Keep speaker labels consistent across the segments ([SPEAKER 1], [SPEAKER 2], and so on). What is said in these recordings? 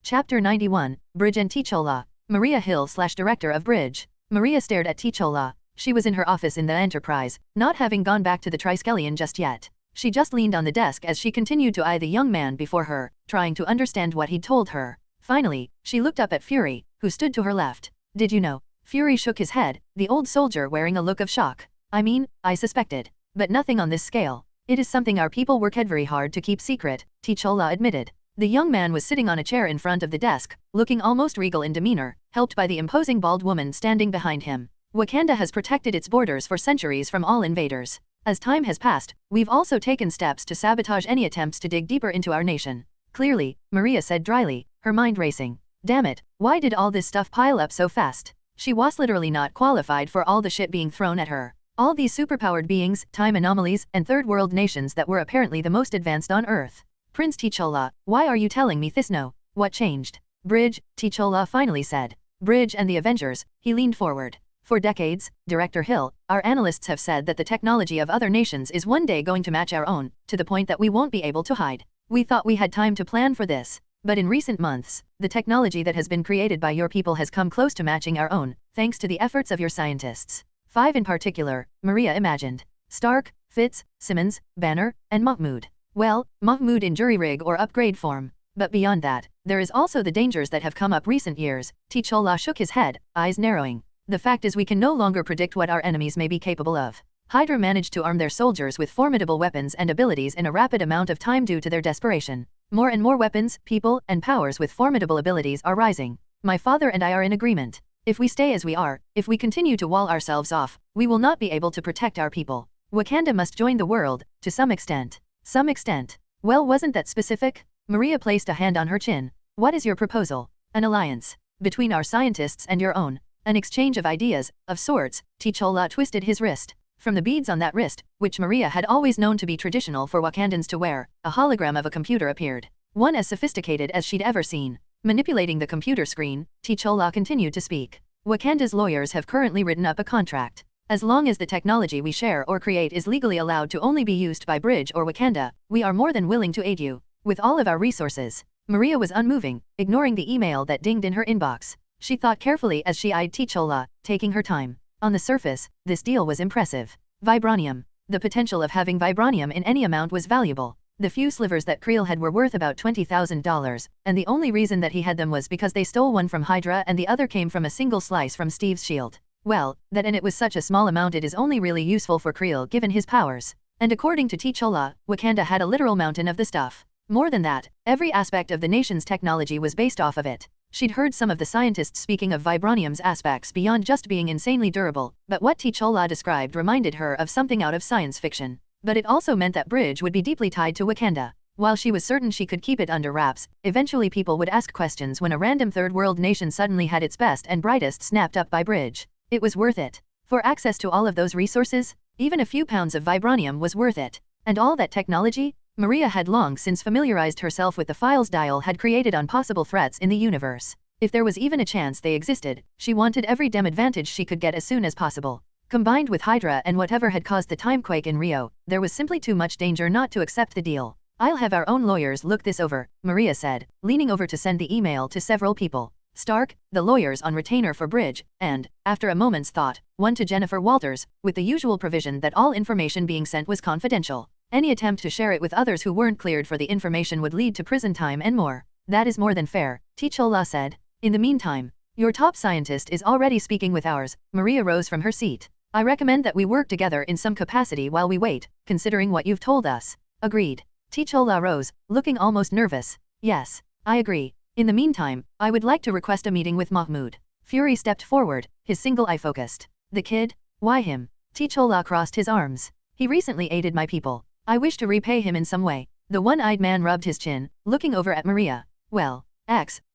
[SPEAKER 1] Chapter 91, Bridge and Tichola. Maria Hill / Director of Bridge. Maria stared at Tichola. She was in her office in the Enterprise, not having gone back to the Triskelion just yet. She just leaned on the desk as she continued to eye the young man before her, trying to understand what he'd told her. Finally, she looked up at Fury, who stood to her left. Did you know? Fury shook his head, the old soldier wearing a look of shock. I mean, I suspected. But nothing on this scale. It is something our people worked very hard to keep secret, Tichola admitted. The young man was sitting on a chair in front of the desk, looking almost regal in demeanor, helped by the imposing bald woman standing behind him. Wakanda has protected its borders for centuries from all invaders. As time has passed, we've also taken steps to sabotage any attempts to dig deeper into our nation. Clearly, Maria said dryly, her mind racing. Damn it, why did all this stuff pile up so fast? She was literally not qualified for all the shit being thrown at her. All these superpowered beings, time anomalies, and third world nations that were apparently the most advanced on Earth. Prince Tichola, why are you telling me this? No, what changed? Bridge, Tichola finally said. Bridge and the Avengers, he leaned forward. For decades, Director Hill, our analysts have said that the technology of other nations is one day going to match our own, to the point that we won't be able to hide. We thought we had time to plan for this. But in recent months, the technology that has been created by your people has come close to matching our own, thanks to the efforts of your scientists. 5 in particular, Maria imagined. Stark, Fitz, Simmons, Banner, and Mahmoud. Well, Mahmoud in jury-rig or upgrade form. But beyond that, there is also the dangers that have come up recent years. Tichola shook his head, eyes narrowing. The fact is we can no longer predict what our enemies may be capable of. Hydra managed to arm their soldiers with formidable weapons and abilities in a rapid amount of time due to their desperation. More and more weapons, people, and powers with formidable abilities are rising. My father and I are in agreement. If we stay as we are, if we continue to wall ourselves off, we will not be able to protect our people. Wakanda must join the world, to some extent. Some extent. Well, wasn't that specific? Maria placed a hand on her chin. What is your proposal? An alliance. Between our scientists and your own. An exchange of ideas, of sorts. Tichola twisted his wrist. From the beads on that wrist, which Maria had always known to be traditional for Wakandans to wear, a hologram of a computer appeared. One as sophisticated as she'd ever seen. Manipulating the computer screen, Tichola continued to speak. Wakanda's lawyers have currently written up a contract. As long as the technology we share or create is legally allowed to only be used by Bridge or Wakanda, we are more than willing to aid you. With all of our resources. Maria was unmoving, ignoring the email that dinged in her inbox. She thought carefully as she eyed Tichola, taking her time. On the surface, this deal was impressive. Vibranium. The potential of having vibranium in any amount was valuable. The few slivers that Creel had were worth about $20,000, and the only reason that he had them was because they stole one from Hydra and the other came from a single slice from Steve's shield. Well, that and it was such a small amount it is only really useful for Creel given his powers. And according to Tichola, Wakanda had a literal mountain of the stuff. More than that, every aspect of the nation's technology was based off of it. She'd heard some of the scientists speaking of vibranium's aspects beyond just being insanely durable, but what Tichola described reminded her of something out of science fiction. But it also meant that Bridge would be deeply tied to Wakanda. While she was certain she could keep it under wraps, eventually people would ask questions when a random third world nation suddenly had its best and brightest snapped up by Bridge. It was worth it. For access to all of those resources, even a few pounds of vibranium was worth it. And all that technology? Maria had long since familiarized herself with the files Dial had created on possible threats in the universe. If there was even a chance they existed, she wanted every damn advantage she could get as soon as possible. Combined with Hydra and whatever had caused the timequake in Rio, there was simply too much danger not to accept the deal. I'll have our own lawyers look this over, Maria said, leaning over to send the email to several people. Stark, the lawyers on retainer for Bridge, and, after a moment's thought, one to Jennifer Walters, with the usual provision that all information being sent was confidential. Any attempt to share it with others who weren't cleared for the information would lead to prison time and more. That is more than fair, Tichola said. In the meantime, your top scientist is already speaking with ours. Maria rose from her seat. I recommend that we work together in some capacity while we wait, considering what you've told us. Agreed. Tichola rose, looking almost nervous. Yes, I agree. In the meantime, I would like to request a meeting with Mahmoud. Fury stepped forward, his single eye focused. The kid? Why him? Tichola crossed his arms. He recently aided my people. I wish to repay him in some way. The one-eyed man rubbed his chin, looking over at Maria. Well,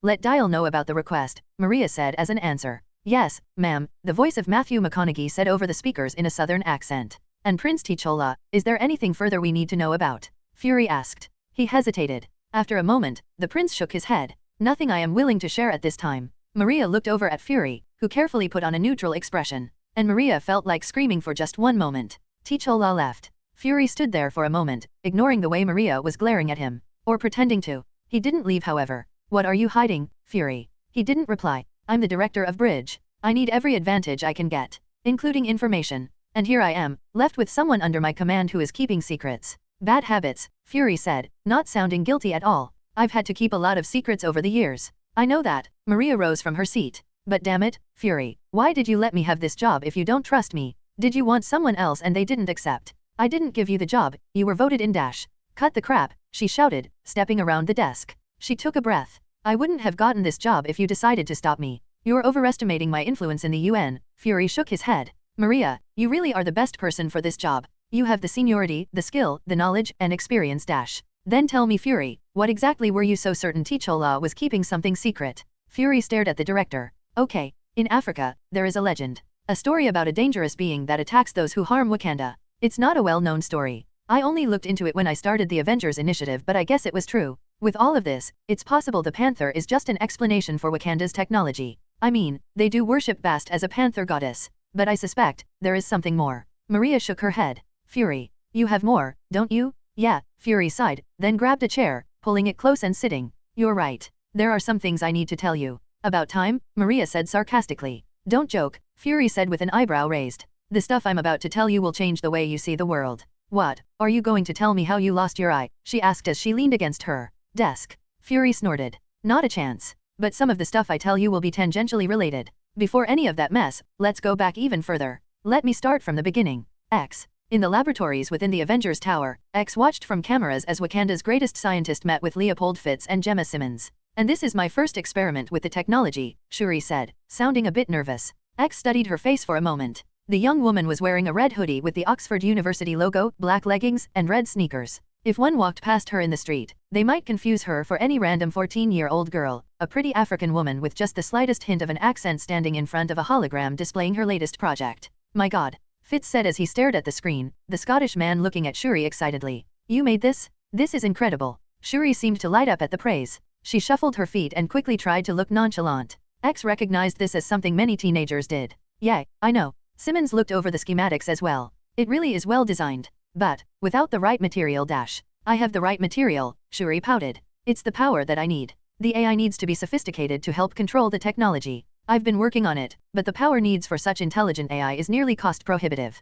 [SPEAKER 1] let Dial know about the request, Maria said as an answer. Yes, ma'am, the voice of Matthew McConaughey said over the speakers in a southern accent. And Prince Tichola, is there anything further we need to know about? Fury asked. He hesitated. After a moment, the prince shook his head. Nothing I am willing to share at this time. Maria looked over at Fury, who carefully put on a neutral expression. And Maria felt like screaming for just one moment. Tichola left. Fury stood there for a moment, ignoring the way Maria was glaring at him. Or pretending to. He didn't leave however. What are you hiding, Fury? He didn't reply. I'm the director of Bridge. I need every advantage I can get, including information. And here I am, left with someone under my command who is keeping secrets. Bad habits, Fury said, not sounding guilty at all. I've had to keep a lot of secrets over the years. I know that. Maria rose from her seat. But damn it, Fury, why did you let me have this job if you don't trust me? Did you want someone else and they didn't accept? I didn't give you the job, you were voted in dash. Cut the crap, she shouted, stepping around the desk. She took a breath. I wouldn't have gotten this job if you decided to stop me. You're overestimating my influence in the UN. Fury shook his head. Maria, you really are the best person for this job. You have the seniority, the skill, the knowledge, and experience dash. Then tell me Fury, what exactly were you so certain T'Challa was keeping something secret? Fury stared at the director. Okay, in Africa, there is a legend. A story about a dangerous being that attacks those who harm Wakanda. It's not a well-known story. I only looked into it when I started the Avengers Initiative, but I guess it was true. With all of this, it's possible the panther is just an explanation for Wakanda's technology. I mean, they do worship Bast as a panther goddess. But I suspect, there is something more. Maria shook her head. Fury, you have more, don't you? Yeah, Fury sighed, then grabbed a chair, pulling it close and sitting. You're right. There are some things I need to tell you. About time, Maria said sarcastically. Don't joke, Fury said with an eyebrow raised. The stuff I'm about to tell you will change the way you see the world. What, are you going to tell me how you lost your eye? She asked as she leaned against her desk. Fury snorted. Not a chance. But some of the stuff I tell you will be tangentially related. Before any of that mess, let's go back even further. Let me start from the beginning. X. In the laboratories within the Avengers Tower, X watched from cameras as Wakanda's greatest scientist met with Leopold Fitz and Gemma Simmons. And this is my first experiment with the technology, Shuri said, sounding a bit nervous. X studied her face for a moment. The young woman was wearing a red hoodie with the Oxford University logo, black leggings, and red sneakers. If one walked past her in the street, they might confuse her for any random 14-year-old girl, a pretty African woman with just the slightest hint of an accent standing in front of a hologram displaying her latest project. My God, Fitz said as he stared at the screen, the Scottish man looking at Shuri excitedly. You made this? This is incredible. Shuri seemed to light up at the praise. She shuffled her feet and quickly tried to look nonchalant. X recognized this as something many teenagers did. Yeah, I know. Simmons looked over the schematics as well. It really is well designed. But, without the right material dash. I have the right material, Shuri pouted. It's the power that I need. The AI needs to be sophisticated to help control the technology. I've been working on it, but the power needs for such intelligent AI is nearly cost prohibitive.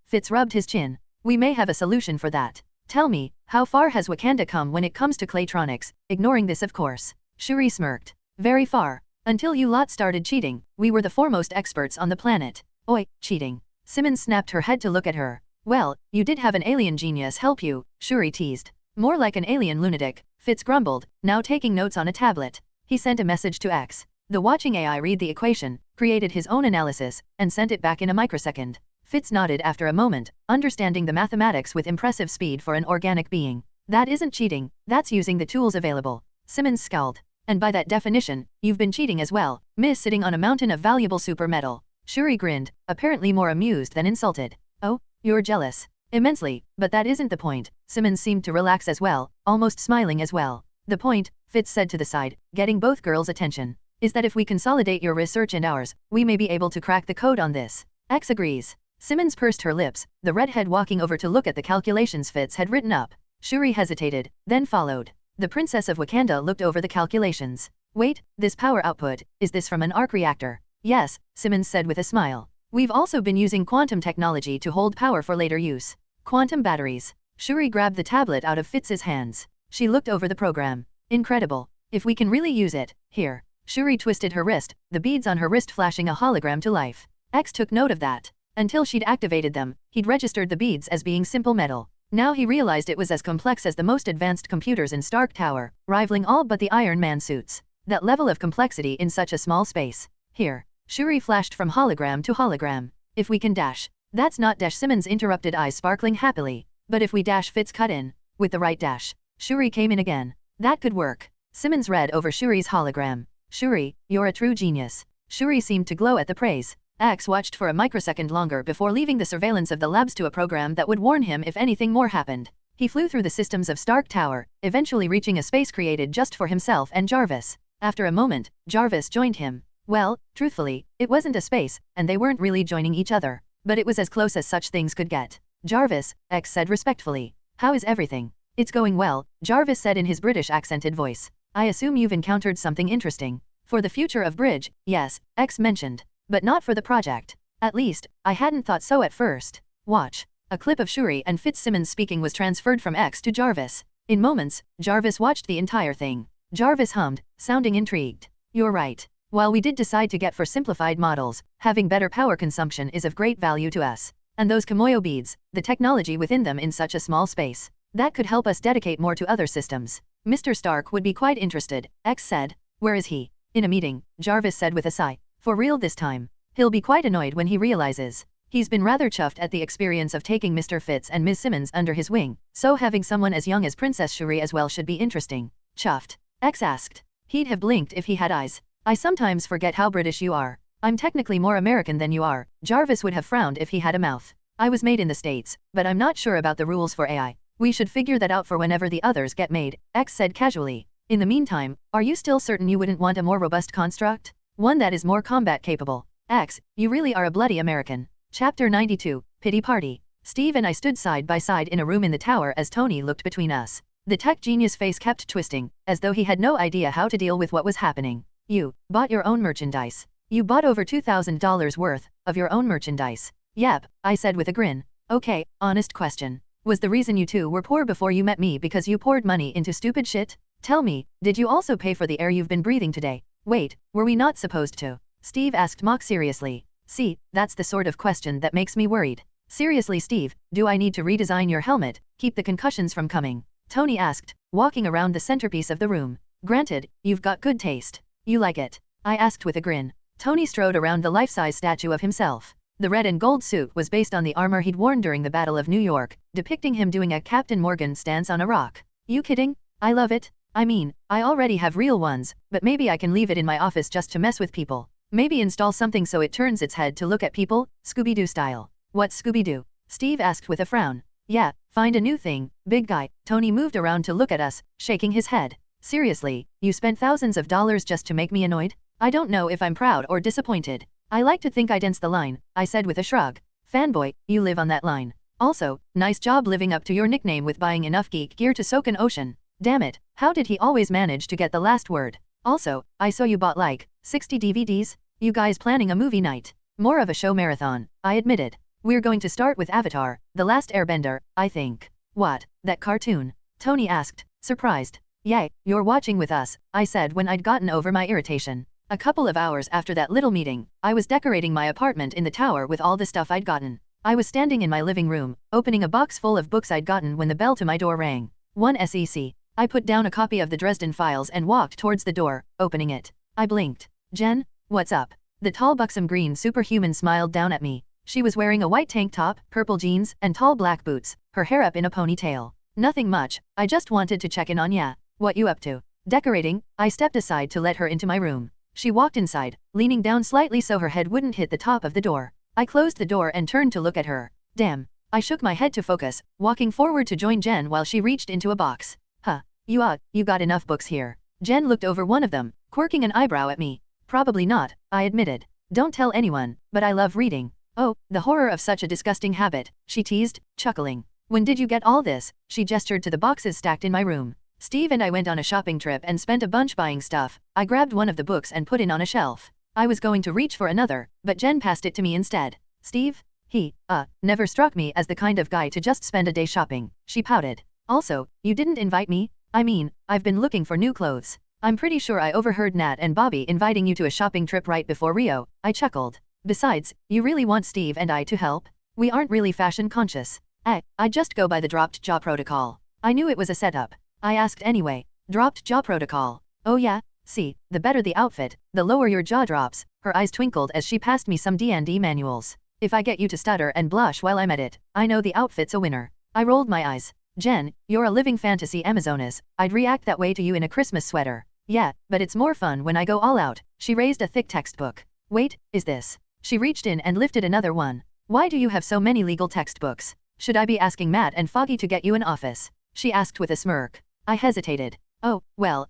[SPEAKER 1] Fitz rubbed his chin. We may have a solution for that. Tell me, how far has Wakanda come when it comes to Claytronics? Ignoring this of course. Shuri smirked. Very far. Until you lot started cheating, we were the foremost experts on the planet. Oi, cheating. Simmons snapped her head to look at her. Well, you did have an alien genius help you, Shuri teased. More like an alien lunatic, Fitz grumbled, now taking notes on a tablet. He sent a message to X. The watching AI read the equation, created his own analysis, and sent it back in a microsecond. Fitz nodded after a moment, understanding the mathematics with impressive speed for an organic being. That isn't cheating, that's using the tools available. Simmons scowled. And by that definition, you've been cheating as well, miss sitting on a mountain of valuable super metal. Shuri grinned, apparently more amused than insulted. Oh, you're jealous. Immensely, but that isn't the point. Simmons seemed to relax as well, almost smiling as well. The point, Fitz said to the side, getting both girls' attention, is that if we consolidate your research and ours, we may be able to crack the code on this. X agrees. Simmons pursed her lips, the redhead walking over to look at the calculations Fitz had written up. Shuri hesitated, then followed. The Princess of Wakanda looked over the calculations. Wait, this power output, is this from an arc reactor? Yes, Simmons said with a smile. We've also been using quantum technology to hold power for later use. Quantum batteries. Shuri grabbed the tablet out of Fitz's hands. She looked over the program. Incredible. If we can really use it, here. Shuri twisted her wrist, the beads on her wrist flashing a hologram to life. X took note of that. Until she'd activated them, he'd registered the beads as being simple metal. Now he realized it was as complex as the most advanced computers in Stark Tower, rivaling all but the Iron Man suits. That level of complexity in such a small space. Here. Shuri flashed from hologram to hologram. If we can dash. That's not dash, Simmons interrupted, eyes sparkling happily. But if we dash, Fitz cut in. With the right dash. Shuri came in again. That could work. Simmons read over Shuri's hologram. Shuri, you're a true genius. Shuri seemed to glow at the praise. X watched for a microsecond longer before leaving the surveillance of the labs to a program that would warn him if anything more happened. He flew through the systems of Stark Tower, eventually reaching a space created just for himself and Jarvis. After a moment, Jarvis joined him. Well, truthfully, it wasn't a space, and they weren't really joining each other. But it was as close as such things could get. Jarvis, X said respectfully. How is everything? It's going well, Jarvis said in his British accented voice. I assume you've encountered something interesting. For the future of Bridge, yes, X mentioned. But not for the project. At least, I hadn't thought so at first. Watch. A clip of Shuri and Fitzsimmons speaking was transferred from X to Jarvis. In moments, Jarvis watched the entire thing. Jarvis hummed, sounding intrigued. You're right. While we did decide to get for simplified models, having better power consumption is of great value to us. And those Kimoyo beads, the technology within them in such a small space, that could help us dedicate more to other systems. Mr. Stark would be quite interested, X said. Where is he? In a meeting, Jarvis said with a sigh. For real this time. He'll be quite annoyed when he realizes. He's been rather chuffed at the experience of taking Mr. Fitz and Ms. Simmons under his wing, so having someone as young as Princess Shuri as well should be interesting. Chuffed? X asked. He'd have blinked if he had eyes. I sometimes forget how British you are. I'm technically more American than you are. Jarvis would have frowned if he had a mouth. I was made in the States, but I'm not sure about the rules for AI. We should figure that out for whenever the others get made, X said casually. In the meantime, are you still certain you wouldn't want a more robust construct? One that is more combat capable. X, you really are a bloody American. Chapter 92, Pity Party. Steve and I stood side by side in a room in the tower as Tony looked between us. The tech genius face kept twisting, as though he had no idea how to deal with what was happening. You bought your own merchandise. You bought over $2,000 worth of your own merchandise. Yep, I said with a grin. Okay, honest question. Was the reason you two were poor before you met me because you poured money into stupid shit? Tell me, did you also pay for the air you've been breathing today? Wait, were we not supposed to? Steve asked mock seriously. See, that's the sort of question that makes me worried. Seriously Steve, do I need to redesign your helmet, keep the concussions from coming? Tony asked, walking around the centerpiece of the room. Granted, you've got good taste. You like it? I asked with a grin. Tony strode around the life-size statue of himself. The red and gold suit was based on the armor he'd worn during the Battle of New York, depicting him doing a Captain Morgan stance on a rock. You kidding? I love it. I mean, I already have real ones, but maybe I can leave it in my office just to mess with people. Maybe install something so it turns its head to look at people, Scooby-Doo style. What's Scooby-Doo? Steve asked with a frown. Yeah, find a new thing, big guy. Tony moved around to look at us, shaking his head. Seriously, you spent thousands of dollars just to make me annoyed? I don't know if I'm proud or disappointed. I like to think I danced the line, I said with a shrug. Fanboy, you live on that line. Also, nice job living up to your nickname with buying enough geek gear to soak an ocean. Damn it, how did he always manage to get the last word? Also, I saw you bought like 60 DVDs? You guys planning a movie night? More of a show marathon, I admitted. We're going to start with Avatar, The Last Airbender, I think. What, that cartoon? Tony asked, surprised. Yay, you're watching with us, I said when I'd gotten over my irritation. A couple of hours after that little meeting, I was decorating my apartment in the tower with all the stuff I'd gotten. I was standing in my living room, opening a box full of books I'd gotten when the bell to my door rang. 1 SEC. I put down a copy of the Dresden Files and walked towards the door, opening it. I blinked. Jen, what's up? The tall buxom green superhuman smiled down at me. She was wearing a white tank top, purple jeans, and tall black boots, her hair up in a ponytail. Nothing much, I just wanted to check in on ya. What you up to? Decorating? I stepped aside to let her into my room. She walked inside, leaning down slightly so her head wouldn't hit the top of the door. I closed the door and turned to look at her. Damn. I shook my head to focus, walking forward to join Jen while she reached into a box. Huh. You got enough books here. Jen looked over one of them, quirking an eyebrow at me. Probably not, I admitted. Don't tell anyone, but I love reading. Oh, the horror of such a disgusting habit, she teased, chuckling. When did you get all this? She gestured to the boxes stacked in my room. Steve and I went on a shopping trip and spent a bunch buying stuff. I grabbed one of the books and put it on a shelf. I was going to reach for another, but Jen passed it to me instead. Steve? He, never struck me as the kind of guy to just spend a day shopping. She pouted. Also, you didn't invite me? I mean, I've been looking for new clothes. I'm pretty sure I overheard Nat and Bobby inviting you to a shopping trip right before Rio. I chuckled. Besides, you really want Steve and I to help? We aren't really fashion conscious. I just go by the dropped jaw protocol. I knew it was a setup. I asked anyway. Dropped jaw protocol. Oh yeah? See, the better the outfit, the lower your jaw drops. Her eyes twinkled as she passed me some D&D manuals. If I get you to stutter and blush while I'm at it, I know the outfit's a winner. I rolled my eyes. Jen, you're a living fantasy Amazonas. I'd react that way to you in a Christmas sweater. Yeah, but it's more fun when I go all out. She raised a thick textbook. Wait, is this? She reached in and lifted another one. Why do you have so many legal textbooks? Should I be asking Matt and Foggy to get you an office? She asked with a smirk. I hesitated. Oh, well,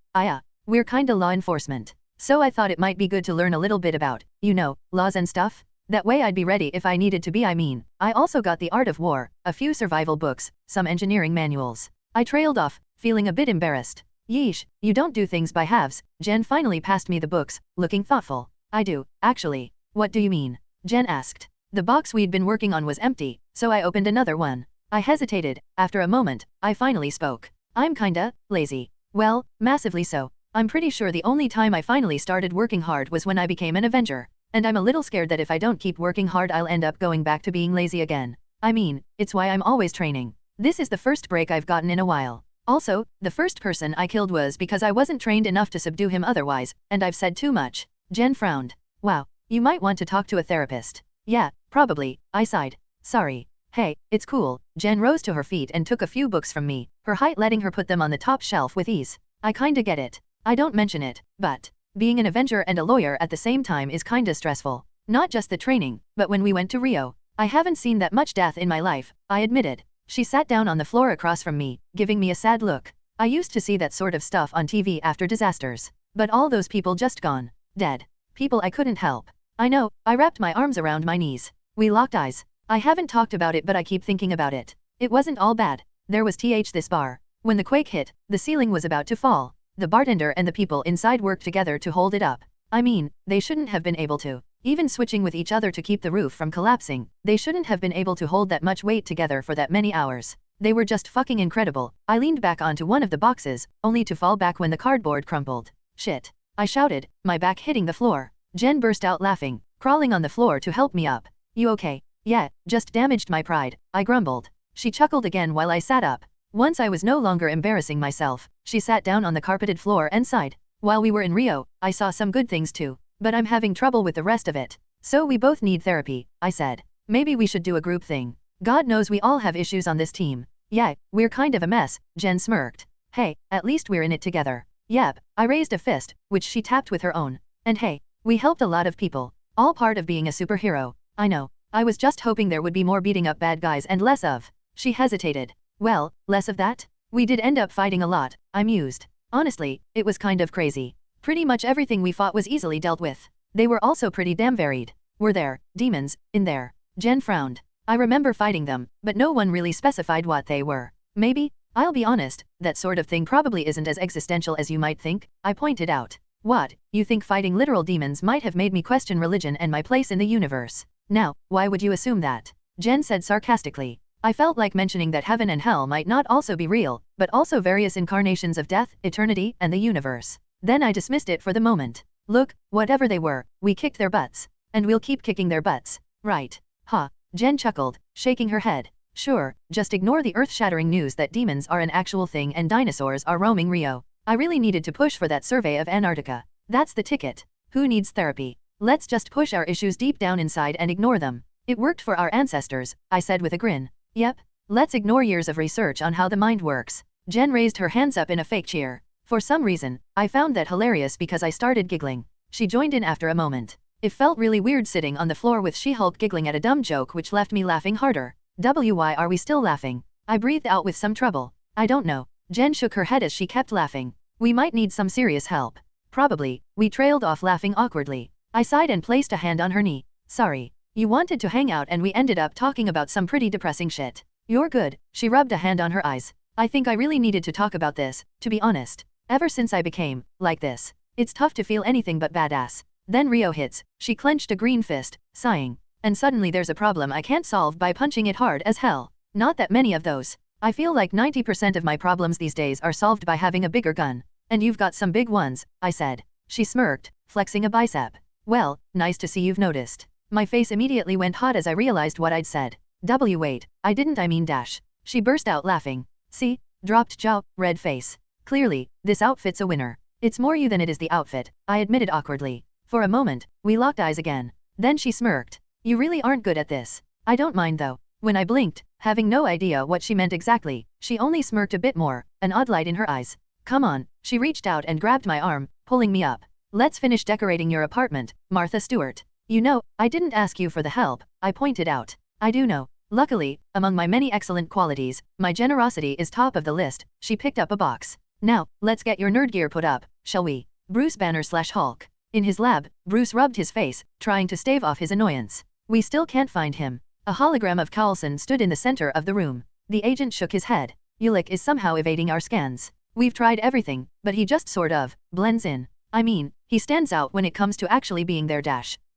[SPEAKER 1] we're kinda law enforcement. So I thought it might be good to learn a little bit about, laws and stuff. That way I'd be ready if I needed to be. I also got The Art of War, a few survival books, some engineering manuals. I trailed off, feeling a bit embarrassed. Yeesh, you don't do things by halves. Jen finally passed me the books, looking thoughtful. I do, actually. What do you mean? Jen asked. The box we'd been working on was empty, so I opened another one. I hesitated. After a moment, I finally spoke. I'm kinda lazy. Well, massively so. I'm pretty sure the only time I finally started working hard was when I became an Avenger. And I'm a little scared that if I don't keep working hard I'll end up going back to being lazy again. I mean, it's why I'm always training. This is the first break I've gotten in a while. Also, the first person I killed was because I wasn't trained enough to subdue him otherwise, and I've said too much. Jen frowned. Wow, you might want to talk to a therapist. Yeah, probably, I sighed. Sorry. Hey, it's cool. Jen rose to her feet and took a few books from me, her height letting her put them on the top shelf with ease. I kinda get it. I don't mention it, but being an Avenger and a lawyer at the same time is kinda stressful. Not just the training, but when we went to Rio. I haven't seen that much death in my life, I admitted. She sat down on the floor across from me, giving me a sad look. I used to see that sort of stuff on TV after disasters. But all those people just gone. Dead. People I couldn't help. I know, I wrapped my arms around my knees. We locked eyes. I haven't talked about it but I keep thinking about it. It wasn't all bad. There was this bar. When the quake hit, the ceiling was about to fall. The bartender and the people inside worked together to hold it up. I mean, they shouldn't have been able to. Even switching with each other to keep the roof from collapsing, they shouldn't have been able to hold that much weight together for that many hours. They were just fucking incredible. I leaned back onto one of the boxes, only to fall back when the cardboard crumpled. Shit. I shouted, my back hitting the floor. Jen burst out laughing, crawling on the floor to help me up. You okay? Yeah, just damaged my pride, I grumbled. She chuckled again while I sat up. Once I was no longer embarrassing myself, she sat down on the carpeted floor and sighed. While we were in Rio, I saw some good things too. But I'm having trouble with the rest of it. So we both need therapy, I said. Maybe we should do a group thing. God knows we all have issues on this team. Yeah, we're kind of a mess, Jen smirked. Hey, at least we're in it together. Yep, I raised a fist, which she tapped with her own. And hey, we helped a lot of people. All part of being a superhero. I know. I was just hoping there would be more beating up bad guys and less of. She hesitated. Well, less of that? We did end up fighting a lot, I mused. Honestly, it was kind of crazy. Pretty much everything we fought was easily dealt with. They were also pretty damn varied. Were there demons in there? Jen frowned. I remember fighting them, but no one really specified what they were. Maybe? I'll be honest, that sort of thing probably isn't as existential as you might think, I pointed out. What, you think fighting literal demons might have made me question religion and my place in the universe? Now, why would you assume that? Jen said sarcastically. I felt like mentioning that heaven and hell might not also be real, but also various incarnations of death, eternity, and the universe. Then I dismissed it for the moment. Look, whatever they were, we kicked their butts. And we'll keep kicking their butts. Right. Huh. Jen chuckled, shaking her head. Sure, just ignore the earth-shattering news that demons are an actual thing and dinosaurs are roaming Rio. I really needed to push for that survey of Antarctica. That's the ticket. Who needs therapy? Let's just push our issues deep down inside and ignore them. It worked for our ancestors, I said with a grin. Yep. Let's ignore years of research on how the mind works. Jen raised her hands up in a fake cheer. For some reason, I found that hilarious because I started giggling. She joined in after a moment. It felt really weird sitting on the floor with She-Hulk giggling at a dumb joke which left me laughing harder. Why are we still laughing? I breathed out with some trouble. I don't know. Jen shook her head as she kept laughing. We might need some serious help. Probably. We trailed off laughing awkwardly. I sighed and placed a hand on her knee. Sorry. You wanted to hang out and we ended up talking about some pretty depressing shit. You're good. She rubbed a hand on her eyes. I think I really needed to talk about this, to be honest. Ever since I became like this, it's tough to feel anything but badass. Then Rio hits. She clenched a green fist, sighing. And suddenly there's a problem I can't solve by punching it hard as hell. Not that many of those. I feel like 90% of my problems these days are solved by having a bigger gun. And you've got some big ones, I said. She smirked, flexing a bicep. Well, nice to see you've noticed. My face immediately went hot as I realized what I'd said. Wait, I didn't, I mean dash. She burst out laughing. See? Dropped jaw, red face. Clearly, this outfit's a winner. It's more you than it is the outfit, I admitted awkwardly. For a moment, we locked eyes again. Then she smirked. You really aren't good at this. I don't mind though. When I blinked, having no idea what she meant exactly, she only smirked a bit more, an odd light in her eyes. Come on, she reached out and grabbed my arm, pulling me up. Let's finish decorating your apartment, Martha Stewart. You know, I didn't ask you for the help, I pointed out. I do know. Luckily, among my many excellent qualities, my generosity is top of the list. She picked up a box. Now, let's get your nerd gear put up, shall we? Bruce Banner/Hulk. In his lab, Bruce rubbed his face, trying to stave off his annoyance. We still can't find him. A hologram of Carlson stood in the center of the room. The agent shook his head. Ulick is somehow evading our scans. We've tried everything, but he just sort of blends in. I mean, he stands out when it comes to actually being there.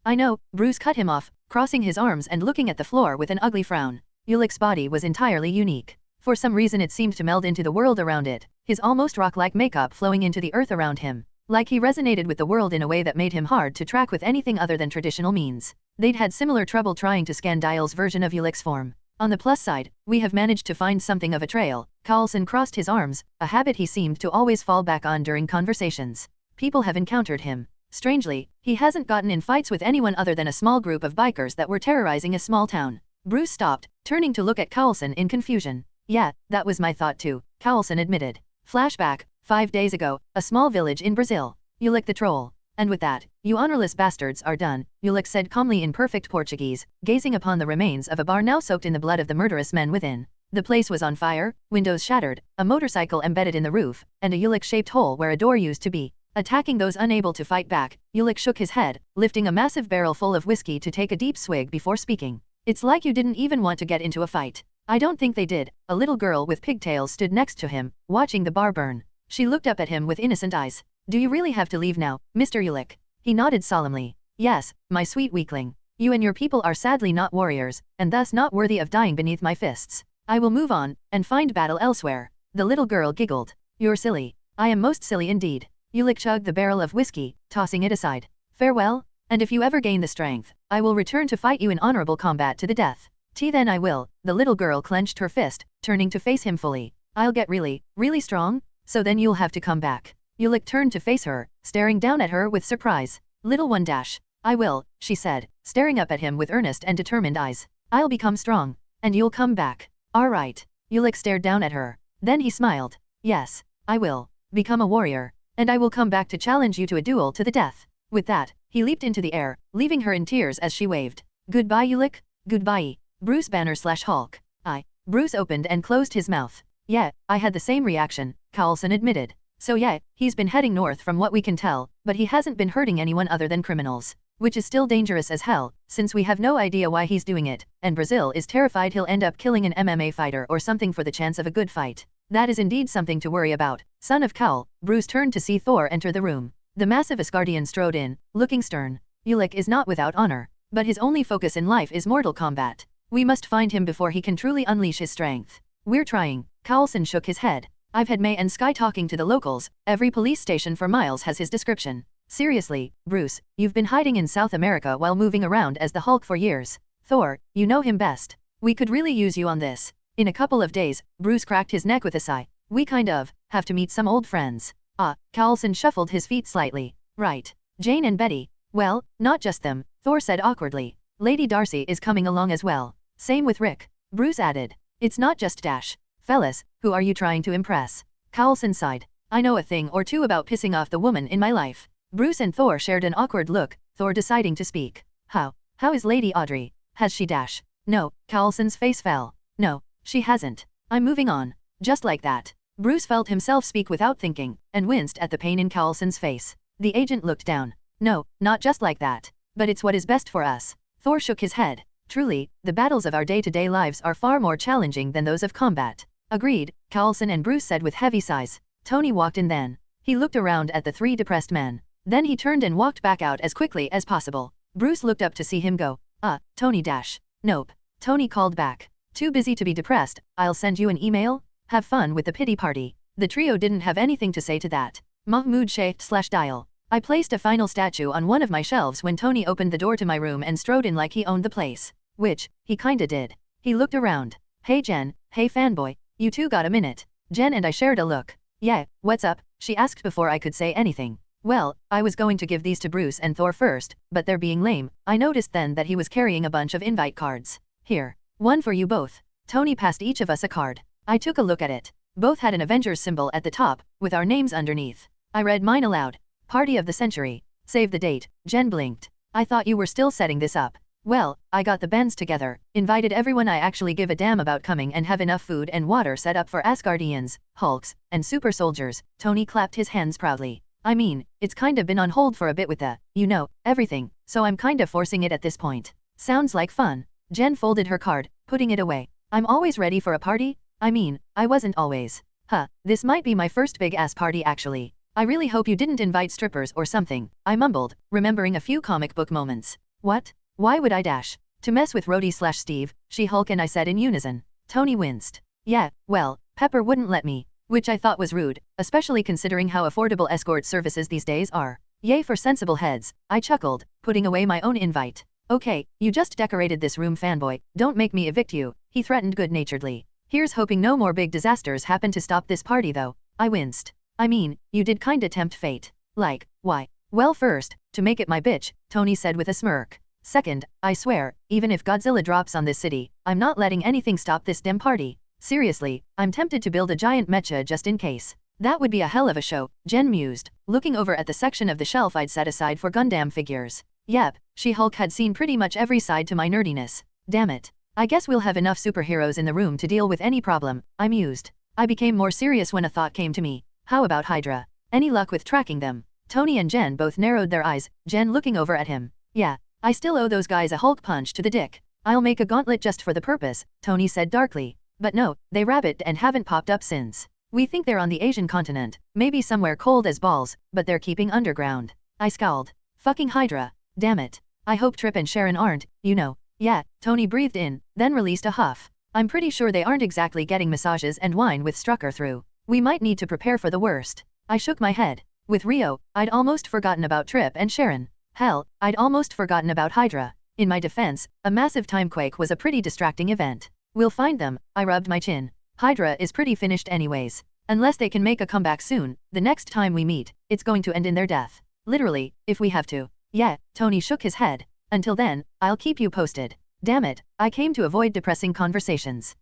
[SPEAKER 1] I know, Bruce cut him off, crossing his arms and looking at the floor with an ugly frown. Ulick's body was entirely unique. For some reason it seemed to meld into the world around it, his almost rock-like makeup flowing into the earth around him. Like he resonated with the world in a way that made him hard to track with anything other than traditional means. They'd had similar trouble trying to scan Dial's version of Ulick's form. On the plus side, we have managed to find something of a trail. Carlson crossed his arms, a habit he seemed to always fall back on during conversations. People have encountered him. Strangely, he hasn't gotten in fights with anyone other than a small group of bikers that were terrorizing a small town. Bruce stopped, turning to look at Carlson in confusion. Yeah, that was my thought too, Carlson admitted. Flashback, 5 days ago, a small village in Brazil. Ulick the troll. And with that, you honorless bastards are done, Ulick said calmly in perfect Portuguese, gazing upon the remains of a bar now soaked in the blood of the murderous men within. The place was on fire, windows shattered, a motorcycle embedded in the roof, and a Ulick-shaped hole where a door used to be. Attacking those unable to fight back, Ulick shook his head, lifting a massive barrel full of whiskey to take a deep swig before speaking. It's like you didn't even want to get into a fight. I don't think they did. A little girl with pigtails stood next to him, watching the bar burn. She looked up at him with innocent eyes. Do you really have to leave now, Mr. Ulick? He nodded solemnly. Yes, my sweet weakling. You and your people are sadly not warriors, and thus not worthy of dying beneath my fists. I will move on, and find battle elsewhere. The little girl giggled. You're silly. I am most silly indeed. Ulick chugged the barrel of whiskey, tossing it aside. Farewell, and if you ever gain the strength, I will return to fight you in honorable combat to the death. Then I will. The little girl clenched her fist, turning to face him fully. I'll get really, really strong, so then you'll have to come back. Ulick turned to face her, staring down at her with surprise. Little one dash. I will, she said, staring up at him with earnest and determined eyes. I'll become strong, and you'll come back. All right. Ulick stared down at her. Then he smiled. Yes, I will. Become a warrior. And I will come back to challenge you to a duel to the death. With that, he leaped into the air, leaving her in tears as she waved. Goodbye Ulick. Goodbye. Bruce Banner/Hulk. Bruce opened and closed his mouth. Yeah, I had the same reaction, Carlson admitted. So yeah, he's been heading north from what we can tell, but he hasn't been hurting anyone other than criminals. Which is still dangerous as hell, since we have no idea why he's doing it, and Brazil is terrified he'll end up killing an MMA fighter or something for the chance of a good fight. That is indeed something to worry about. Son of Kal, Bruce turned to see Thor enter the room. The massive Asgardian strode in, looking stern. Ulick is not without honor, but his only focus in life is mortal combat. We must find him before he can truly unleash his strength. We're trying. Carlson shook his head. I've had May and Sky talking to the locals, every police station for miles has his description. Seriously, Bruce, you've been hiding in South America while moving around as the Hulk for years. Thor, you know him best. We could really use you on this. In a couple of days, Bruce cracked his neck with a sigh. We kind of have to meet some old friends. Carlson shuffled his feet slightly. Right. Jane and Betty. Well, not just them, Thor said awkwardly. Lady Darcy is coming along as well. Same with Rick. Bruce added. It's not just Dash. Fellas, who are you trying to impress? Carlson sighed. I know a thing or two about pissing off the woman in my life. Bruce and Thor shared an awkward look, Thor deciding to speak. How is Lady Audrey? Has she Dash? No, Carlson's face fell. No, she hasn't. I'm moving on. Just like that. Bruce felt himself speak without thinking, and winced at the pain in Carlson's face. The agent looked down. No, not just like that. But it's what is best for us. Thor shook his head. Truly, the battles of our day-to-day lives are far more challenging than those of combat. Agreed, Carlson and Bruce said with heavy sighs. Tony walked in then. He looked around at the three depressed men. Then he turned and walked back out as quickly as possible. Bruce looked up to see him go. Tony Dash. Nope. Tony called back. Too busy to be depressed, I'll send you an email? Have fun with the pity party. The trio didn't have anything to say to that. Mahmoud Sheikh/Dial. I placed a final statue on one of my shelves when Tony opened the door to my room and strode in like he owned the place. Which, he kinda did. He looked around. Hey Jen, hey fanboy, you two got a minute? Jen and I shared a look. Yeah, what's up? She asked before I could say anything. Well, I was going to give these to Bruce and Thor first, but they're being lame. I noticed then that he was carrying a bunch of invite cards. Here. One for you both. Tony passed each of us a card. I took a look at it. Both had an Avengers symbol at the top, with our names underneath. I read mine aloud. Party of the century. Save the date. Jen blinked. I thought you were still setting this up. Well, I got the bands together, invited everyone I actually give a damn about coming and have enough food and water set up for Asgardians, Hulks, and super soldiers. Tony clapped his hands proudly. I mean, it's kinda been on hold for a bit with the, everything, so I'm kinda forcing it at this point. Sounds like fun. Jen folded her card, putting it away. I'm always ready for a party? I mean, I wasn't always. Huh, this might be my first big-ass party actually. I really hope you didn't invite strippers or something, I mumbled, remembering a few comic book moments. What? Why would I dash? To mess with Rhodey/Steve, She-Hulk and I said in unison. Tony winced. Yeah, well, Pepper wouldn't let me, which I thought was rude, especially considering how affordable escort services these days are. Yay for sensible heads, I chuckled, putting away my own invite. Okay, you just decorated this room fanboy, don't make me evict you, he threatened good-naturedly. Here's hoping no more big disasters happen to stop this party though. I winced. I mean, you did kinda tempt fate. Like, why? Well first, to make it my bitch, Tony said with a smirk. Second, I swear, even if Godzilla drops on this city, I'm not letting anything stop this damn party. Seriously, I'm tempted to build a giant mecha just in case. That would be a hell of a show, Jen mused, looking over at the section of the shelf I'd set aside for Gundam figures. Yep, She-Hulk had seen pretty much every side to my nerdiness. Damn it. I guess we'll have enough superheroes in the room to deal with any problem, I mused. I became more serious when a thought came to me. How about Hydra? Any luck with tracking them? Tony and Jen both narrowed their eyes, Jen looking over at him. Yeah, I still owe those guys a Hulk punch to the dick. I'll make a gauntlet just for the purpose, Tony said darkly. But no, they rabbited and haven't popped up since. We think they're on the Asian continent, maybe somewhere cold as balls, but they're keeping underground. I scowled. Fucking Hydra. Damn it. I hope Trip and Sharon aren't, you know. Yeah, Tony breathed in, then released a huff. I'm pretty sure they aren't exactly getting massages and wine with Strucker through. We might need to prepare for the worst. I shook my head. With Rio, I'd almost forgotten about Trip and Sharon. Hell, I'd almost forgotten about Hydra. In my defense, a massive timequake was a pretty distracting event. We'll find them, I rubbed my chin. Hydra is pretty finished anyways. Unless they can make a comeback soon, the next time we meet, it's going to end in their death. Literally, if we have to. Yeah, Tony shook his head. Until then, I'll keep you posted. Damn it, I came to avoid depressing conversations.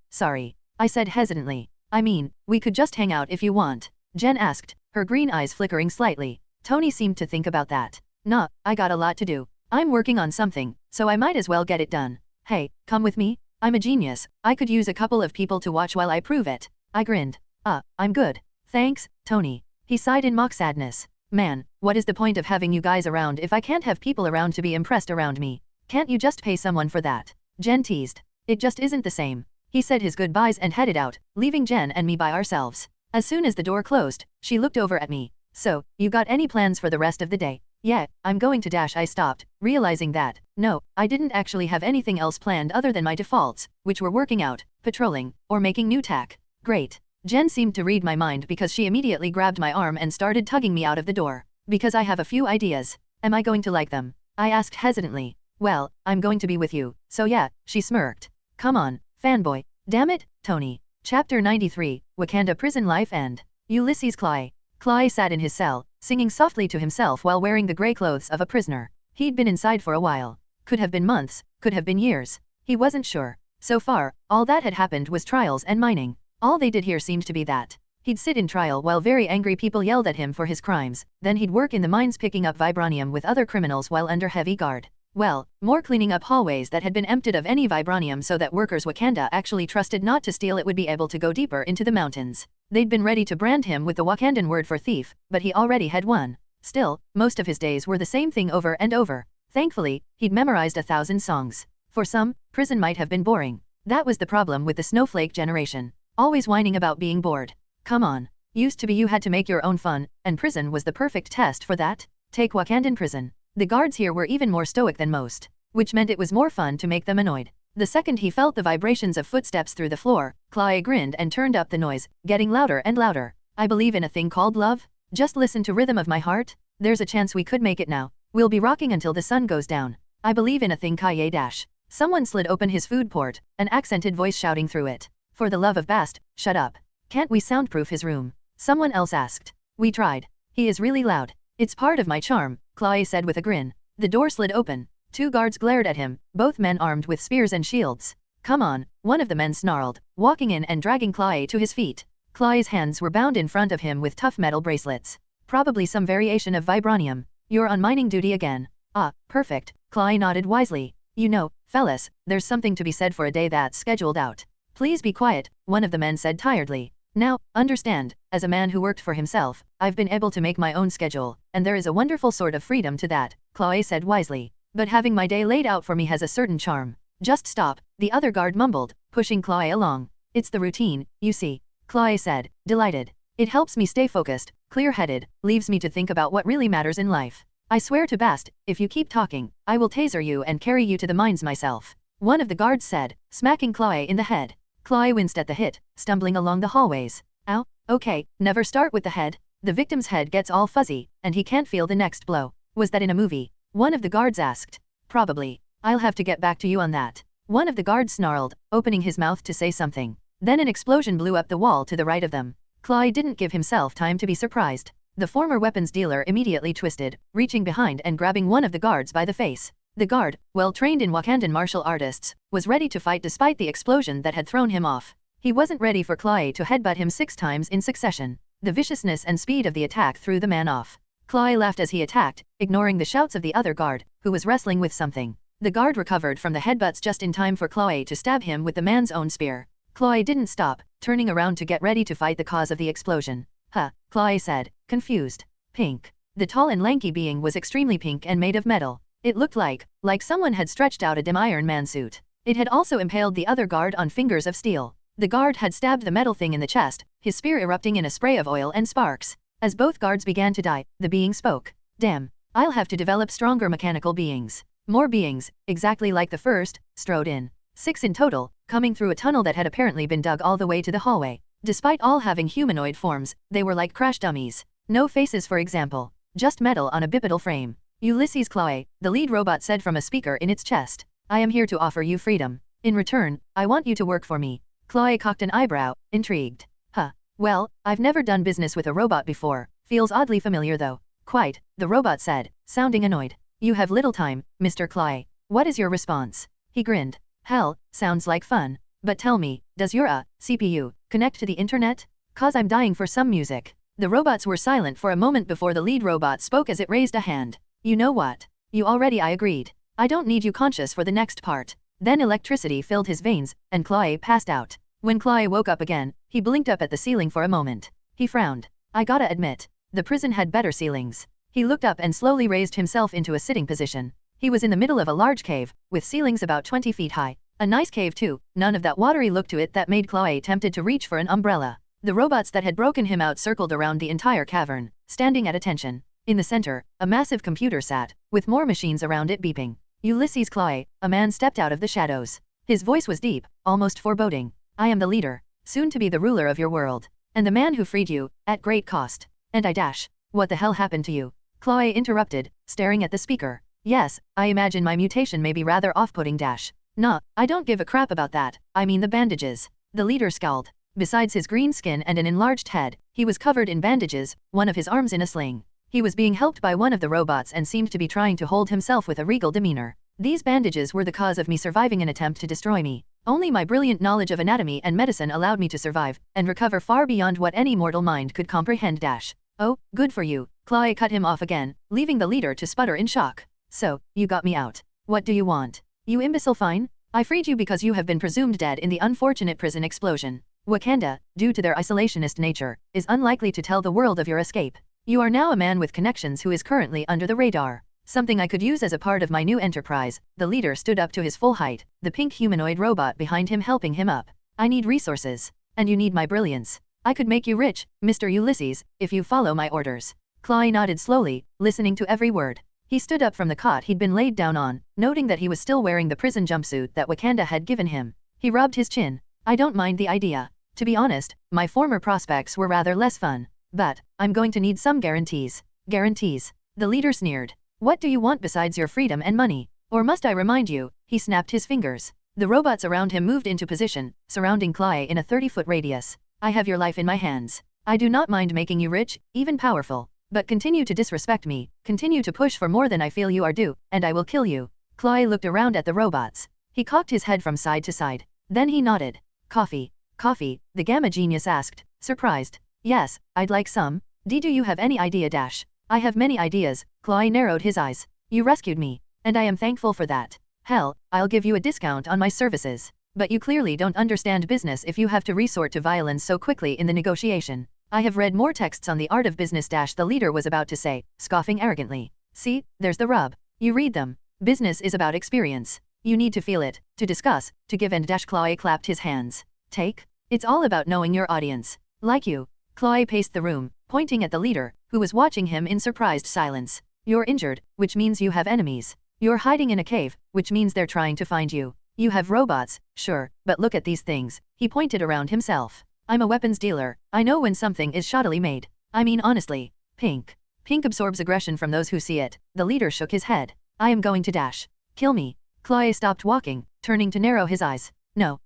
[SPEAKER 1] Sorry. I said hesitantly. I mean, we could just hang out if you want. Jen asked, her green eyes flickering slightly. Tony seemed to think about that. Nah, I got a lot to do. I'm working on something, so I might as well get it done. Hey, come with me? I'm a genius. I could use a couple of people to watch while I prove it. I grinned. I'm good. Thanks, Tony. He sighed in mock sadness. Man, what is the point of having you guys around if I can't have people around to be impressed around me? Can't you just pay someone for that? Jen teased. It just isn't the same. He said his goodbyes and headed out, leaving Jen and me by ourselves. As soon as the door closed, she looked over at me. So, you got any plans for the rest of the day? Yeah, I'm going to dash. I stopped, realizing that, no, I didn't actually have anything else planned other than my defaults, which were working out, patrolling, or making new tack. Great. Jen seemed to read my mind because she immediately grabbed my arm and started tugging me out of the door. Because I have a few ideas. Am I going to like them? I asked hesitantly. Well, I'm going to be with you, so yeah, she smirked. Come on, fanboy. Damn it, Tony. Chapter 93, Wakanda Prison Life and Ulysses Clay. Clay sat in his cell, singing softly to himself while wearing the grey clothes of a prisoner. He'd been inside for a while. Could have been months, could have been years. He wasn't sure. So far, all that had happened was trials and mining. All they did here seemed to be that. He'd sit in trial while very angry people yelled at him for his crimes, then he'd work in the mines picking up vibranium with other criminals while under heavy guard. Well, more cleaning up hallways that had been emptied of any vibranium so that workers Wakanda actually trusted not to steal it would be able to go deeper into the mountains. They'd been ready to brand him with the Wakandan word for thief, but he already had won. Still, most of his days were the same thing over and over. Thankfully, he'd memorized 1,000 songs. For some, prison might have been boring. That was the problem with the snowflake generation. Always whining about being bored. Come on. Used to be you had to make your own fun, and prison was the perfect test for that. Take Wakandan prison. The guards here were even more stoic than most, which meant it was more fun to make them annoyed. The second he felt the vibrations of footsteps through the floor, Clay grinned and turned up the noise, getting louder and louder. I believe in a thing called love. Just listen to rhythm of my heart. There's a chance we could make it now. We'll be rocking until the sun goes down. I believe in a thing Kaye dash. Someone slid open his food port, an accented voice shouting through it. For the love of Bast, shut up. Can't we soundproof his room? Someone else asked. We tried. He is really loud. It's part of my charm, Clay said with a grin. The door slid open. 2 guards glared at him, both men armed with spears and shields. Come on, one of the men snarled, walking in and dragging Clay to his feet. Clay's hands were bound in front of him with tough metal bracelets. Probably some variation of vibranium. You're on mining duty again. Ah, perfect, Clay nodded wisely. You know, fellas, there's something to be said for a day that's scheduled out. Please be quiet, one of the men said tiredly. Now, understand, as a man who worked for himself, I've been able to make my own schedule, and there is a wonderful sort of freedom to that, Clay said wisely. But having my day laid out for me has a certain charm. Just stop, the other guard mumbled, pushing Clay along. It's the routine, you see. Chloe said, delighted. It helps me stay focused, clear-headed, leaves me to think about what really matters in life. I swear to Bast, if you keep talking, I will taser you and carry you to the mines myself. One of the guards said, smacking Chloe in the head. Chloe winced at the hit, stumbling along the hallways. Ow, okay, never start with the head. The victim's head gets all fuzzy, and he can't feel the next blow. Was that in a movie? One of the guards asked. Probably. I'll have to get back to you on that. One of the guards snarled, opening his mouth to say something. Then an explosion blew up the wall to the right of them. Chloe didn't give himself time to be surprised. The former weapons dealer immediately twisted, reaching behind and grabbing one of the guards by the face. The guard, well trained in Wakandan martial artists, was ready to fight despite the explosion that had thrown him off. He wasn't ready for Chloe to headbutt him 6 times in succession. The viciousness and speed of the attack threw the man off. Chloe laughed as he attacked, ignoring the shouts of the other guard, who was wrestling with something. The guard recovered from the headbutts just in time for Chloe to stab him with the man's own spear. Chloe didn't stop, turning around to get ready to fight the cause of the explosion. Huh, Chloe said, confused. Pink. The tall and lanky being was extremely pink and made of metal. It looked like someone had stretched out a dim Iron Man suit. It had also impaled the other guard on fingers of steel. The guard had stabbed the metal thing in the chest, his spear erupting in a spray of oil and sparks. As both guards began to die, the being spoke. Damn, I'll have to develop stronger mechanical beings. More beings, exactly like the first, strode in. 6 in total, coming through a tunnel that had apparently been dug all the way to the hallway. Despite all having humanoid forms, they were like crash dummies. No faces for example, just metal on a bipedal frame. Ulysses Chloe, the lead robot said from a speaker in its chest. I am here to offer you freedom. In return, I want you to work for me. Chloe cocked an eyebrow, intrigued. Huh. Well, I've never done business with a robot before. Feels oddly familiar though. Quite, the robot said, sounding annoyed. You have little time, Mr. Chloe. What is your response? He grinned. Hell, sounds like fun. But tell me, does your CPU connect to the internet? Cause I'm dying for some music. The robots were silent for a moment before the lead robot spoke as it raised a hand. You know what? You already I agreed. I don't need you conscious for the next part. Then electricity filled his veins, and Chloe passed out. When Chloe woke up again, he blinked up at the ceiling for a moment. He frowned. I gotta admit, the prison had better ceilings. He looked up and slowly raised himself into a sitting position. He was in the middle of a large cave, with ceilings about 20 feet high. A nice cave too, none of that watery look to it that made Chloe tempted to reach for an umbrella. The robots that had broken him out circled around the entire cavern, standing at attention. In the center, a massive computer sat, with more machines around it beeping. Ulysses Chloe, a man stepped out of the shadows. His voice was deep, almost foreboding. I am the leader, soon to be the ruler of your world. And the man who freed you, at great cost. And I dash. What the hell happened to you? Chloe interrupted, staring at the speaker. Yes, I imagine my mutation may be rather off-putting dash. Nah, I don't give a crap about that, I mean the bandages. The leader scowled. Besides his green skin and an enlarged head, he was covered in bandages, one of his arms in a sling. He was being helped by one of the robots and seemed to be trying to hold himself with a regal demeanor. These bandages were the cause of me surviving an attempt to destroy me. Only my brilliant knowledge of anatomy and medicine allowed me to survive, and recover far beyond what any mortal mind could comprehend dash. Oh, good for you. Chloe cut him off again, leaving the leader to sputter in shock. So, you got me out. What do you want? You imbecile fine? I freed you because you have been presumed dead in the unfortunate prison explosion. Wakanda, due to their isolationist nature, is unlikely to tell the world of your escape. You are now a man with connections who is currently under the radar. Something I could use as a part of my new enterprise. The leader stood up to his full height, the pink humanoid robot behind him helping him up. I need resources. And you need my brilliance. I could make you rich, Mr. Ulysses, if you follow my orders. Chloe nodded slowly, listening to every word. He stood up from the cot he'd been laid down on, noting that he was still wearing the prison jumpsuit that Wakanda had given him. He rubbed his chin. I don't mind the idea. To be honest, my former prospects were rather less fun. But, I'm going to need some guarantees. Guarantees. The leader sneered. What do you want besides your freedom and money? Or must I remind you? He snapped his fingers. The robots around him moved into position, surrounding Chloe in a 30-foot radius. I have your life in my hands. I do not mind making you rich, even powerful. But continue to disrespect me, continue to push for more than I feel you are due, and I will kill you. Chloe looked around at the robots. He cocked his head from side to side. Then he nodded. Coffee. Coffee, the Gamma Genius asked, surprised. Yes, I'd like some. Do you have any idea dash? I have many ideas. Chloe narrowed his eyes. You rescued me, and I am thankful for that. Hell, I'll give you a discount on my services. But you clearly don't understand business if you have to resort to violence so quickly in the negotiation. I have read more texts on the art of business dash the leader was about to say, scoffing arrogantly. See, there's the rub. You read them. Business is about experience. You need to feel it, to discuss, to give and dash Chloe clapped his hands. Take? It's all about knowing your audience. Like you. Chloe paced the room, pointing at the leader, who was watching him in surprised silence. You're injured, which means you have enemies. You're hiding in a cave, which means they're trying to find you. You have robots, sure, but look at these things. He pointed around himself. I'm a weapons dealer. I know when something is shoddily made. I mean honestly. Pink. Pink absorbs aggression from those who see it. The leader shook his head. I am going to dash. Kill me. Chloe stopped walking, turning to narrow his eyes. No,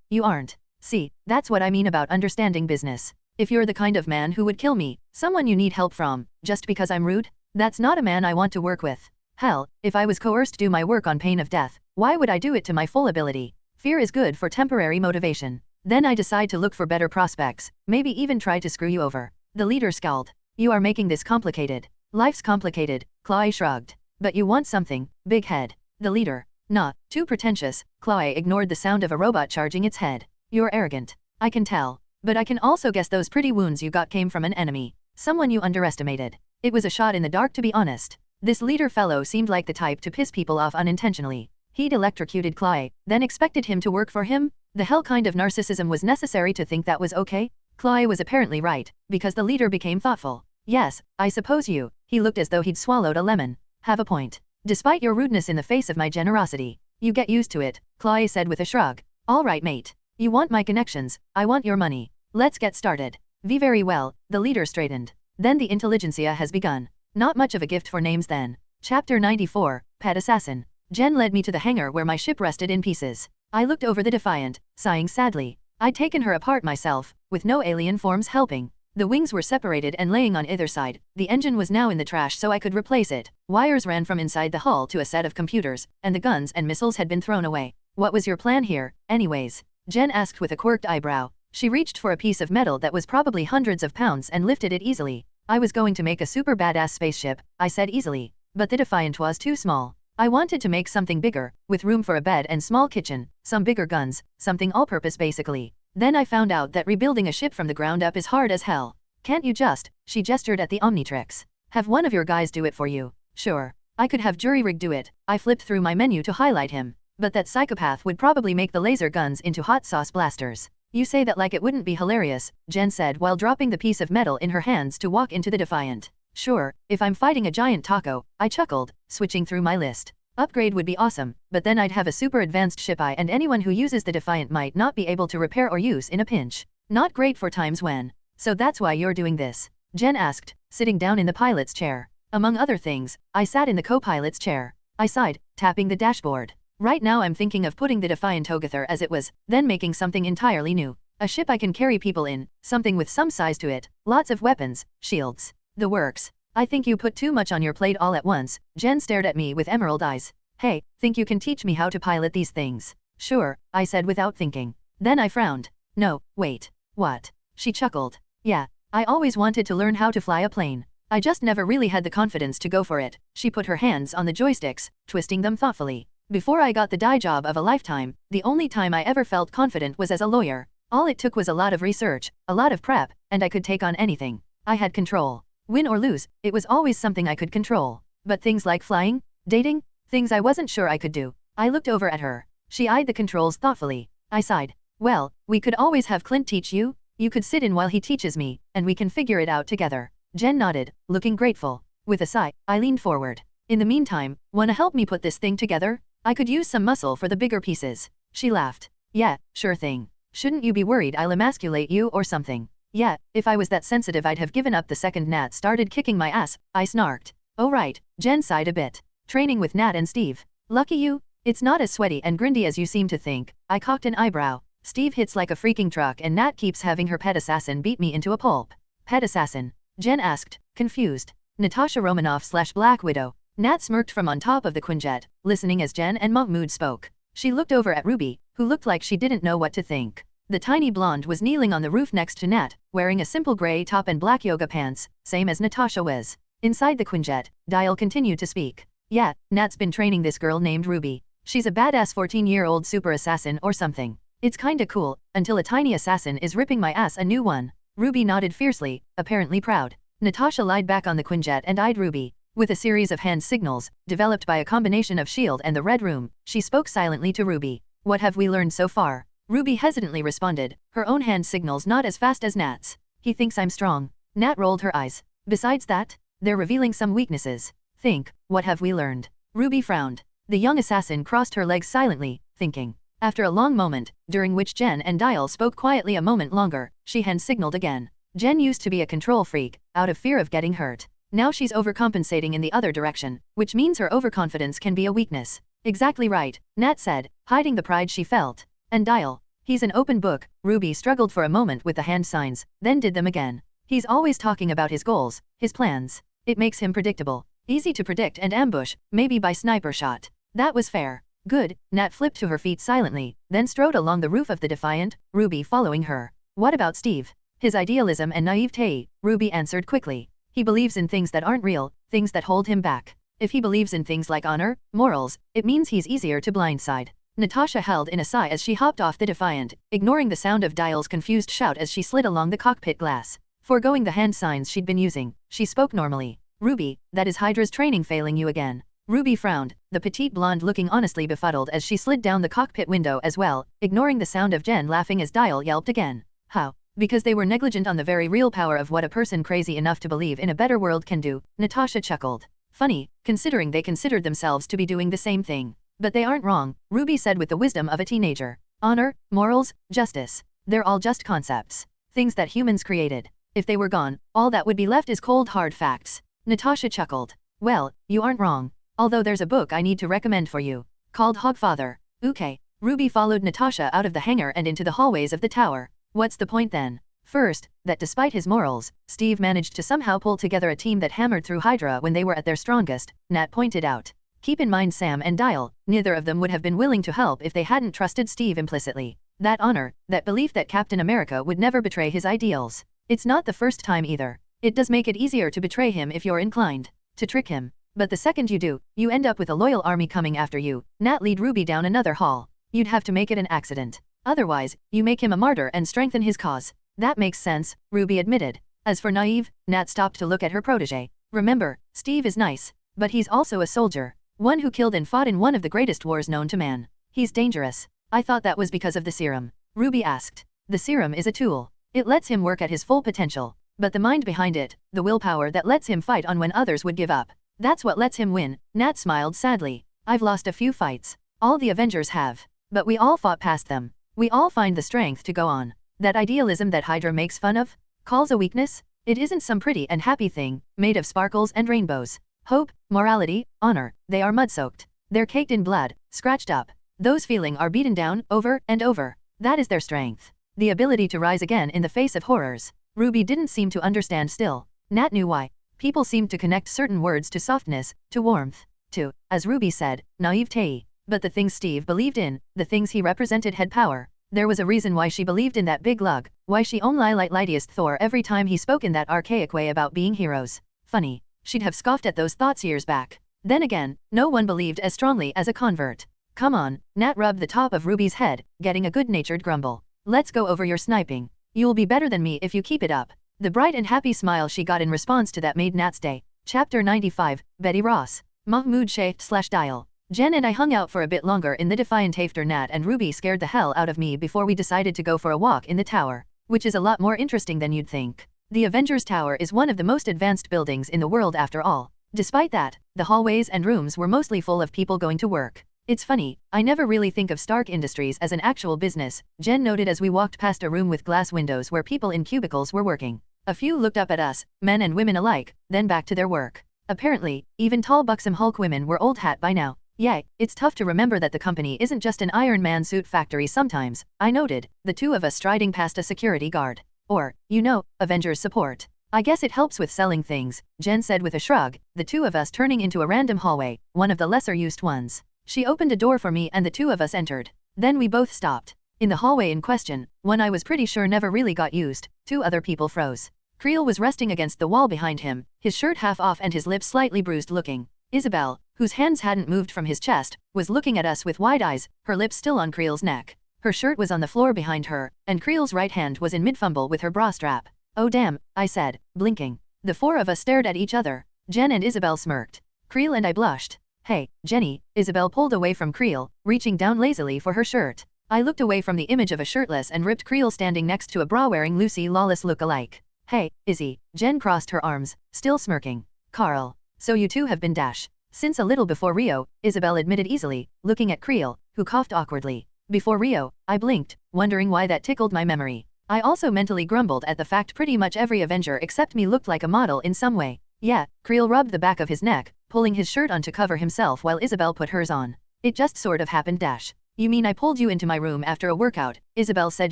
[SPEAKER 1] you aren't. See, that's what I mean about understanding business. If you're the kind of man who would kill me, someone you need help from, just because I'm rude, that's not a man I want to work with. Hell, if I was coerced to do my work on pain of death, why would I do it to my full ability? Fear is good for temporary motivation. Then I decide to look for better prospects, maybe even try to screw you over. The leader scowled. You are making this complicated. Life's complicated, Chloe shrugged. But you want something, big head. The leader. Nah, too pretentious. Chloe ignored the sound of a robot charging its head. You're arrogant. I can tell. But I can also guess those pretty wounds you got came from an enemy. Someone you underestimated. It was a shot in the dark, to be honest. This leader fellow seemed like the type to piss people off unintentionally. He'd electrocuted Chloe, then expected him to work for him? The hell kind of narcissism was necessary to think that was okay? Chloe was apparently right, because the leader became thoughtful. Yes, I suppose you. He looked as though he'd swallowed a lemon. Have a point. Despite your rudeness in the face of my generosity, you get used to it, Chloe said with a shrug. All right, mate. You want my connections, I want your money. Let's get started. Very well, the leader straightened. Then the intelligentsia has begun. Not much of a gift for names then. Chapter 94, Pet Assassin. Jen led me to the hangar where my ship rested in pieces. I looked over the Defiant, sighing sadly. I'd taken her apart myself, with no alien forms helping. The wings were separated and laying on either side. The engine was now in the trash so I could replace it. Wires ran from inside the hull to a set of computers, and the guns and missiles had been thrown away. What was your plan here, anyways? Jen asked with a quirked eyebrow. She reached for a piece of metal that was probably hundreds of pounds and lifted it easily. I was going to make a super badass spaceship, I said easily. But the Defiant was too small. I wanted to make something bigger, with room for a bed and small kitchen, some bigger guns, something all-purpose basically. Then I found out that rebuilding a ship from the ground up is hard as hell. Can't you just, she gestured at the Omnitrix, have one of your guys do it for you? Sure. I could have jury-rig do it. I flipped through my menu to highlight him. But that psychopath would probably make the laser guns into hot sauce blasters. You say that like it wouldn't be hilarious, Jen said while dropping the piece of metal in her hands to walk into the Defiant. Sure, if I'm fighting a giant taco, I chuckled, switching through my list. Upgrade would be awesome, but then I'd have a super advanced ship and anyone who uses the Defiant might not be able to repair or use in a pinch. Not great for times when. So that's why you're doing this? Jen asked, sitting down in the pilot's chair. Among other things, I sat in the co-pilot's chair. I sighed, tapping the dashboard. Right now I'm thinking of putting the Defiant together as it was, then making something entirely new. A ship I can carry people in, something with some size to it, lots of weapons, shields. The works. I think you put too much on your plate all at once. Jen stared at me with emerald eyes. Hey, think you can teach me how to pilot these things? Sure, I said without thinking. Then I frowned. No, wait. What? She chuckled. Yeah, I always wanted to learn how to fly a plane. I just never really had the confidence to go for it. She put her hands on the joysticks, twisting them thoughtfully. Before I got the die job of a lifetime, the only time I ever felt confident was as a lawyer. All it took was a lot of research, a lot of prep, and I could take on anything. I had control. Win or lose, it was always something I could control. But things like flying, dating, things I wasn't sure I could do. I looked over at her. She eyed the controls thoughtfully. I sighed. Well, we could always have Clint teach you. You could sit in while he teaches me, and we can figure it out together. Jen nodded, looking grateful. With a sigh, I leaned forward. In the meantime, wanna help me put this thing together? I could use some muscle for the bigger pieces. She laughed. Yeah, sure thing. Shouldn't you be worried I'll emasculate you or something? Yeah, if I was that sensitive I'd have given up the second Nat started kicking my ass, I snarked. Oh right, Jen sighed a bit. Training with Nat and Steve. Lucky you? It's not as sweaty and grindy as you seem to think. I cocked an eyebrow. Steve hits like a freaking truck and Nat keeps having her pet assassin beat me into a pulp. Pet assassin? Jen asked, confused. Natasha Romanoff / Black Widow. Nat smirked from on top of the Quinjet, listening as Jen and Mahmoud spoke. She looked over at Ruby, who looked like she didn't know what to think. The tiny blonde was kneeling on the roof next to Nat, wearing a simple gray top and black yoga pants, same as Natasha was. Inside the Quinjet, Dial continued to speak. Yeah, Nat's been training this girl named Ruby. She's a badass 14-year-old super assassin or something. It's kinda cool, until a tiny assassin is ripping my ass a new one. Ruby nodded fiercely, apparently proud. Natasha lied back on the Quinjet and eyed Ruby. With a series of hand signals, developed by a combination of S.H.I.E.L.D. and the Red Room, she spoke silently to Ruby. What have we learned so far? Ruby hesitantly responded, her own hand signals not as fast as Nat's. He thinks I'm strong. Nat rolled her eyes. Besides that, they're revealing some weaknesses. Think, what have we learned? Ruby frowned. The young assassin crossed her legs silently, thinking. After a long moment, during which Jen and Dial spoke quietly a moment longer, she hand signaled again. Jen used to be a control freak, out of fear of getting hurt. Now she's overcompensating in the other direction, which means her overconfidence can be a weakness. Exactly right, Nat said, hiding the pride she felt. And Dial. He's an open book. Ruby struggled for a moment with the hand signs, then did them again. He's always talking about his goals, his plans. It makes him predictable. Easy to predict and ambush, maybe by sniper shot. That was fair. Good, Nat flipped to her feet silently, then strode along the roof of the Defiant, Ruby following her. What about Steve? His idealism and naivete, Ruby answered quickly. He believes in things that aren't real, things that hold him back. If he believes in things like honor, morals, it means he's easier to blindside. Natasha held in a sigh as she hopped off the Defiant, ignoring the sound of Dial's confused shout as she slid along the cockpit glass. Foregoing the hand signs she'd been using, she spoke normally. Ruby, that is Hydra's training failing you again. Ruby frowned, the petite blonde looking honestly befuddled as she slid down the cockpit window as well, ignoring the sound of Jen laughing as Dial yelped again. How? Because they were negligent on the very real power of what a person crazy enough to believe in a better world can do, Natasha chuckled. Funny, considering they considered themselves to be doing the same thing. But they aren't wrong, Ruby said with the wisdom of a teenager. Honor, morals, justice. They're all just concepts. Things that humans created. If they were gone, all that would be left is cold hard facts. Natasha chuckled. Well, you aren't wrong. Although there's a book I need to recommend for you. Called Hogfather. Okay. Ruby followed Natasha out of the hangar and into the hallways of the tower. What's the point then? First, that despite his morals, Steve managed to somehow pull together a team that hammered through Hydra when they were at their strongest, Nat pointed out. Keep in mind Sam and Dial, neither of them would have been willing to help if they hadn't trusted Steve implicitly. That honor, that belief that Captain America would never betray his ideals. It's not the first time either. It does make it easier to betray him if you're inclined to trick him. But the second you do, you end up with a loyal army coming after you. Nat lead Ruby down another hall. You'd have to make it an accident. Otherwise, you make him a martyr and strengthen his cause. That makes sense, Ruby admitted. As for naive, Nat stopped to look at her protege. Remember, Steve is nice, but he's also a soldier. One who killed and fought in one of the greatest wars known to man. He's dangerous. I thought that was because of the serum. Ruby asked. The serum is a tool. It lets him work at his full potential. But the mind behind it, the willpower that lets him fight on when others would give up. That's what lets him win. Nat smiled sadly. I've lost a few fights. All the Avengers have. But we all fought past them. We all find the strength to go on. That idealism that Hydra makes fun of, calls a weakness, it isn't some pretty and happy thing, made of sparkles and rainbows. Hope, morality, honor, they are mud-soaked. They're caked in blood, scratched up. Those feelings are beaten down, over and over. That is their strength. The ability to rise again in the face of horrors. Ruby didn't seem to understand still. Nat knew why. People seemed to connect certain words to softness, to warmth, to, as Ruby said, naivete. But the things Steve believed in, the things he represented had power. There was a reason why she believed in that big lug, why she only lightest Thor every time he spoke in that archaic way about being heroes. Funny, she'd have scoffed at those thoughts years back. Then again, no one believed as strongly as a convert. Come on, Nat rubbed the top of Ruby's head, getting a good-natured grumble. Let's go over your sniping. You'll be better than me if you keep it up. The bright and happy smile she got in response to that made Nat's day. Chapter 95, Betty Ross. Mahmoud Shaykh/Dial. Jen and I hung out for a bit longer in the Defiant after Nat and Ruby scared the hell out of me before we decided to go for a walk in the tower, which is a lot more interesting than you'd think. The Avengers Tower is one of the most advanced buildings in the world after all. Despite that, the hallways and rooms were mostly full of people going to work. It's funny, I never really think of Stark Industries as an actual business, Jen noted as we walked past a room with glass windows where people in cubicles were working. A few looked up at us, men and women alike, then back to their work. Apparently, even tall buxom Hulk women were old hat by now. Yeah, it's tough to remember that the company isn't just an Iron Man suit factory sometimes, I noted, the two of us striding past a security guard. Or, you know, Avengers support. I guess it helps with selling things, Jen said with a shrug, the two of us turning into a random hallway, one of the lesser used ones. She opened a door for me and the two of us entered. Then we both stopped. In the hallway in question, one I was pretty sure never really got used, two other people froze. Creel was resting against the wall behind him, his shirt half off and his lips slightly bruised looking. Isabel, whose hands hadn't moved from his chest, was looking at us with wide eyes, her lips still on Creel's neck. Her shirt was on the floor behind her, and Creel's right hand was in mid-fumble with her bra strap. Oh damn, I said, blinking. The four of us stared at each other. Jen and Isabel smirked. Creel and I blushed. Hey, Jenny, Isabel pulled away from Creel, reaching down lazily for her shirt. I looked away from the image of a shirtless and ripped Creel standing next to a bra-wearing Lucy Lawless look-alike. Hey, Izzy, Jen crossed her arms, still smirking. Carl, so you two have been dash. Since a little before Rio, Isabel admitted easily, looking at Creel, who coughed awkwardly. Before Rio, I blinked, wondering why that tickled my memory. I also mentally grumbled at the fact pretty much every Avenger except me looked like a model in some way. Yeah, Creel rubbed the back of his neck, pulling his shirt on to cover himself while Isabel put hers on. It just sort of happened dash. You mean I pulled you into my room after a workout, Isabel said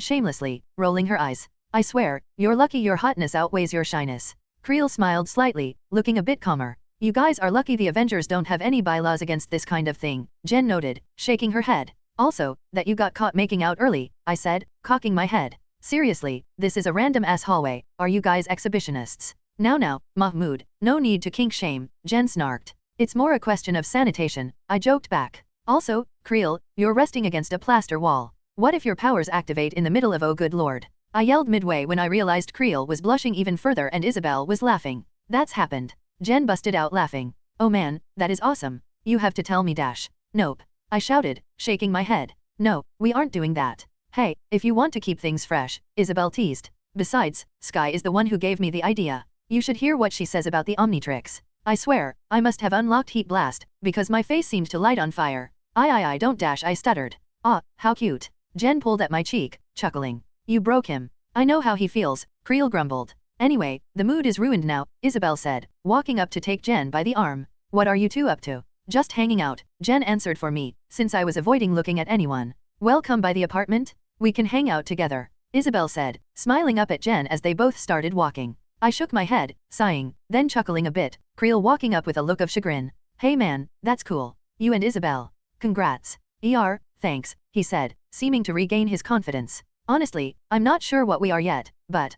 [SPEAKER 1] shamelessly, rolling her eyes. I swear, you're lucky your hotness outweighs your shyness. Creel smiled slightly, looking a bit calmer. You guys are lucky the Avengers don't have any bylaws against this kind of thing, Jen noted, shaking her head. Also, that you got caught making out early, I said, cocking my head. Seriously, this is a random-ass hallway, are you guys exhibitionists? Now, Mahmoud, no need to kink shame, Jen snarked. It's more a question of sanitation, I joked back. Also, Creel, you're resting against a plaster wall. What if your powers activate in the middle of oh good lord? I yelled midway when I realized Creel was blushing even further and Isabel was laughing. That's happened. Jen busted out laughing. Oh man, that is awesome. You have to tell me dash. Nope. I shouted, shaking my head. No, we aren't doing that. Hey, if you want to keep things fresh, Isabel teased. Besides, Sky is the one who gave me the idea. You should hear what she says about the Omnitrix. I swear, I must have unlocked Heat Blast, because my face seemed to light on fire. I don't dash I stuttered. Ah, how cute. Jen pulled at my cheek, chuckling. You broke him. I know how he feels, Creel grumbled. Anyway, the mood is ruined now, Isabel said, walking up to take Jen by the arm. What are you two up to? Just hanging out, Jen answered for me, since I was avoiding looking at anyone. Well, come by the apartment? We can hang out together, Isabel said, smiling up at Jen as they both started walking. I shook my head, sighing, then chuckling a bit, Creel walking up with a look of chagrin. Hey man, that's cool. You and Isabel. Congrats. Thanks, he said, seeming to regain his confidence. Honestly, I'm not sure what we are yet, but,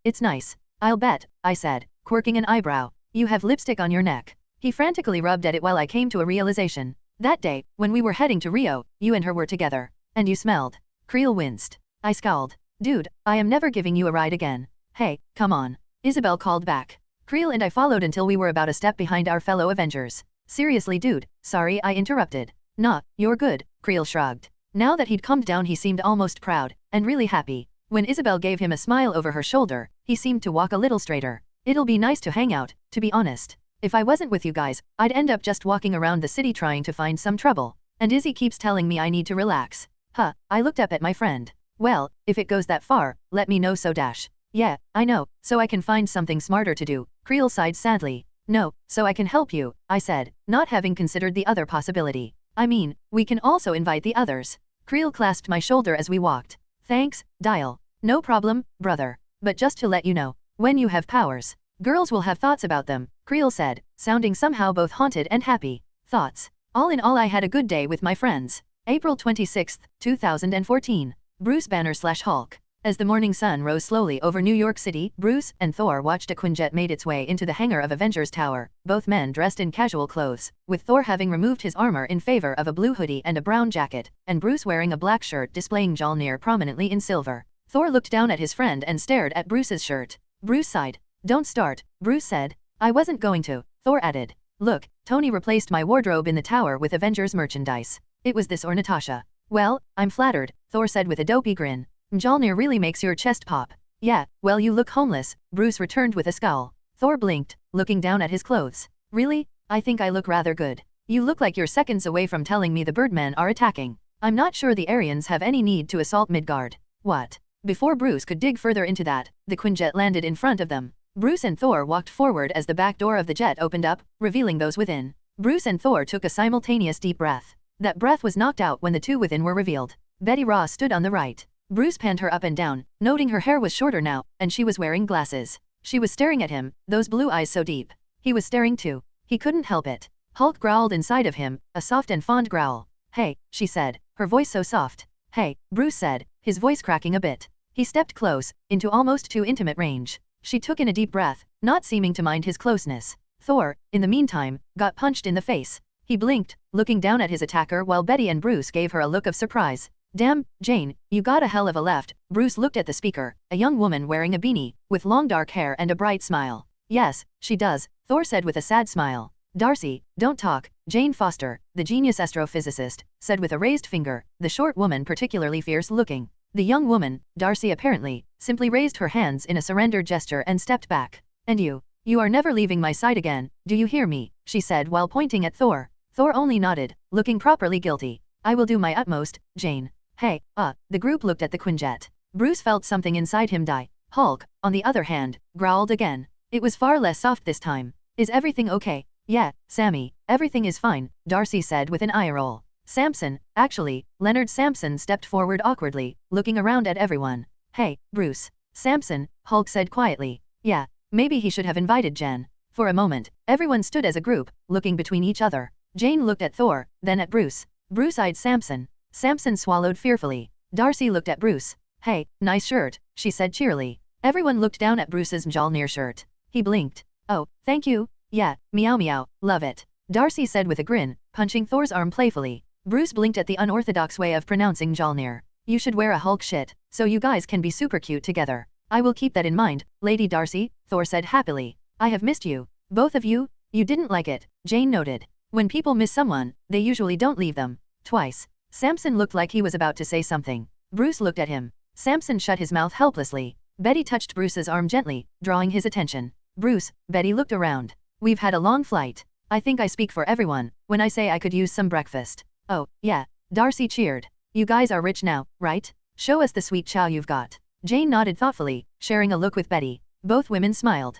[SPEAKER 1] it's nice. I'll bet, I said, quirking an eyebrow. You have lipstick on your neck. He frantically rubbed at it while I came to a realization. That day, when we were heading to Rio, you and her were together. And you smelled. Creel winced. I scowled. Dude, I am never giving you a ride again. Hey, come on. Isabel called back. Creel and I followed until we were about a step behind our fellow Avengers. Seriously dude, sorry I interrupted. Nah, you're good, Creel shrugged. Now that he'd calmed down he seemed almost proud, and really happy. When Isabel gave him a smile over her shoulder, he seemed to walk a little straighter. It'll be nice to hang out, to be honest. If I wasn't with you guys, I'd end up just walking around the city trying to find some trouble. And Izzy keeps telling me I need to relax. I looked up at my friend. Well, if it goes that far, let me know so dash. Yeah, I know, so I can find something smarter to do, Creel sighed sadly. No, so I can help you, I said, not having considered the other possibility. I mean, we can also invite the others. Creel clasped my shoulder as we walked. Thanks, Dial. No problem, brother. But just to let you know, when you have powers, girls will have thoughts about them, Creel said, sounding somehow both haunted and happy. Thoughts. All in all I had a good day with my friends. April 26, 2014. Bruce Banner/Hulk. As the morning sun rose slowly over New York City, Bruce and Thor watched a Quinjet made its way into the hangar of Avengers Tower, both men dressed in casual clothes, with Thor having removed his armor in favor of a blue hoodie and a brown jacket, and Bruce wearing a black shirt displaying Mjolnir prominently in silver. Thor looked down at his friend and stared at Bruce's shirt. Bruce sighed. Don't start, Bruce said. I wasn't going to, Thor added. Look, Tony replaced my wardrobe in the tower with Avengers merchandise. It was this or Natasha. Well, I'm flattered, Thor said with a dopey grin. Mjolnir really makes your chest pop. Yeah, well you look homeless, Bruce returned with a scowl. Thor blinked, looking down at his clothes. Really? I think I look rather good. You look like you're seconds away from telling me the Birdmen are attacking. I'm not sure the Aryans have any need to assault Midgard. What? Before Bruce could dig further into that, the Quinjet landed in front of them. Bruce and Thor walked forward as the back door of the jet opened up, revealing those within. Bruce and Thor took a simultaneous deep breath. That breath was knocked out when the two within were revealed. Betty Ross stood on the right. Bruce panned her up and down, noting her hair was shorter now, and she was wearing glasses. She was staring at him, those blue eyes so deep. He was staring too. He couldn't help it. Hulk growled inside of him, a soft and fond growl. Hey, she said, her voice so soft. Hey, Bruce said, his voice cracking a bit. He stepped close, into almost too intimate range. She took in a deep breath, not seeming to mind his closeness. Thor, in the meantime, got punched in the face. He blinked, looking down at his attacker while Betty and Bruce gave her a look of surprise. Damn, Jane, you got a hell of a left, Bruce looked at the speaker, a young woman wearing a beanie, with long dark hair and a bright smile. Yes, she does, Thor said with a sad smile. Darcy, don't talk, Jane Foster, the genius astrophysicist, said with a raised finger, the short woman particularly fierce-looking. The young woman, Darcy apparently, simply raised her hands in a surrender gesture and stepped back. And you are never leaving my side again, do you hear me, she said while pointing at Thor. Thor only nodded, looking properly guilty. I will do my utmost, Jane. Hey, the group looked at the Quinjet. Bruce felt something inside him die. Hulk, on the other hand, growled again. It was far less soft this time. Is everything okay? Yeah, Sammy, everything is fine, Darcy said with an eye roll. Samson, actually, Leonard Samson stepped forward awkwardly, looking around at everyone. Hey, Bruce. Samson, Hulk said quietly. Yeah, maybe he should have invited Jen. For a moment, everyone stood as a group, looking between each other. Jane looked at Thor, then at Bruce. Bruce eyed Samson. Samson swallowed fearfully. Darcy looked at Bruce. Hey, nice shirt, she said cheerily. Everyone looked down at Bruce's Mjolnir shirt. He blinked. Oh, thank you. Yeah, meow meow, love it. Darcy said with a grin, punching Thor's arm playfully. Bruce blinked at the unorthodox way of pronouncing Mjolnir. You should wear a Hulk shit, so you guys can be super cute together. I will keep that in mind, Lady Darcy, Thor said happily. I have missed you. Both of you? You didn't like it, Jane noted. When people miss someone, they usually don't leave them. Twice. Samson looked like he was about to say something. Bruce looked at him. Samson shut his mouth helplessly. Betty touched Bruce's arm gently, drawing his attention. Bruce, Betty looked around. We've had a long flight. I think I speak for everyone when I say I could use some breakfast. Oh, yeah. Darcy cheered. You guys are rich now, right? Show us the sweet chow you've got. Jane nodded thoughtfully, sharing a look with Betty. Both women smiled.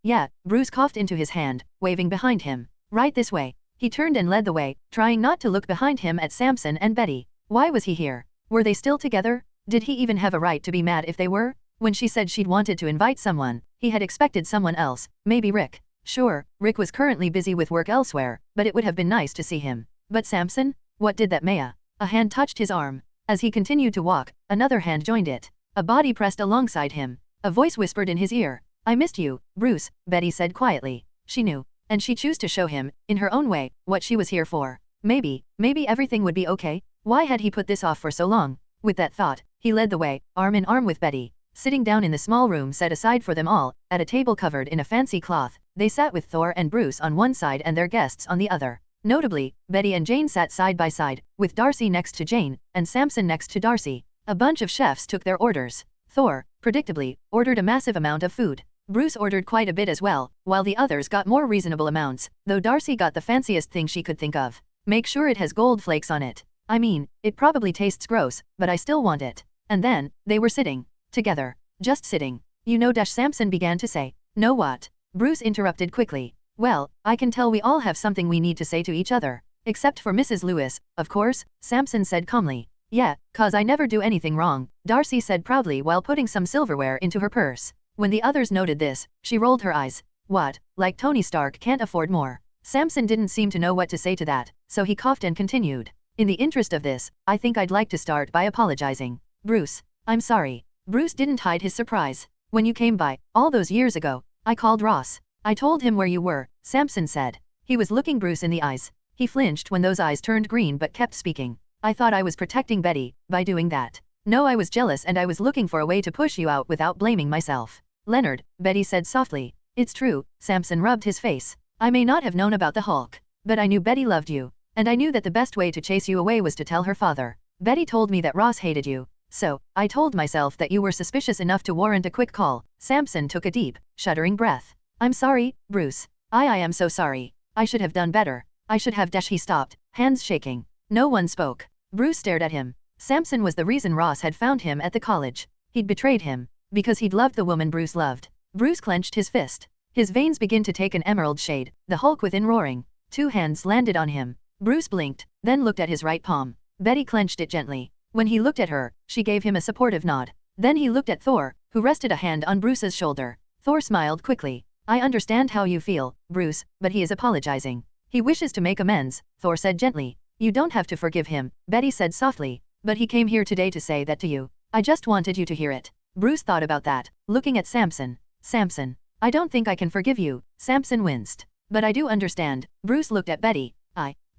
[SPEAKER 1] Yeah, Bruce coughed into his hand, waving behind him. Right this way. He turned and led the way, trying not to look behind him at Samson and Betty. Why was he here? Were they still together? Did he even have a right to be mad if they were? When she said she'd wanted to invite someone, he had expected someone else, maybe Rick. Sure, Rick was currently busy with work elsewhere, but it would have been nice to see him. But Samson? What did that Maya? A hand touched his arm. As he continued to walk, another hand joined it. A body pressed alongside him. A voice whispered in his ear. I missed you, Bruce, Betty said quietly. She knew. And she chose to show him, in her own way, what she was here for. Maybe everything would be okay? Why had he put this off for so long? With that thought, he led the way, arm in arm with Betty. Sitting down in the small room set aside for them all, at a table covered in a fancy cloth, they sat with Thor and Bruce on one side and their guests on the other. Notably, Betty and Jane sat side by side, with Darcy next to Jane, and Samson next to Darcy. A bunch of chefs took their orders. Thor, predictably, ordered a massive amount of food. Bruce ordered quite a bit as well, while the others got more reasonable amounts, though Darcy got the fanciest thing she could think of. Make sure it has gold flakes on it. I mean, it probably tastes gross, but I still want it. And then, they were sitting. Together. Just sitting. You know Samson began to say. Know what? Bruce interrupted quickly. Well, I can tell we all have something we need to say to each other. Except for Mrs. Lewis, of course, Samson said calmly. Yeah, 'cause I never do anything wrong, Darcy said proudly while putting some silverware into her purse. When the others noted this, she rolled her eyes. What, like Tony Stark can't afford more? Samson didn't seem to know what to say to that, so he coughed and continued. In the interest of this, I think I'd like to start by apologizing. Bruce, I'm sorry. Bruce didn't hide his surprise. When you came by, all those years ago, I called Ross. I told him where you were, Samson said. He was looking Bruce in the eyes. He flinched when those eyes turned green but kept speaking. I thought I was protecting Betty, by doing that. No, I was jealous and I was looking for a way to push you out without blaming myself. Leonard, Betty said softly. It's true, Samson rubbed his face. I may not have known about the Hulk, but I knew Betty loved you, and I knew that the best way to chase you away was to tell her father. Betty told me that Ross hated you, so I told myself that you were suspicious enough to warrant a quick call. Samson took a deep, shuddering breath. I'm sorry, Bruce. I am so sorry. I should have done better. I should have He stopped, hands shaking. No one spoke. Bruce stared at him. Samson was the reason Ross had found him at the college. He'd betrayed him, because he'd loved the woman Bruce loved. Bruce clenched his fist. His veins began to take an emerald shade, the Hulk within roaring. Two hands landed on him. Bruce blinked, then looked at his right palm. Betty clenched it gently. When he looked at her, she gave him a supportive nod. Then he looked at Thor, who rested a hand on Bruce's shoulder. Thor smiled quickly. I understand how you feel, Bruce, but he is apologizing. He wishes to make amends, Thor said gently. You don't have to forgive him, Betty said softly. But he came here today to say that to you. I just wanted you to hear it. Bruce thought about that, looking at Samson. Samson. I don't think I can forgive you, Samson winced. But I do understand. Bruce looked at Betty.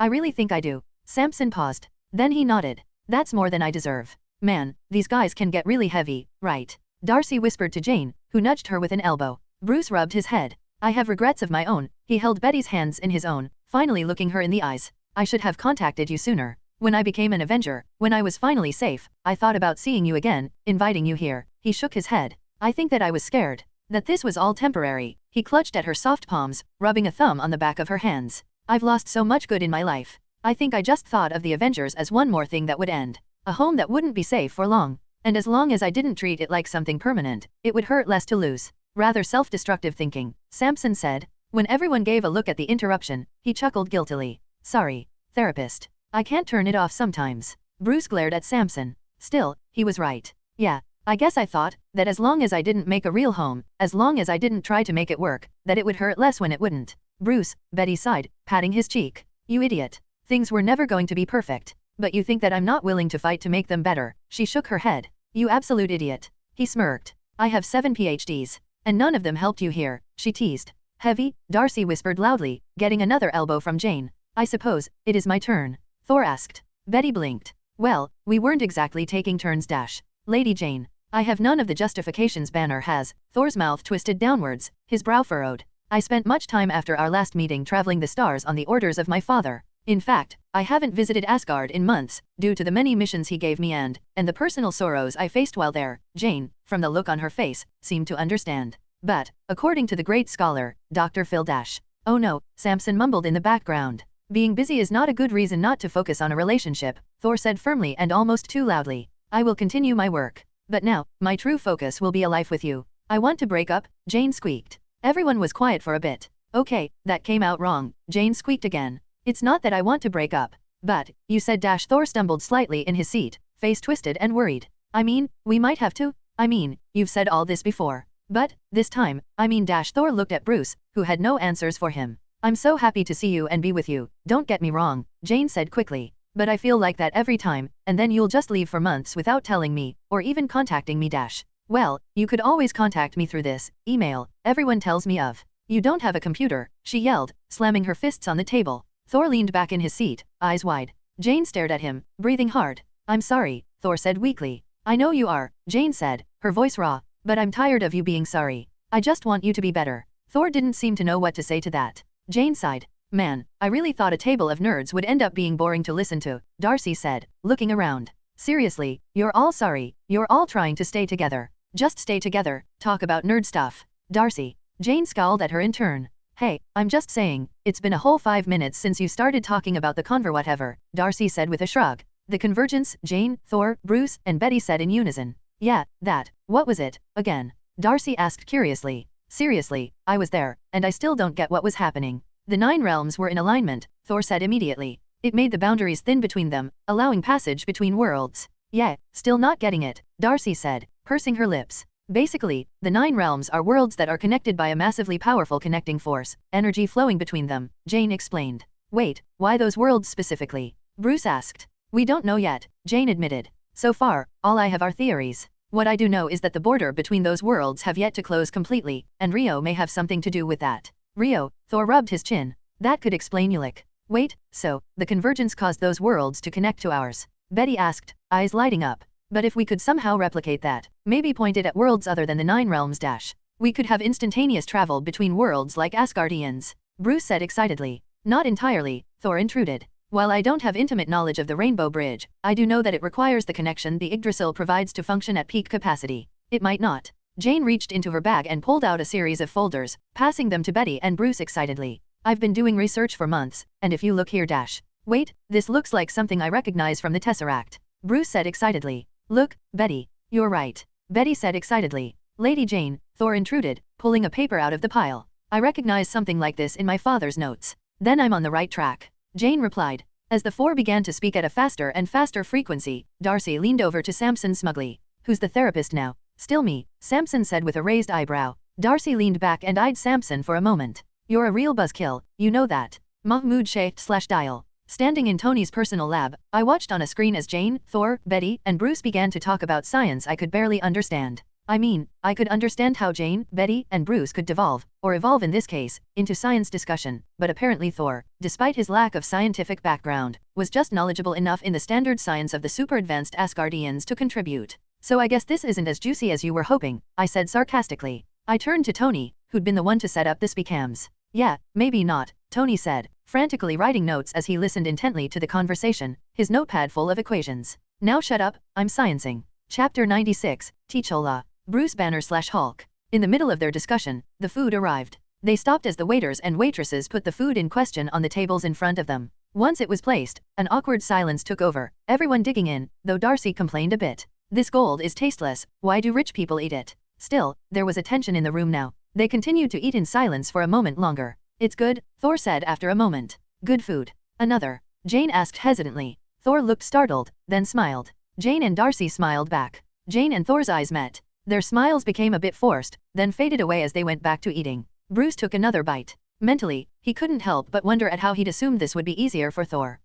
[SPEAKER 1] I really think I do. Samson paused. Then he nodded. That's more than I deserve. Man, these guys can get really heavy, right? Darcy whispered to Jane, who nudged her with an elbow. Bruce rubbed his head. I have regrets of my own. He held Betty's hands in his own, finally looking her in the eyes. I should have contacted you sooner. When I became an Avenger, when I was finally safe, I thought about seeing you again, inviting you here. He shook his head. I think that I was scared. That this was all temporary. He clutched at her soft palms, rubbing a thumb on the back of her hands. I've lost so much good in my life. I think I just thought of the Avengers as one more thing that would end. A home that wouldn't be safe for long. And as long as I didn't treat it like something permanent, it would hurt less to lose. Rather self-destructive thinking, Samson said. When everyone gave a look at the interruption, he chuckled guiltily. Sorry, therapist. I can't turn it off sometimes. Bruce glared at Samson. Still, he was right. Yeah, I guess I thought that as long as I didn't make a real home, as long as I didn't try to make it work, that it would hurt less when it wouldn't. Bruce, Betty sighed, patting his cheek. You idiot. Things were never going to be perfect. But you think that I'm not willing to fight to make them better. She shook her head. You absolute idiot. He smirked. I have 7 PhDs. And none of them helped you here, she teased. Heavy, Darcy whispered loudly, getting another elbow from Jane. I suppose, it is my turn. Thor asked. Betty blinked. Well, we weren't exactly taking turns dash. Lady Jane. I have none of the justifications Banner has. Thor's mouth twisted downwards, his brow furrowed. I spent much time after our last meeting traveling the stars on the orders of my father. In fact, I haven't visited Asgard in months, due to the many missions he gave me and the personal sorrows I faced while there. Jane, from the look on her face, seemed to understand. But, according to the great scholar, Dr. Phil Dash. Oh no, Samson mumbled in the background. Being busy is not a good reason not to focus on a relationship, Thor said firmly and almost too loudly. I will continue my work. But now, my true focus will be a life with you. I want to break up, Jane squeaked. Everyone was quiet for a bit. Okay, that came out wrong, Jane squeaked again. It's not that I want to break up. But, you said dash. Thor stumbled slightly in his seat, face twisted and worried. I mean, we might have to. I mean, you've said all this before. But, this time, I mean dash. Thor looked at Bruce, who had no answers for him. I'm so happy to see you and be with you, don't get me wrong, Jane said quickly. But I feel like that every time, and then you'll just leave for months without telling me, or even contacting me dash. Well, you could always contact me through this email everyone tells me of. You don't have a computer, she yelled, slamming her fists on the table. Thor leaned back in his seat, eyes wide. Jane stared at him, breathing hard. I'm sorry, Thor said weakly. I know you are, Jane said, her voice raw. But I'm tired of you being sorry. I just want you to be better. Thor didn't seem to know what to say to that. Jane sighed. Man, I really thought a table of nerds would end up being boring to listen to, Darcy said, looking around. Seriously, you're all sorry, you're all trying to stay together. Just stay together, talk about nerd stuff. Darcy. Jane scowled at her in turn. Hey, I'm just saying, it's been a whole 5 minutes since you started talking about the conver whatever, Darcy said with a shrug. The convergence, Jane, Thor, Bruce, and Betty said in unison. Yeah, that. What was it, again? Darcy asked curiously. Seriously, I was there, and I still don't get what was happening. The 9 realms were in alignment, Thor said immediately. It made the boundaries thin between them, allowing passage between worlds. Yeah, still not getting it, Darcy said, pursing her lips. Basically, the 9 realms are worlds that are connected by a massively powerful connecting force, energy flowing between them, Jane explained. Wait, why those worlds specifically? Bruce asked. We don't know yet, Jane admitted. So far, all I have are theories. What I do know is that the border between those worlds have yet to close completely, and Rio may have something to do with that. Rio, Thor rubbed his chin. That could explain Ulik. Wait, so, the convergence caused those worlds to connect to ours? Betty asked, eyes lighting up. But if we could somehow replicate that, maybe point it at worlds other than the 9 realms dash, we could have instantaneous travel between worlds like Asgardians, Bruce said excitedly. Not entirely, Thor intruded. While I don't have intimate knowledge of the Rainbow Bridge, I do know that it requires the connection the Yggdrasil provides to function at peak capacity. It might not. Jane reached into her bag and pulled out a series of folders, passing them to Betty and Bruce excitedly. I've been doing research for months, and if you look here dash. Wait, this looks like something I recognize from the Tesseract, Bruce said excitedly. Look, Betty. You're right. Betty said excitedly. Lady Jane, Thor intruded, pulling a paper out of the pile. I recognize something like this in my father's notes. Then I'm on the right track, Jane replied. As the 4 began to speak at a faster and faster frequency, Darcy leaned over to Samson smugly. Who's the therapist now? Still me, Samson said with a raised eyebrow. Darcy leaned back and eyed Samson for a moment. You're a real buzzkill, you know that. Mahmoud /dial. Standing in Tony's personal lab, I watched on a screen as Jane, Thor, Betty, and Bruce began to talk about science I could barely understand. I mean, I could understand how Jane, Betty, and Bruce could devolve, or evolve in this case, into science discussion, but apparently Thor, despite his lack of scientific background, was just knowledgeable enough in the standard science of the super-advanced Asgardians to contribute. So I guess this isn't as juicy as you were hoping, I said sarcastically. I turned to Tony, who'd been the one to set up the speakams. Yeah, maybe not, Tony said, frantically writing notes as he listened intently to the conversation, his notepad full of equations. Now shut up, I'm sciencing. Chapter 96, T'Challa. Bruce Banner/Hulk. In the middle of their discussion, the food arrived. They stopped as the waiters and waitresses put the food in question on the tables in front of them. Once it was placed, an awkward silence took over, everyone digging in, though Darcy complained a bit. This gold is tasteless, why do rich people eat it? Still, there was a tension in the room now. They continued to eat in silence for a moment longer. It's good, Thor said after a moment. Good food. Another. Jane asked hesitantly. Thor looked startled, then smiled. Jane and Darcy smiled back. Jane and Thor's eyes met. Their smiles became a bit forced, then faded away as they went back to eating. Bruce took another bite. Mentally, he couldn't help but wonder at how he'd assumed this would be easier for Thor.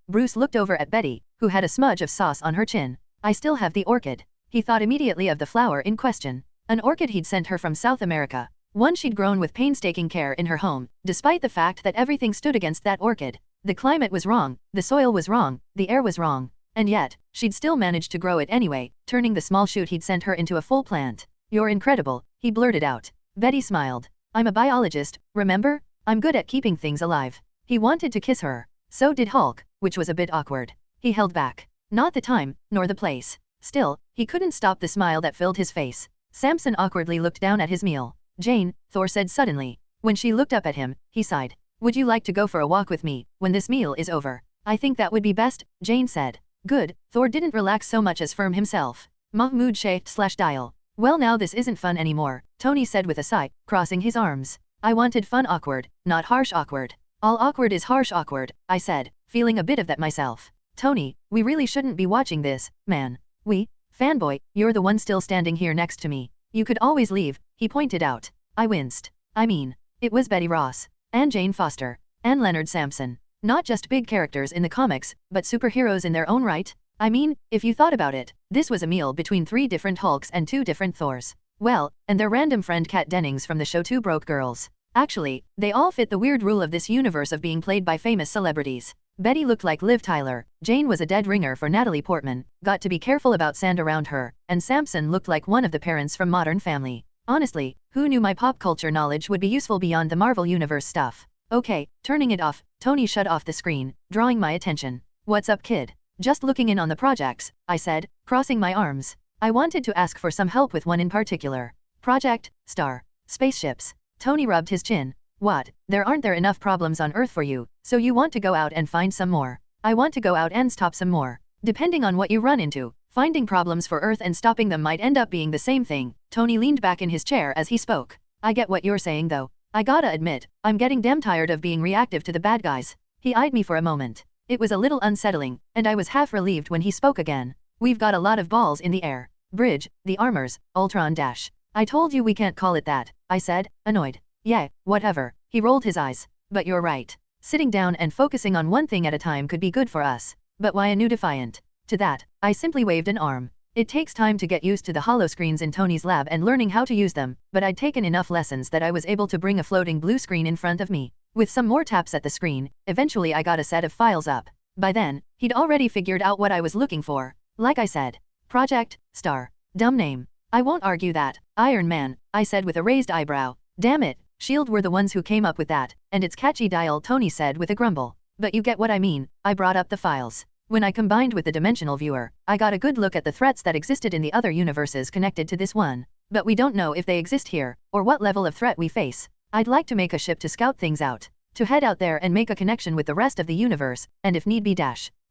[SPEAKER 1] Bruce looked over at Betty, who had a smudge of sauce on her chin. I still have the orchid. He thought immediately of the flower in question. An orchid he'd sent her from South America. One she'd grown with painstaking care in her home, despite the fact that everything stood against that orchid. The climate was wrong, the soil was wrong, the air was wrong. And yet, she'd still managed to grow it anyway, turning the small shoot he'd sent her into a full plant. You're incredible, he blurted out. Betty smiled. I'm a biologist, remember? I'm good at keeping things alive. He wanted to kiss her. So did Hulk, which was a bit awkward. He held back. Not the time, nor the place. Still, he couldn't stop the smile that filled his face. Samson awkwardly looked down at his meal. Jane, Thor said suddenly. When she looked up at him, he sighed. Would you like to go for a walk with me, when this meal is over? I think that would be best, Jane said. Good, Thor didn't relax so much as firm himself. Mahmoud /dial. Well now this isn't fun anymore, Tony said with a sigh, crossing his arms. I wanted fun awkward, not harsh awkward. All awkward is harsh awkward, I said, feeling a bit of that myself. Tony, we really shouldn't be watching this, man. We? Fanboy, you're the one still standing here next to me. You could always leave, he pointed out. I winced. I mean, it was Betty Ross, and Jane Foster, and Leonard Samson. Not just big characters in the comics, but superheroes in their own right? I mean, if you thought about it, this was a meal between 3 different Hulks and 2 different Thors. Well, and their random friend Kat Dennings from the show Two Broke Girls. Actually, they all fit the weird rule of this universe of being played by famous celebrities. Betty looked like Liv Tyler, Jane was a dead ringer for Natalie Portman, got to be careful about sand around her, and Samson looked like one of the parents from Modern Family. Honestly, who knew my pop culture knowledge would be useful beyond the Marvel Universe stuff? Okay, turning it off, Tony shut off the screen, drawing my attention. What's up, kid? Just looking in on the projects, I said, crossing my arms. I wanted to ask for some help with one in particular. Project, Star. Spaceships. Tony rubbed his chin. What, aren't there enough problems on Earth for you, so you want to go out and find some more? I want to go out and stop some more. Depending on what you run into, finding problems for Earth and stopping them might end up being the same thing. Tony leaned back in his chair as he spoke. I get what you're saying though. I gotta admit, I'm getting damn tired of being reactive to the bad guys. He eyed me for a moment. It was a little unsettling, and I was half relieved when he spoke again. We've got a lot of balls in the air. Bridge, the armors, Ultron Dash. I told you we can't call it that, I said, annoyed. Yeah, whatever. He rolled his eyes. But you're right. Sitting down and focusing on one thing at a time could be good for us. But why a new defiant? To that, I simply waved an arm. It takes time to get used to the holoscreens in Tony's lab and learning how to use them, but I'd taken enough lessons that I was able to bring a floating blue screen in front of me. With some more taps at the screen, eventually I got a set of files up. By then, he'd already figured out what I was looking for. Like I said. Project, Star. Dumb name. I won't argue that. Iron Man, I said with a raised eyebrow. Damn it, S.H.I.E.L.D. were the ones who came up with that, and it's catchy dial, Tony said with a grumble. But you get what I mean. I brought up the files. When I combined with the dimensional viewer, I got a good look at the threats that existed in the other universes connected to this one. But we don't know if they exist here, or what level of threat we face. I'd like to make a ship to scout things out. To head out there and make a connection with the rest of the universe, and if need be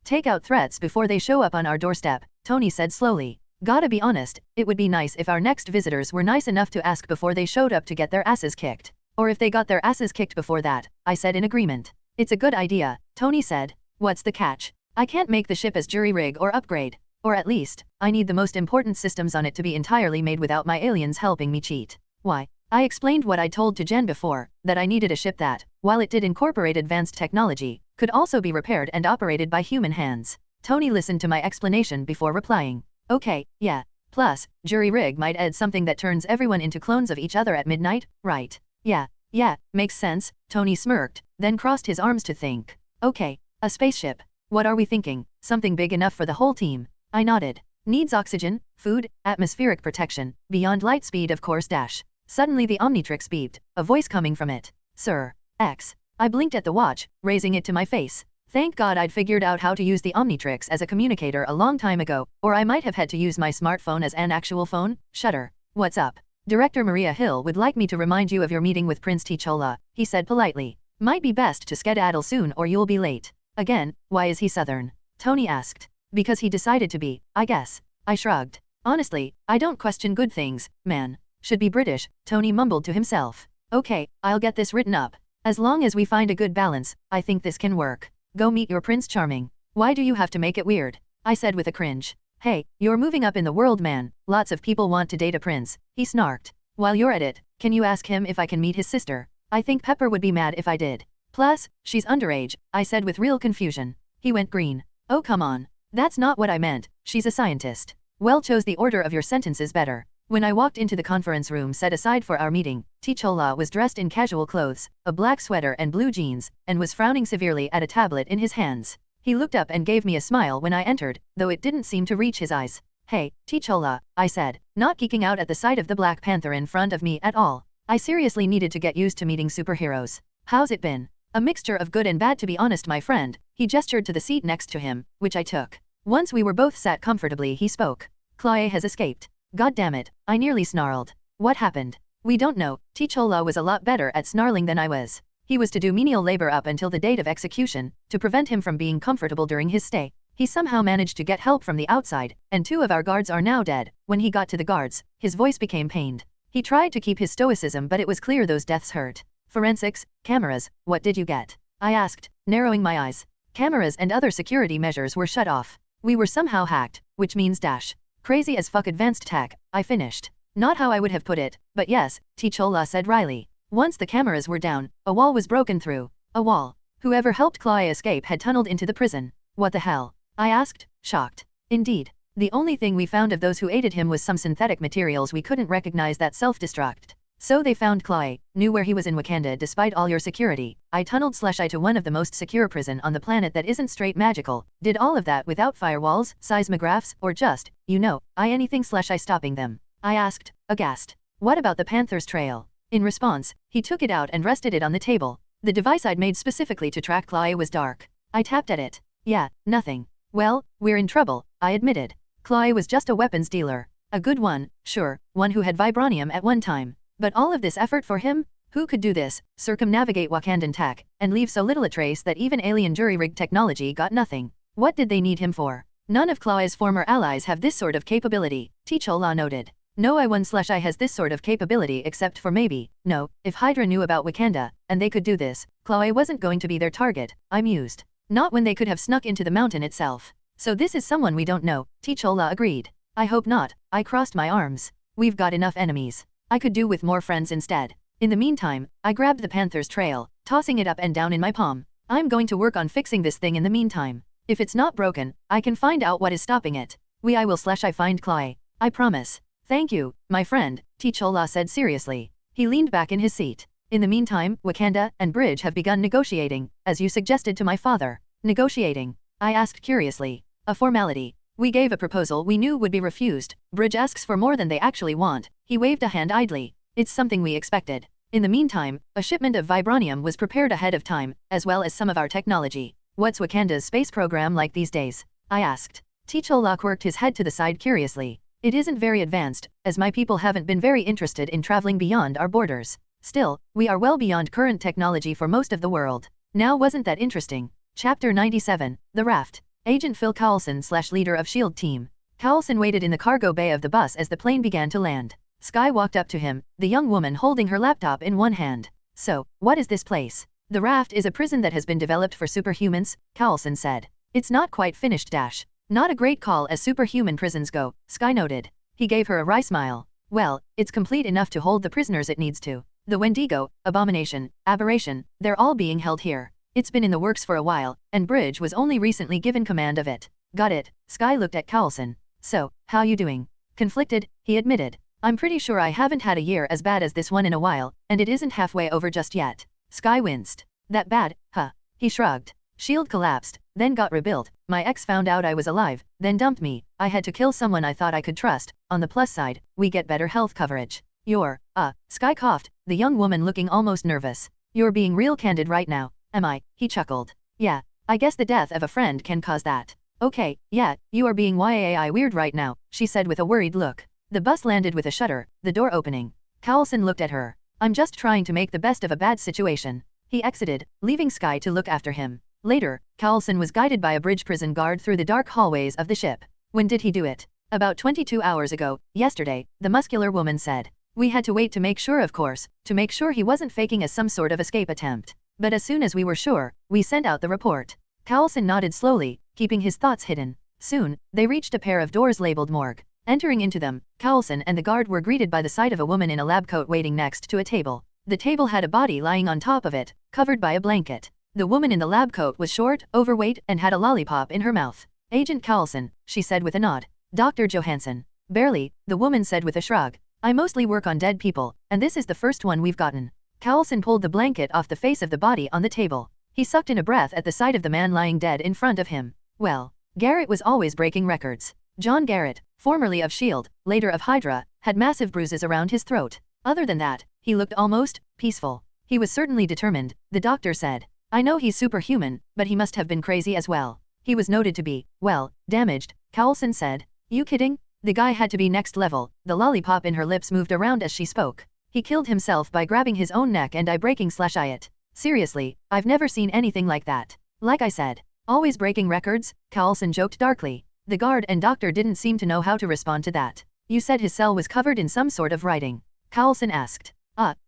[SPEAKER 1] take out threats before they show up on our doorstep, Tony said slowly. Gotta be honest, it would be nice if our next visitors were nice enough to ask before they showed up to get their asses kicked. Or if they got their asses kicked before that, I said in agreement. It's a good idea, Tony said. What's the catch? I can't make the ship as jury rig or upgrade. Or at least, I need the most important systems on it to be entirely made without my aliens helping me cheat. Why? I explained what I told to Jen before, that I needed a ship that, while it did incorporate advanced technology, could also be repaired and operated by human hands. Tony listened to my explanation before replying. Okay, yeah. Plus, jury rig might add something that turns everyone into clones of each other at midnight, right? Yeah, makes sense, Tony smirked, then crossed his arms to think. Okay, a spaceship. What are we thinking? Something big enough for the whole team. I nodded. Needs oxygen, food, atmospheric protection, beyond light speed of course. Suddenly the Omnitrix beeped, a voice coming from it. Sir. X. I blinked at the watch, raising it to my face. Thank God I'd figured out how to use the Omnitrix as a communicator a long time ago, or I might have had to use my smartphone as an actual phone. Shudder. What's up? Director Maria Hill would like me to remind you of your meeting with Prince T'Challa, he said politely. Might be best to skedaddle soon or you'll be late. Again, why is he Southern? Tony asked. Because he decided to be, I guess. I shrugged. Honestly, I don't question good things, man. Should be British, Tony mumbled to himself. Okay, I'll get this written up. As long as we find a good balance, I think this can work. Go meet your Prince Charming. Why do you have to make it weird? I said with a cringe. Hey, you're moving up in the world, man. Lots of people want to date a prince, he snarked. While you're at it, can you ask him if I can meet his sister? I think Pepper would be mad if I did. Plus, she's underage, I said with real confusion. He went green. Oh come on. That's not what I meant, she's a scientist. Well, chose the order of your sentences better. When I walked into the conference room set aside for our meeting, T'Challa was dressed in casual clothes, a black sweater and blue jeans, and was frowning severely at a tablet in his hands. He looked up and gave me a smile when I entered, though it didn't seem to reach his eyes. Hey, T'Challa, I said, not geeking out at the sight of the Black Panther in front of me at all. I seriously needed to get used to meeting superheroes. How's it been? A mixture of good and bad, to be honest, my friend. He gestured to the seat next to him, which I took. Once we were both sat comfortably, he spoke. Chloe has escaped. God damn it, I nearly snarled. What happened? We don't know. T'Challa was a lot better at snarling than I was. He was to do menial labor up until the date of execution, to prevent him from being comfortable during his stay. He somehow managed to get help from the outside, and 2 of our guards are now dead. When he got to the guards, his voice became pained. He tried to keep his stoicism, but it was clear those deaths hurt. Forensics, cameras, what did you get? I asked, narrowing my eyes. Cameras and other security measures were shut off. We were somehow hacked, which means dash. Crazy as fuck advanced tech, I finished. Not how I would have put it, but yes, T'Challa said wryly. Once the cameras were down, a wall was broken through. A wall. Whoever helped Chloe escape had tunneled into the prison. What the hell? I asked, shocked. Indeed. The only thing we found of those who aided him was some synthetic materials we couldn't recognize that self-destruct. So they found Chloe, knew where he was in Wakanda despite all your security. I tunneled/I to one of the most secure prison on the planet that isn't straight magical. Did all of that without firewalls, seismographs, or just, anything/I stopping them? I asked, aghast. What about the Panther's trail? In response, he took it out and rested it on the table. The device I'd made specifically to track Chloe was dark. I tapped at it. Yeah, nothing. Well, we're in trouble, I admitted. Chloe was just a weapons dealer. A good one, sure, one who had vibranium at one time. But all of this effort for him? Who could do this, circumnavigate Wakandan tech, and leave so little a trace that even alien jury-rigged technology got nothing? What did they need him for? None of Chloe's former allies have this sort of capability, T'Challa noted. No I1/I has this sort of capability except for maybe, no, if Hydra knew about Wakanda, and they could do this, Chloe wasn't going to be their target, I mused. Not when they could have snuck into the mountain itself. So this is someone we don't know, T'Challa agreed. I hope not, I crossed my arms. We've got enough enemies. I could do with more friends instead. In the meantime, I grabbed the Panther's trail, tossing it up and down in my palm. I'm going to work on fixing this thing in the meantime. If it's not broken, I can find out what is stopping it. I will/I find Chloe. I promise. Thank you, my friend, T'Challa said seriously. He leaned back in his seat. In the meantime, Wakanda and Bridge have begun negotiating, as you suggested to my father. Negotiating? I asked curiously. A formality. We gave a proposal we knew would be refused. Bridge asks for more than they actually want. He waved a hand idly. It's something we expected. In the meantime, a shipment of vibranium was prepared ahead of time, as well as some of our technology. What's Wakanda's space program like these days? I asked. T'Challa quirked his head to the side curiously. It isn't very advanced, as my people haven't been very interested in traveling beyond our borders. Still, we are well beyond current technology for most of the world. Now wasn't that interesting? Chapter 97, The Raft. Agent Phil Coulson/leader of SHIELD team. Coulson waited in the cargo bay of the bus as the plane began to land. Skye walked up to him, the young woman holding her laptop in one hand. So, what is this place? The Raft is a prison that has been developed for superhumans, Coulson said. It's not quite finished dash. Not a great call as superhuman prisons go, Skye noted. He gave her a wry smile. Well, it's complete enough to hold the prisoners it needs to. The Wendigo, Abomination, Aberration, they're all being held here. It's been in the works for a while, and Bridge was only recently given command of it. Got it. Skye looked at Coulson. So, how you doing? Conflicted, he admitted. I'm pretty sure I haven't had a year as bad as this one in a while, and it isn't halfway over just yet. Skye winced. That bad, huh? He shrugged. SHIELD collapsed, then got rebuilt. My ex found out I was alive, then dumped me. I had to kill someone I thought I could trust. On the plus side, we get better health coverage. Sky coughed, the young woman looking almost nervous. You're being real candid right now, am I? He chuckled. Yeah, I guess the death of a friend can cause that. Okay, yeah, you are being yaai weird right now, she said with a worried look. The bus landed with a shudder, the door opening. Carlson looked at her. I'm just trying to make the best of a bad situation. He exited, leaving Sky to look after him. Later, Carlson was guided by a bridge prison guard through the dark hallways of the ship. When did he do it? About 22 hours ago, yesterday, the muscular woman said. We had to wait to make sure, of course, to make sure he wasn't faking as some sort of escape attempt. But as soon as we were sure, we sent out the report. Carlson nodded slowly, keeping his thoughts hidden. Soon, they reached a pair of doors labeled morgue. Entering into them, Carlson and the guard were greeted by the sight of a woman in a lab coat waiting next to a table. The table had a body lying on top of it, covered by a blanket. The woman in the lab coat was short, overweight, and had a lollipop in her mouth. Agent Carlson, she said with a nod. Dr. Johansson. Barely, the woman said with a shrug. I mostly work on dead people, and this is the first one we've gotten. Carlson pulled the blanket off the face of the body on the table. He sucked in a breath at the sight of the man lying dead in front of him. Well, Garrett was always breaking records. John Garrett, formerly of S.H.I.E.L.D., later of Hydra, had massive bruises around his throat. Other than that, he looked almost peaceful. He was certainly determined, the doctor said. I know he's superhuman, but he must have been crazy as well. He was noted to be, well, damaged, Carlson said. You kidding? The guy had to be next level. The lollipop in her lips moved around as she spoke. He killed himself by grabbing his own neck and breaking/I it. Seriously, I've never seen anything like that. Like I said, always breaking records, Carlson joked darkly. The guard and doctor didn't seem to know how to respond to that. You said his cell was covered in some sort of writing. Carlson asked.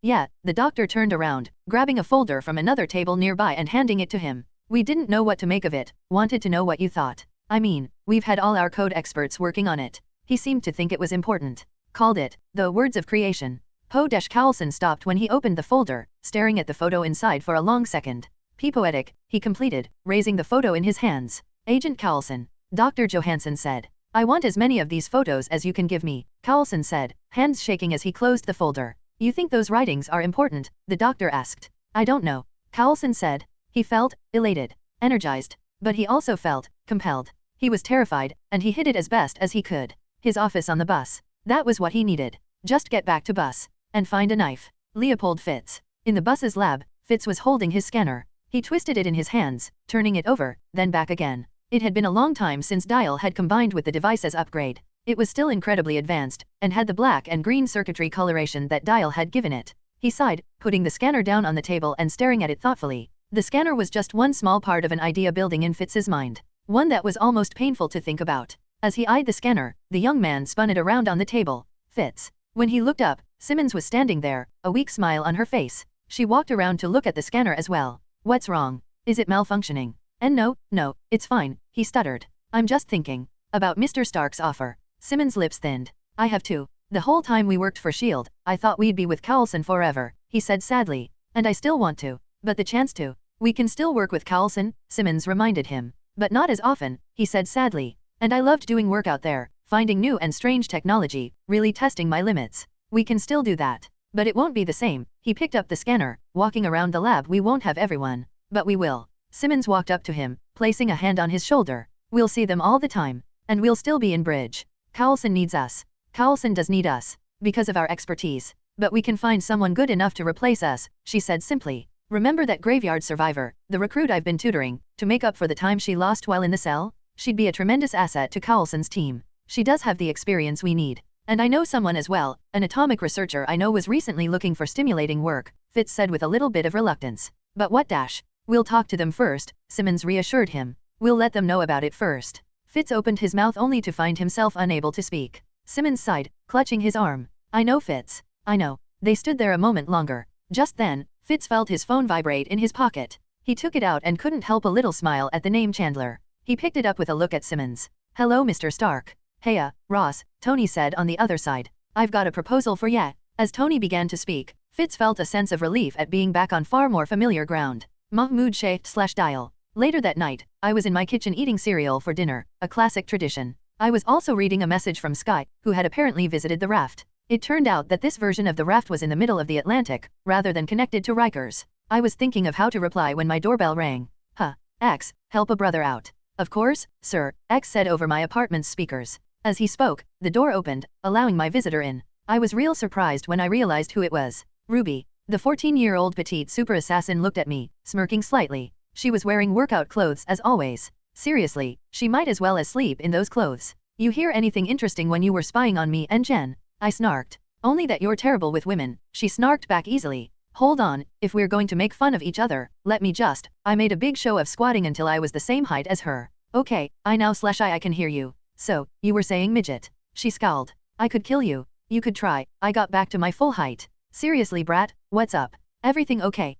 [SPEAKER 1] Yeah, the doctor turned around, grabbing a folder from another table nearby and handing it to him. We didn't know what to make of it, wanted to know what you thought. I mean, we've had all our code experts working on it. He seemed to think it was important. Called it, the words of creation. Carlson stopped when he opened the folder, staring at the photo inside for a long second. Poetic, he completed, raising the photo in his hands. Agent Carlson. Dr. Johansson said. I want as many of these photos as you can give me, Carlson said, hands shaking as he closed the folder. You think those writings are important? The doctor asked. I don't know, Carlson said. He felt elated, energized, but he also felt compelled. He was terrified, and he hid it as best as he could. His office on the bus. That was what he needed. Just get back to bus. And find a knife. Leopold Fitz. In the bus's lab, Fitz was holding his scanner. He twisted it in his hands, turning it over, then back again. It had been a long time since Dial had combined with the device's upgrade. It was still incredibly advanced, and had the black and green circuitry coloration that Dial had given it. He sighed, putting the scanner down on the table and staring at it thoughtfully. The scanner was just one small part of an idea building in Fitz's mind. One that was almost painful to think about. As he eyed the scanner, the young man spun it around on the table. Fitz. When he looked up, Simmons was standing there, a weak smile on her face. She walked around to look at the scanner as well. What's wrong? Is it malfunctioning? And no, it's fine, he stuttered. I'm just thinking about Mr. Stark's offer. Simmons' lips thinned. I have too. The whole time we worked for S.H.I.E.L.D., I thought we'd be with Carlson forever, he said sadly. And I still want to. But the chance to. We can still work with Carlson, Simmons reminded him. But not as often, he said sadly. And I loved doing work out there, finding new and strange technology, really testing my limits. We can still do that. But it won't be the same. He picked up the scanner. Walking around the lab we won't have everyone. But we will. Simmons walked up to him, placing a hand on his shoulder. We'll see them all the time. And we'll still be in bridge. Carlson needs us. Carlson does need us. Because of our expertise. But we can find someone good enough to replace us, she said simply. Remember that graveyard survivor, the recruit I've been tutoring, to make up for the time she lost while in the cell? She'd be a tremendous asset to Carlson's team. She does have the experience we need. And I know someone as well, an atomic researcher I know was recently looking for stimulating work, Fitz said with a little bit of reluctance. But what dash? We'll talk to them first, Simmons reassured him. We'll let them know about it first. Fitz opened his mouth only to find himself unable to speak. Simmons sighed, clutching his arm. I know Fitz. I know. They stood there a moment longer. Just then, Fitz felt his phone vibrate in his pocket. He took it out and couldn't help a little smile at the name Chandler. He picked it up with a look at Simmons. Hello Mr. Stark. Heya, Ross, Tony said on the other side. I've got a proposal for ya. As Tony began to speak, Fitz felt a sense of relief at being back on far more familiar ground. Mahmoud Sheikh/Dial. Later that night, I was in my kitchen eating cereal for dinner, a classic tradition. I was also reading a message from Sky, who had apparently visited the raft. It turned out that this version of the raft was in the middle of the Atlantic, rather than connected to Rikers. I was thinking of how to reply when my doorbell rang. X, help a brother out. Of course, sir, X said over my apartment's speakers. As he spoke, the door opened, allowing my visitor in. I was real surprised when I realized who it was. Ruby. The 14-year-old petite super assassin looked at me, smirking slightly. She was wearing workout clothes as always. Seriously, she might as well as sleep in those clothes. You hear anything interesting when you were spying on me and Jen? I snarked. Only that you're terrible with women, she snarked back easily. Hold on, if we're going to make fun of each other, let me just. I made a big show of squatting until I was the same height as her. Okay, I can hear you. So, you were saying midget. She scowled. I could kill you. You could try. I got back to my full height. Seriously brat, what's up? Everything okay?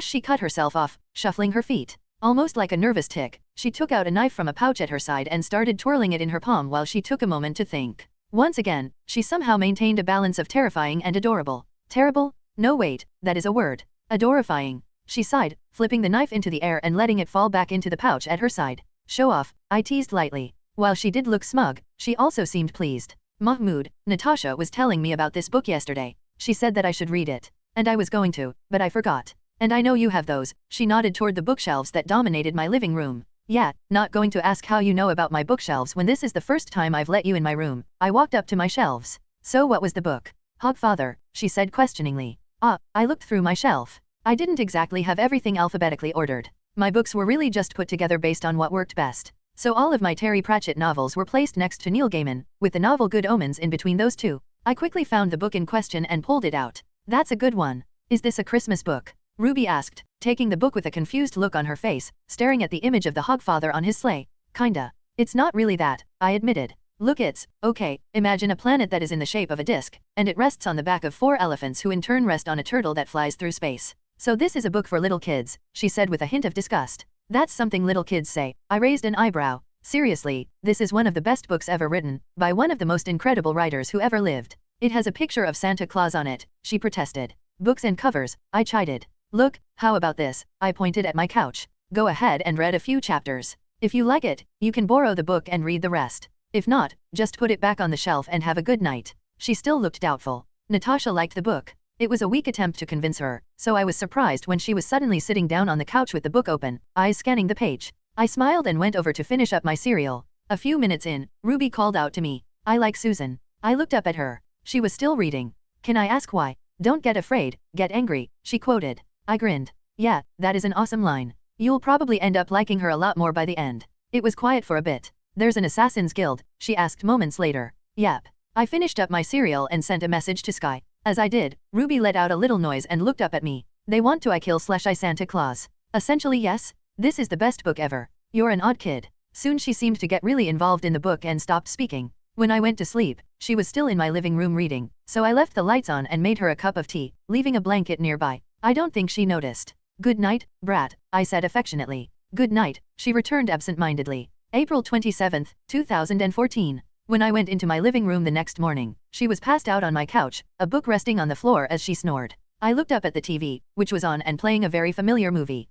[SPEAKER 1] She cut herself off, shuffling her feet. Almost like a nervous tick, she took out a knife from a pouch at her side and started twirling it in her palm while she took a moment to think. Once again, she somehow maintained a balance of terrifying and adorable. Terrible? No wait, that is a word. Adorifying. She sighed, flipping the knife into the air and letting it fall back into the pouch at her side. Show off, I teased lightly. While she did look smug, she also seemed pleased. Mahmoud, Natasha was telling me about this book yesterday. She said that I should read it. And I was going to, but I forgot. And I know you have those. She nodded toward the bookshelves that dominated my living room. Yeah, not going to ask how you know about my bookshelves when this is the first time I've let you in my room. I walked up to my shelves. So what was the book? Hogfather, she said questioningly. I looked through my shelf. I didn't exactly have everything alphabetically ordered. My books were really just put together based on what worked best. So all of my Terry Pratchett novels were placed next to Neil Gaiman, with the novel Good Omens in between those two. I quickly found the book in question and pulled it out. That's a good one. Is this a Christmas book? Ruby asked, taking the book with a confused look on her face, staring at the image of the Hogfather on his sleigh. Kinda. It's not really that, I admitted. Look, okay, imagine a planet that is in the shape of a disc, and it rests on the back of 4 elephants who in turn rest on a turtle that flies through space. So this is a book for little kids, she said with a hint of disgust. That's something little kids say. I raised an eyebrow. Seriously, this is one of the best books ever written, by one of the most incredible writers who ever lived. It has a picture of Santa Claus on it, she protested. Books and covers, I chided. Look, how about this? I pointed at my couch. Go ahead and read a few chapters. If you like it, you can borrow the book and read the rest. If not, just put it back on the shelf and have a good night. She still looked doubtful. Natasha liked the book. It was a weak attempt to convince her, so I was surprised when she was suddenly sitting down on the couch with the book open, eyes scanning the page. I smiled and went over to finish up my cereal. A few minutes in, Ruby called out to me. I like Susan. I looked up at her. She was still reading. Can I ask why? Don't get afraid, get angry, she quoted. I grinned. Yeah, that is an awesome line. You'll probably end up liking her a lot more by the end. It was quiet for a bit. There's an Assassin's Guild, she asked moments later. Yep. I finished up my cereal and sent a message to Sky. As I did, Ruby let out a little noise and looked up at me. They want to I kill / Santa Claus. Essentially yes. This is the best book ever. You're an odd kid. Soon she seemed to get really involved in the book and stopped speaking. When I went to sleep, she was still in my living room reading, so I left the lights on and made her a cup of tea, leaving a blanket nearby. I don't think she noticed. Good night, brat, I said affectionately. Good night, she returned absent-mindedly. April 27, 2014. When I went into my living room the next morning, she was passed out on my couch, a book resting on the floor as she snored. I looked up at the TV, which was on and playing a very familiar movie.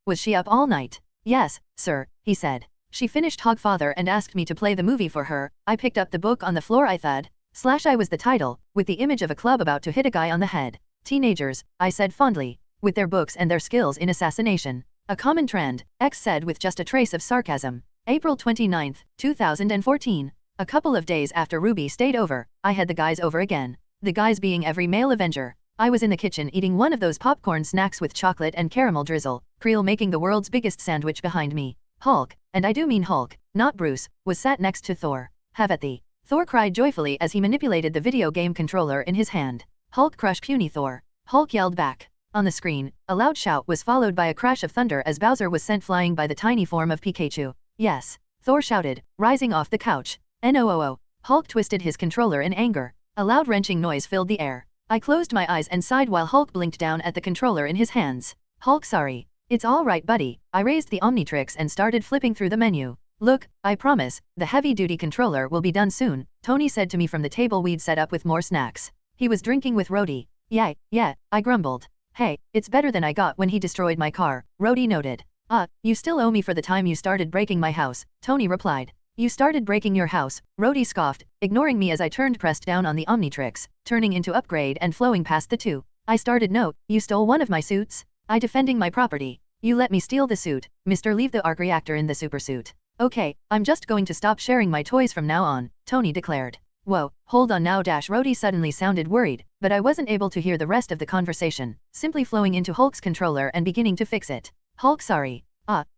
[SPEAKER 1] Was she up all night? Yes, sir, he said. She finished Hogfather and asked me to play the movie for her. I picked up the book on the floor. I thought, / was the title, with the image of a club about to hit a guy on the head. Teenagers, I said fondly, with their books and their skills in assassination. A common trend, X said with just a trace of sarcasm. April 29, 2014. A couple of days after Ruby stayed over, I had the guys over again. The guys being every male Avenger. I was in the kitchen eating one of those popcorn snacks with chocolate and caramel drizzle, Creel making the world's biggest sandwich behind me. Hulk, and I do mean Hulk, not Bruce, was sat next to Thor. Have at thee. Thor cried joyfully as he manipulated the video game controller in his hand. Hulk crush puny Thor. Hulk yelled back. On the screen, a loud shout was followed by a crash of thunder as Bowser was sent flying by the tiny form of Pikachu. Yes, Thor shouted, rising off the couch. No. Hulk twisted his controller in anger. A loud wrenching noise filled the air. I closed my eyes and sighed while Hulk blinked down at the controller in his hands. Hulk, sorry. It's all right, buddy. I raised the Omnitrix and started flipping through the menu. Look, I promise, the heavy-duty controller will be done soon, Tony said to me from the table we'd set up with more snacks. He was drinking with Rhodey. Yeah, I grumbled. Hey, it's better than I got when he destroyed my car, Rhodey noted. You still owe me for the time you started breaking my house, Tony replied. You started breaking your house, Rhodey scoffed, ignoring me as I turned pressed down on the Omnitrix, turning into upgrade and flowing past the two. I started no, you stole one of my suits? I defending my property. You let me steal the suit, Mr. Leave the arc reactor in the supersuit. Okay, I'm just going to stop sharing my toys from now on, Tony declared. Whoa, hold on now. Rhodey suddenly sounded worried, but I wasn't able to hear the rest of the conversation, simply flowing into Hulk's controller and beginning to fix it. Hulk, sorry.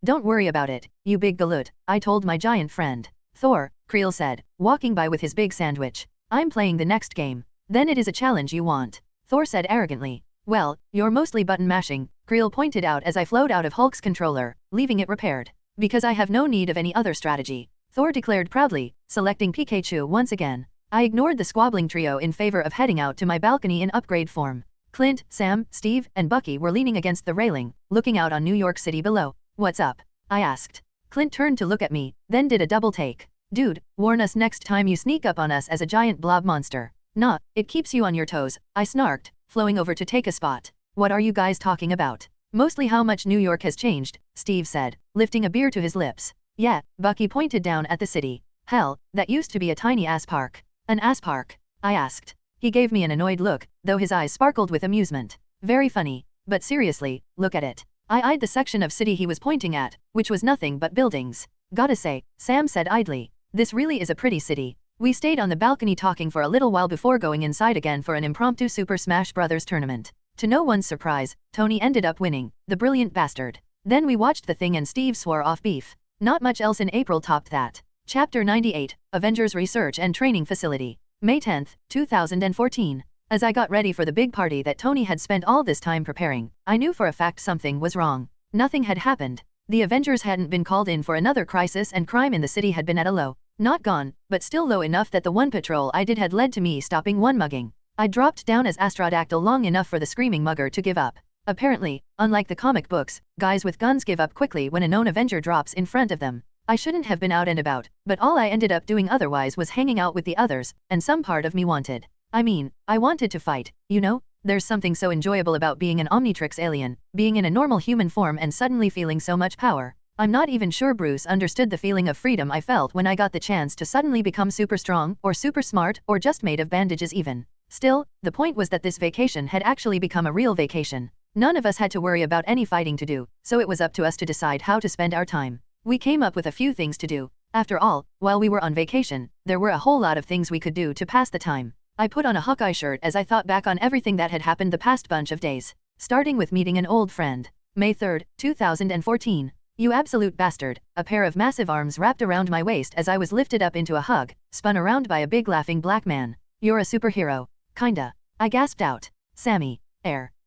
[SPEAKER 1] Don't worry about it, you big galoot, I told my giant friend. Thor, Creel said, walking by with his big sandwich. I'm playing the next game. Then it is a challenge you want. Thor said arrogantly. Well, you're mostly button mashing, Creel pointed out as I flowed out of Hulk's controller, leaving it repaired. Because I have no need of any other strategy. Thor declared proudly, selecting Pikachu once again. I ignored the squabbling trio in favor of heading out to my balcony in upgrade form. Clint, Sam, Steve, and Bucky were leaning against the railing, looking out on New York City below. What's up? I asked. Clint turned to look at me, then did a double take. Dude, warn us next time you sneak up on us as a giant blob monster. Nah, it keeps you on your toes, I snarked, flowing over to take a spot. What are you guys talking about? Mostly how much New York has changed, Steve said, lifting a beer to his lips. Yeah, Bucky pointed down at the city. Hell, that used to be a tiny ass park. An ass park? I asked. He gave me an annoyed look, though his eyes sparkled with amusement. Very funny, but seriously, look at it. I eyed the section of city he was pointing at, which was nothing but buildings. Gotta say, Sam said idly, this really is a pretty city. We stayed on the balcony talking for a little while before going inside again for an impromptu Super Smash Bros. Tournament. To no one's surprise, Tony ended up winning, the brilliant bastard. Then we watched the thing and Steve swore off beef. Not much else in April topped that. Chapter 98, Avengers Research and Training Facility. May 10, 2014. As I got ready for the big party that Tony had spent all this time preparing, I knew for a fact something was wrong. Nothing had happened. The Avengers hadn't been called in for another crisis and crime in the city had been at a low. Not gone, but still low enough that the one patrol I did had led to me stopping one mugging. I dropped down as Astrodactyl long enough for the screaming mugger to give up. Apparently, unlike the comic books, guys with guns give up quickly when a known Avenger drops in front of them. I shouldn't have been out and about, but all I ended up doing otherwise was hanging out with the others, and some part of me wanted. I wanted to fight, you know? There's something so enjoyable about being an Omnitrix alien, being in a normal human form and suddenly feeling so much power. I'm not even sure Bruce understood the feeling of freedom I felt when I got the chance to suddenly become super strong, or super smart, or just made of bandages even. Still, the point was that this vacation had actually become a real vacation. None of us had to worry about any fighting to do, so it was up to us to decide how to spend our time. We came up with a few things to do. After all, while we were on vacation, there were a whole lot of things we could do to pass the time. I put on a Hawkeye shirt as I thought back on everything that had happened the past bunch of days. Starting with meeting an old friend. May 3, 2014. You absolute bastard, a pair of massive arms wrapped around my waist as I was lifted up into a hug, spun around by a big laughing black man. You're a superhero. Kinda. I gasped out. Sammy.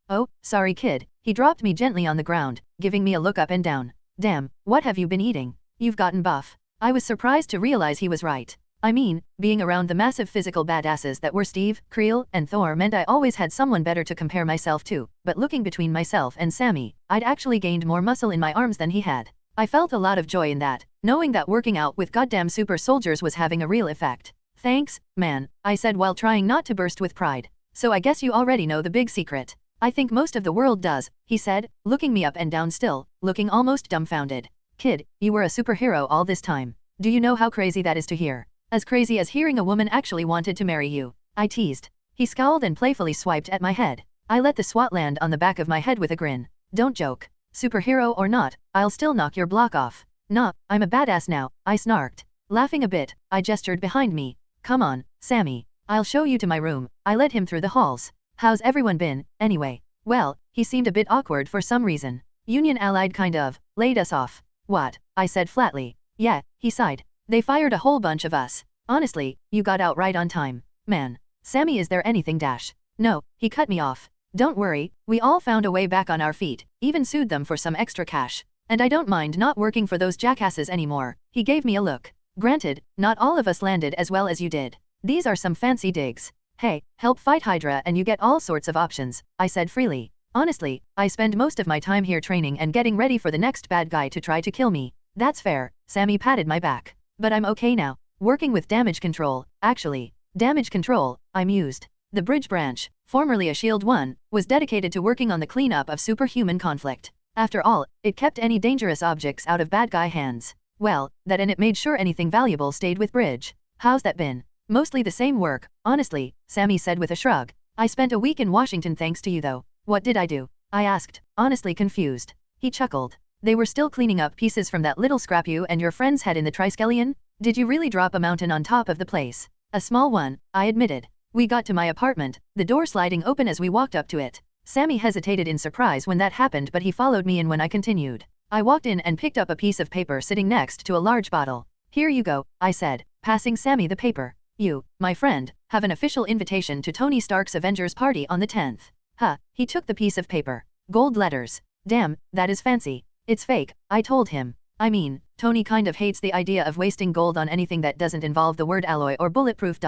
[SPEAKER 1] Oh, sorry kid. He dropped me gently on the ground, giving me a look up and down. Damn, what have you been eating? You've gotten buff. I was surprised to realize he was right. Being around the massive physical badasses that were Steve, Creel, and Thor meant I always had someone better to compare myself to, but looking between myself and Sammy, I'd actually gained more muscle in my arms than he had. I felt a lot of joy in that, knowing that working out with goddamn super soldiers was having a real effect. Thanks, man, I said while trying not to burst with pride. So I guess you already know the big secret. I think most of the world does, he said, looking me up and down still, looking almost dumbfounded. Kid, you were a superhero all this time. Do you know how crazy that is to hear? As crazy as hearing a woman actually wanted to marry you. I teased. He scowled and playfully swiped at my head. I let the swat land on the back of my head with a grin. Don't joke. Superhero or not, I'll still knock your block off. Nah, I'm a badass now, I snarked. Laughing a bit, I gestured behind me. Come on, Sammy. I'll show you to my room. I led him through the halls. How's everyone been, anyway? Well, he seemed a bit awkward for some reason. Union Allied kind of, laid us off. What? I said flatly. Yeah, he sighed. They fired a whole bunch of us. Honestly, you got out right on time. Man. Sammy, is there anything dash? No, he cut me off. Don't worry, we all found a way back on our feet, even sued them for some extra cash. And I don't mind not working for those jackasses anymore. He gave me a look. Granted, not all of us landed as well as you did. These are some fancy digs. Hey, help fight Hydra and you get all sorts of options, I said freely. Honestly, I spend most of my time here training and getting ready for the next bad guy to try to kill me. That's fair, Sammy patted my back. But I'm okay now. Working with damage control, actually. Damage control, I mused. The bridge branch, formerly a Shield 1, was dedicated to working on the cleanup of superhuman conflict. After all, it kept any dangerous objects out of bad guy hands. Well, that and it made sure anything valuable stayed with bridge. How's that been? Mostly the same work, honestly, Sammy said with a shrug. I spent a week in Washington thanks to you though. What did I do? I asked, honestly confused. He chuckled. They were still cleaning up pieces from that little scrap you and your friends had in the Triskelion? Did you really drop a mountain on top of the place? A small one, I admitted. We got to my apartment, the door sliding open as we walked up to it. Sammy hesitated in surprise when that happened, but he followed me in when I continued. I walked in and picked up a piece of paper sitting next to a large bottle. Here you go, I said, passing Sammy the paper. You, my friend, have an official invitation to Tony Stark's Avengers party on the 10th. Huh, he took the piece of paper. Gold letters. Damn, that is fancy. It's fake, I told him. I mean, Tony kind of hates the idea of wasting gold on anything that doesn't involve the word alloy or bulletproof.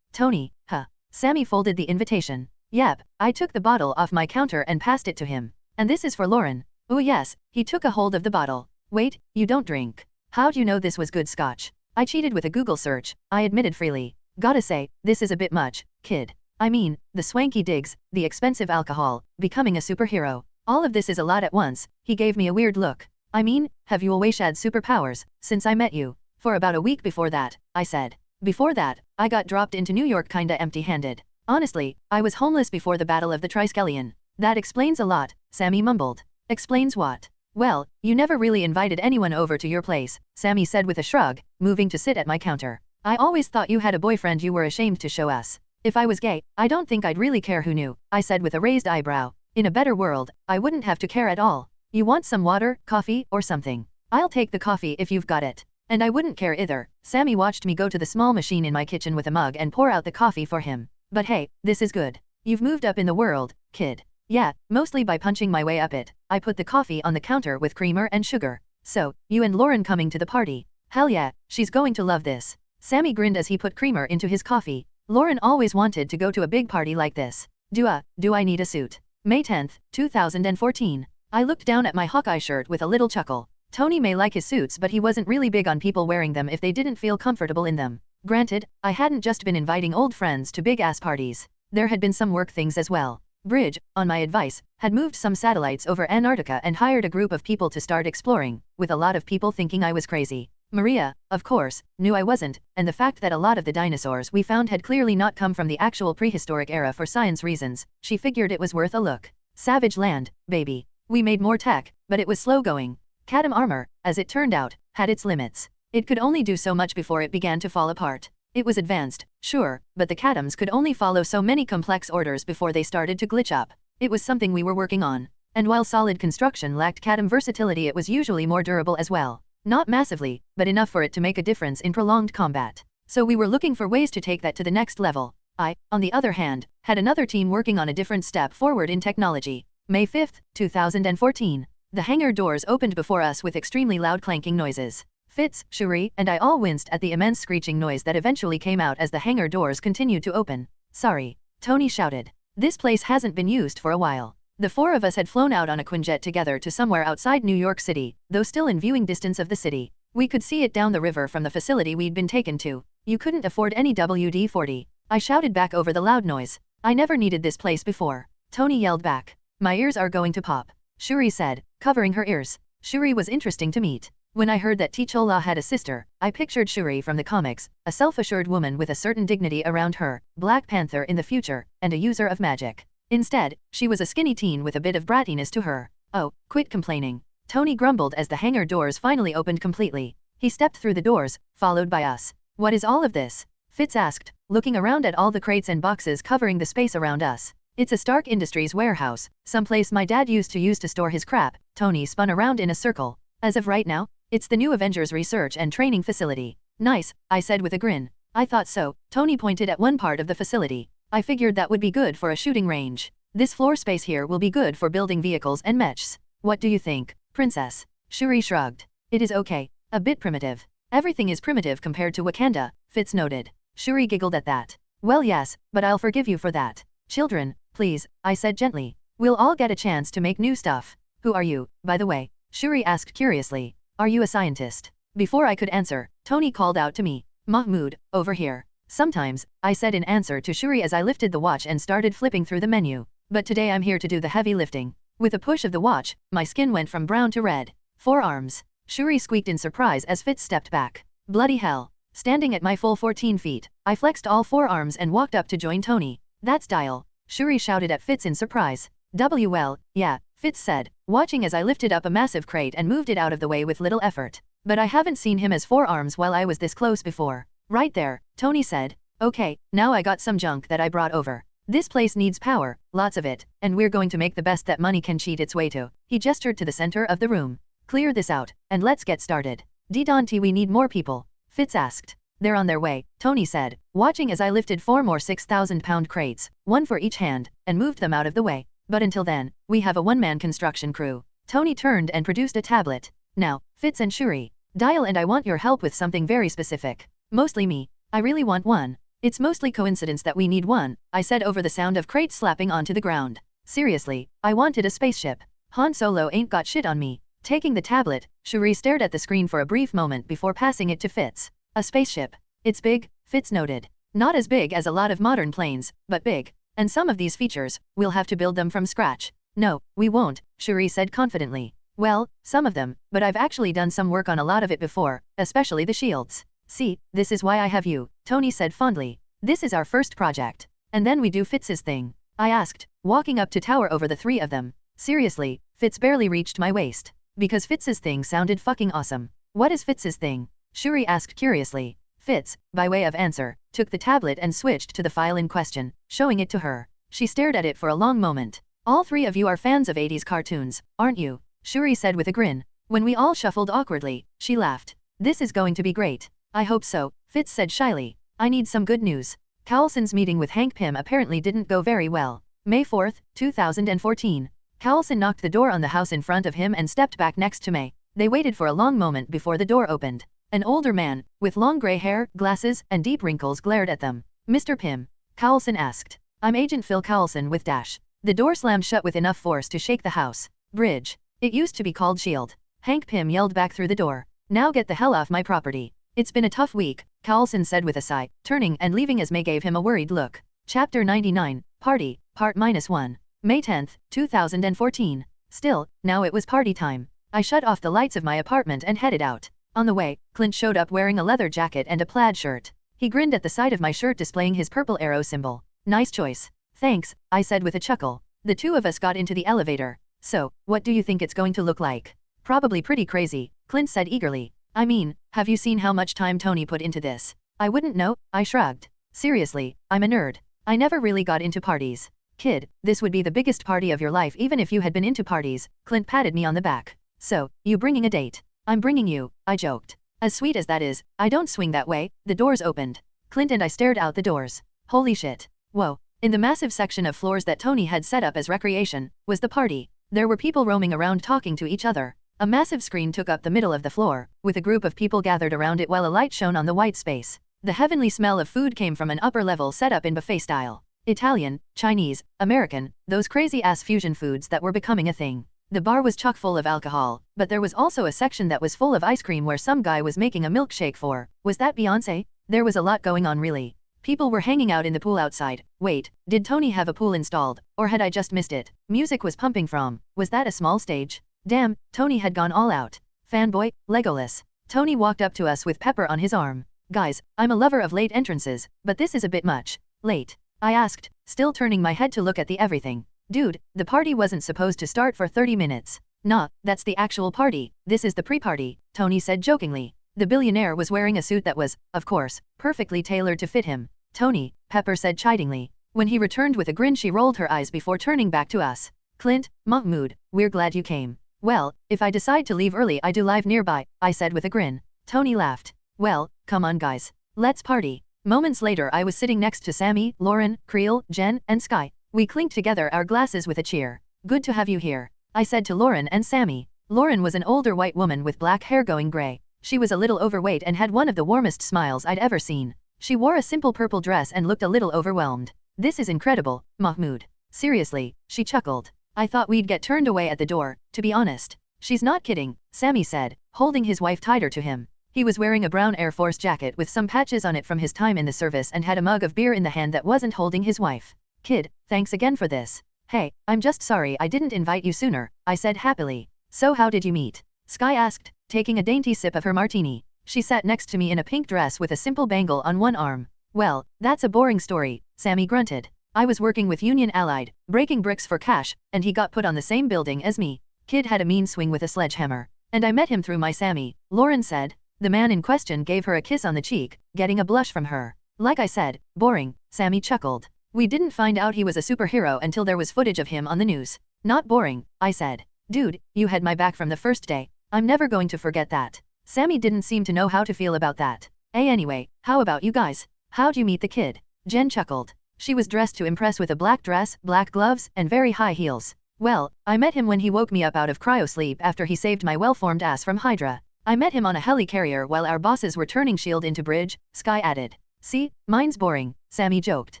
[SPEAKER 1] Tony, huh. Sammy folded the invitation. Yep, I took the bottle off my counter and passed it to him. And this is for Lauren. Oh yes, he took a hold of the bottle. Wait, you don't drink. How'd you know this was good scotch? I cheated with a Google search, I admitted freely. Gotta say, this is a bit much, kid. I mean, the swanky digs, the expensive alcohol, becoming a superhero. All of this is a lot at once. He gave me a weird look. I mean, have you always had superpowers, since I met you? For about a week before that, I said. Before that, I got dropped into New York kinda empty-handed. Honestly, I was homeless before the Battle of the Triskelion. That explains a lot, Sammy mumbled. Explains what? Well, you never really invited anyone over to your place, Sammy said with a shrug, moving to sit at my counter. I always thought you had a boyfriend you were ashamed to show us. If I was gay, I don't think I'd really care who knew, I said with a raised eyebrow. In a better world, I wouldn't have to care at all. You want some water, coffee, or something? I'll take the coffee if you've got it. And I wouldn't care either. Sammy watched me go to the small machine in my kitchen with a mug and pour out the coffee for him. But hey, this is good. You've moved up in the world, kid. Yeah, mostly by punching my way up it. I put the coffee on the counter with creamer and sugar. So, you and Lauren coming to the party? Hell yeah, she's going to love this. Sammy grinned as he put creamer into his coffee. Lauren always wanted to go to a big party like this. Do I need a suit? May 10th, 2014. I looked down at my Hawkeye shirt with a little chuckle. Tony may like his suits, but he wasn't really big on people wearing them if they didn't feel comfortable in them. Granted, I hadn't just been inviting old friends to big-ass parties. There had been some work things as well. Bridge, on my advice, had moved some satellites over Antarctica and hired a group of people to start exploring, with a lot of people thinking I was crazy. Maria, of course, knew I wasn't, and the fact that a lot of the dinosaurs we found had clearly not come from the actual prehistoric era for science reasons, she figured it was worth a look. Savage land, baby. We made more tech, but it was slow going. Cadam armor, as it turned out, had its limits. It could only do so much before it began to fall apart. It was advanced, sure, but the Cadams could only follow so many complex orders before they started to glitch up. It was something we were working on. And while solid construction lacked Cadam versatility, it was usually more durable as well. Not massively, but enough for it to make a difference in prolonged combat. So we were looking for ways to take that to the next level. I, on the other hand, had another team working on a different step forward in technology. May 5th, 2014. The hangar doors opened before us with extremely loud clanking noises. Fitz, Shuri, and I all winced at the immense screeching noise that eventually came out as the hangar doors continued to open. Sorry, Tony shouted. This place hasn't been used for a while. The four of us had flown out on a Quinjet together to somewhere outside New York City, though still in viewing distance of the city. We could see it down the river from the facility we'd been taken to. You couldn't afford any WD-40. I shouted back over the loud noise. I never needed this place before. Tony yelled back. My ears are going to pop. Shuri said, covering her ears. Shuri was interesting to meet. When I heard that T'Challa had a sister, I pictured Shuri from the comics, a self-assured woman with a certain dignity around her, Black Panther in the future, and a user of magic. Instead, she was a skinny teen with a bit of brattiness to her. Oh, quit complaining. Tony grumbled as the hangar doors finally opened completely. He stepped through the doors, followed by us. What is all of this? Fitz asked, looking around at all the crates and boxes covering the space around us. It's a Stark Industries warehouse, someplace my dad used to store his crap. Tony spun around in a circle. As of right now, it's the new Avengers research and training facility. Nice, I said with a grin. I thought so. Tony pointed at one part of the facility. I figured that would be good for a shooting range. This floor space here will be good for building vehicles and mechs. What do you think, Princess? Shuri shrugged. It is okay. A bit primitive. Everything is primitive compared to Wakanda, Fitz noted. Shuri giggled at that. Well yes, but I'll forgive you for that. Children, please, I said gently. We'll all get a chance to make new stuff. Who are you, by the way? Shuri asked curiously. Are you a scientist? Before I could answer, Tony called out to me. Mahmoud, over here. Sometimes, I said in answer to Shuri as I lifted the watch and started flipping through the menu. But today I'm here to do the heavy lifting. With a push of the watch, my skin went from brown to red. Forearms. Shuri squeaked in surprise as Fitz stepped back. Bloody hell. Standing at my full 14 feet, I flexed all forearms and walked up to join Tony. That's style. Shuri shouted at Fitz in surprise. Well, yeah, Fitz said, watching as I lifted up a massive crate and moved it out of the way with little effort. But I haven't seen him as forearms while I was this close before. Right there, Tony said, Okay, now I got some junk that I brought over. This place needs power, lots of it, and we're going to make the best that money can cheat its way to. He gestured to the center of the room. Clear this out, and let's get started. Didon't we need more people? Fitz asked. They're on their way, Tony said, watching as I lifted 4 more 6,000-pound crates, one for each hand, and moved them out of the way. But until then, we have a one-man construction crew. Tony turned and produced a tablet. Now, Fitz and Shuri, Dial and I want your help with something very specific. Mostly me. I really want one. It's mostly coincidence that we need one, I said over the sound of crates slapping onto the ground. Seriously, I wanted a spaceship. Han Solo ain't got shit on me. Taking the tablet, Shuri stared at the screen for a brief moment before passing it to Fitz. A spaceship. It's big, Fitz noted. Not as big as a lot of modern planes, but big. And some of these features, we'll have to build them from scratch. No, we won't, Shuri said confidently. Well, some of them, but I've actually done some work on a lot of it before, especially the shields. See, this is why I have you, Tony said fondly. This is our first project. And then we do Fitz's thing. I asked, walking up to tower over the three of them. Seriously, Fitz barely reached my waist. Because Fitz's thing sounded fucking awesome. What is Fitz's thing? Shuri asked curiously. Fitz, by way of answer, took the tablet and switched to the file in question, showing it to her. She stared at it for a long moment. All three of you are fans of 80s cartoons, aren't you? Shuri said with a grin. When we all shuffled awkwardly, she laughed. This is going to be great. I hope so, Fitz said shyly. I need some good news. Carlson's meeting with Hank Pym apparently didn't go very well. May 4, 2014. Carlson knocked the door on the house in front of him and stepped back next to May. They waited for a long moment before the door opened. An older man, with long gray hair, glasses, and deep wrinkles glared at them. Mr. Pym? Carlson asked. I'm Agent Phil Carlson with Dash. The door slammed shut with enough force to shake the house. Bridge. It used to be called S.H.I.E.L.D. Hank Pym yelled back through the door. Now get the hell off my property. It's been a tough week, Carlson said with a sigh, turning and leaving as May gave him a worried look. Chapter 99, Party, Part -1. May 10, 2014. Still, now it was party time. I shut off the lights of my apartment and headed out. On the way, Clint showed up wearing a leather jacket and a plaid shirt. He grinned at the sight of my shirt displaying his purple arrow symbol. Nice choice. Thanks, I said with a chuckle. The two of us got into the elevator. So, what do you think it's going to look like? Probably pretty crazy, Clint said eagerly. I mean, have you seen how much time Tony put into this? I wouldn't know, I shrugged. Seriously, I'm a nerd. I never really got into parties. Kid, this would be the biggest party of your life even if you had been into parties, Clint patted me on the back. So, you bringing a date? I'm bringing you, I joked. As sweet as that is, I don't swing that way. The doors opened. Clint and I stared out the doors. Holy shit. Whoa. In the massive section of floors that Tony had set up as recreation, was the party. There were people roaming around talking to each other. A massive screen took up the middle of the floor, with a group of people gathered around it while a light shone on the white space. The heavenly smell of food came from an upper level set up in buffet style. Italian, Chinese, American, those crazy-ass fusion foods that were becoming a thing. The bar was chock full of alcohol, but there was also a section that was full of ice cream where some guy was making a milkshake for. Was that Beyonce? There was a lot going on really. People were hanging out in the pool outside. Wait, did Tony have a pool installed, or had I just missed it? Music was pumping from. Was that a small stage? Damn, Tony had gone all out. Fanboy, Legolas. Tony walked up to us with Pepper on his arm. Guys, I'm a lover of late entrances, but this is a bit much. Late? I asked, still turning my head to look at the everything. Dude, the party wasn't supposed to start for 30 minutes. Nah, that's the actual party. This is the pre-party, Tony said jokingly. The billionaire was wearing a suit that was, of course, perfectly tailored to fit him. Tony, Pepper said chidingly. When he returned with a grin she rolled her eyes before turning back to us. Clint, Mahmoud, we're glad you came. Well, if I decide to leave early I do live nearby, I said with a grin. Tony laughed. Well, come on guys. Let's party. Moments later I was sitting next to Sammy, Lauren, Creel, Jen, and Sky. We clinked together our glasses with a cheer. Good to have you here, I said to Lauren and Sammy. Lauren was an older white woman with black hair going gray. She was a little overweight and had one of the warmest smiles I'd ever seen. She wore a simple purple dress and looked a little overwhelmed. This is incredible, Mahmoud. Seriously, she chuckled. I thought we'd get turned away at the door, to be honest. She's not kidding, Sammy said, holding his wife tighter to him. He was wearing a brown Air Force jacket with some patches on it from his time in the service and had a mug of beer in the hand that wasn't holding his wife. Kid, thanks again for this. Hey, I'm just sorry I didn't invite you sooner, I said happily. So how did you meet? Sky asked, taking a dainty sip of her martini. She sat next to me in a pink dress with a simple bangle on one arm. Well, that's a boring story, Sammy grunted. I was working with Union Allied, breaking bricks for cash, and he got put on the same building as me. Kid had a mean swing with a sledgehammer. And I met him through my Sammy, Lauren said. The man in question gave her a kiss on the cheek, getting a blush from her. Like I said, boring, Sammy chuckled. We didn't find out he was a superhero until there was footage of him on the news. Not boring, I said. Dude, you had my back from the first day. I'm never going to forget that. Sammy didn't seem to know how to feel about that. Anyway, how about you guys? How'd you meet the kid? Jen chuckled. She was dressed to impress with a black dress, black gloves, and very high heels. Well, I met him when he woke me up out of cryo-sleep after he saved my well-formed ass from Hydra. I met him on a helicarrier while our bosses were turning S.H.I.E.L.D. into Bridge, Sky added. See, mine's boring, Sammy joked.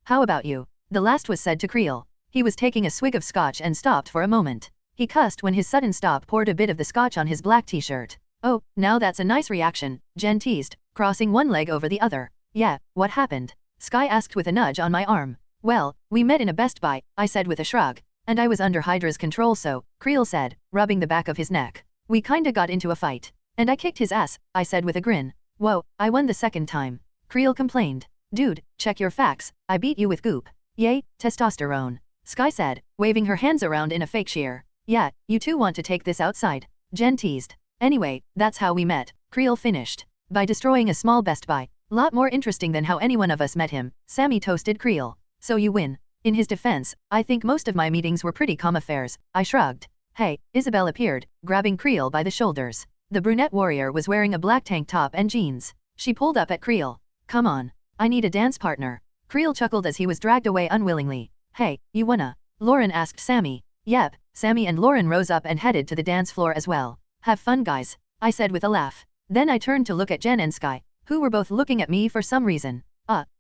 [SPEAKER 1] How about you? The last was said to Creel. He was taking a swig of scotch and stopped for a moment. He cussed when his sudden stop poured a bit of the scotch on his black t-shirt. Oh, now that's a nice reaction, Jen teased, crossing one leg over the other. Yeah, what happened? Sky asked with a nudge on my arm. Well, we met in a Best Buy, I said with a shrug. And I was under Hydra's control so, Creel said, rubbing the back of his neck. We kinda got into a fight. And I kicked his ass, I said with a grin. Whoa, I won the second time. Creel complained. Dude, check your facts, I beat you with goop. Yay, testosterone. Sky said, waving her hands around in a fake cheer. Yeah, you two want to take this outside? Jen teased. Anyway, that's how we met, Creel finished. By destroying a small Best Buy. Lot more interesting than how any one of us met him, Sammy toasted Creel. So you win. In his defense, I think most of my meetings were pretty calm affairs, I shrugged. Hey, Isabel appeared, grabbing Creel by the shoulders. The brunette warrior was wearing a black tank top and jeans. She pulled up at Creel. Come on. I need a dance partner. Creel chuckled as he was dragged away unwillingly. Hey, you wanna? Lauren asked Sammy. Yep, Sammy and Lauren rose up and headed to the dance floor as well. Have fun guys, I said with a laugh. Then I turned to look at Jen and Sky, who were both looking at me for some reason.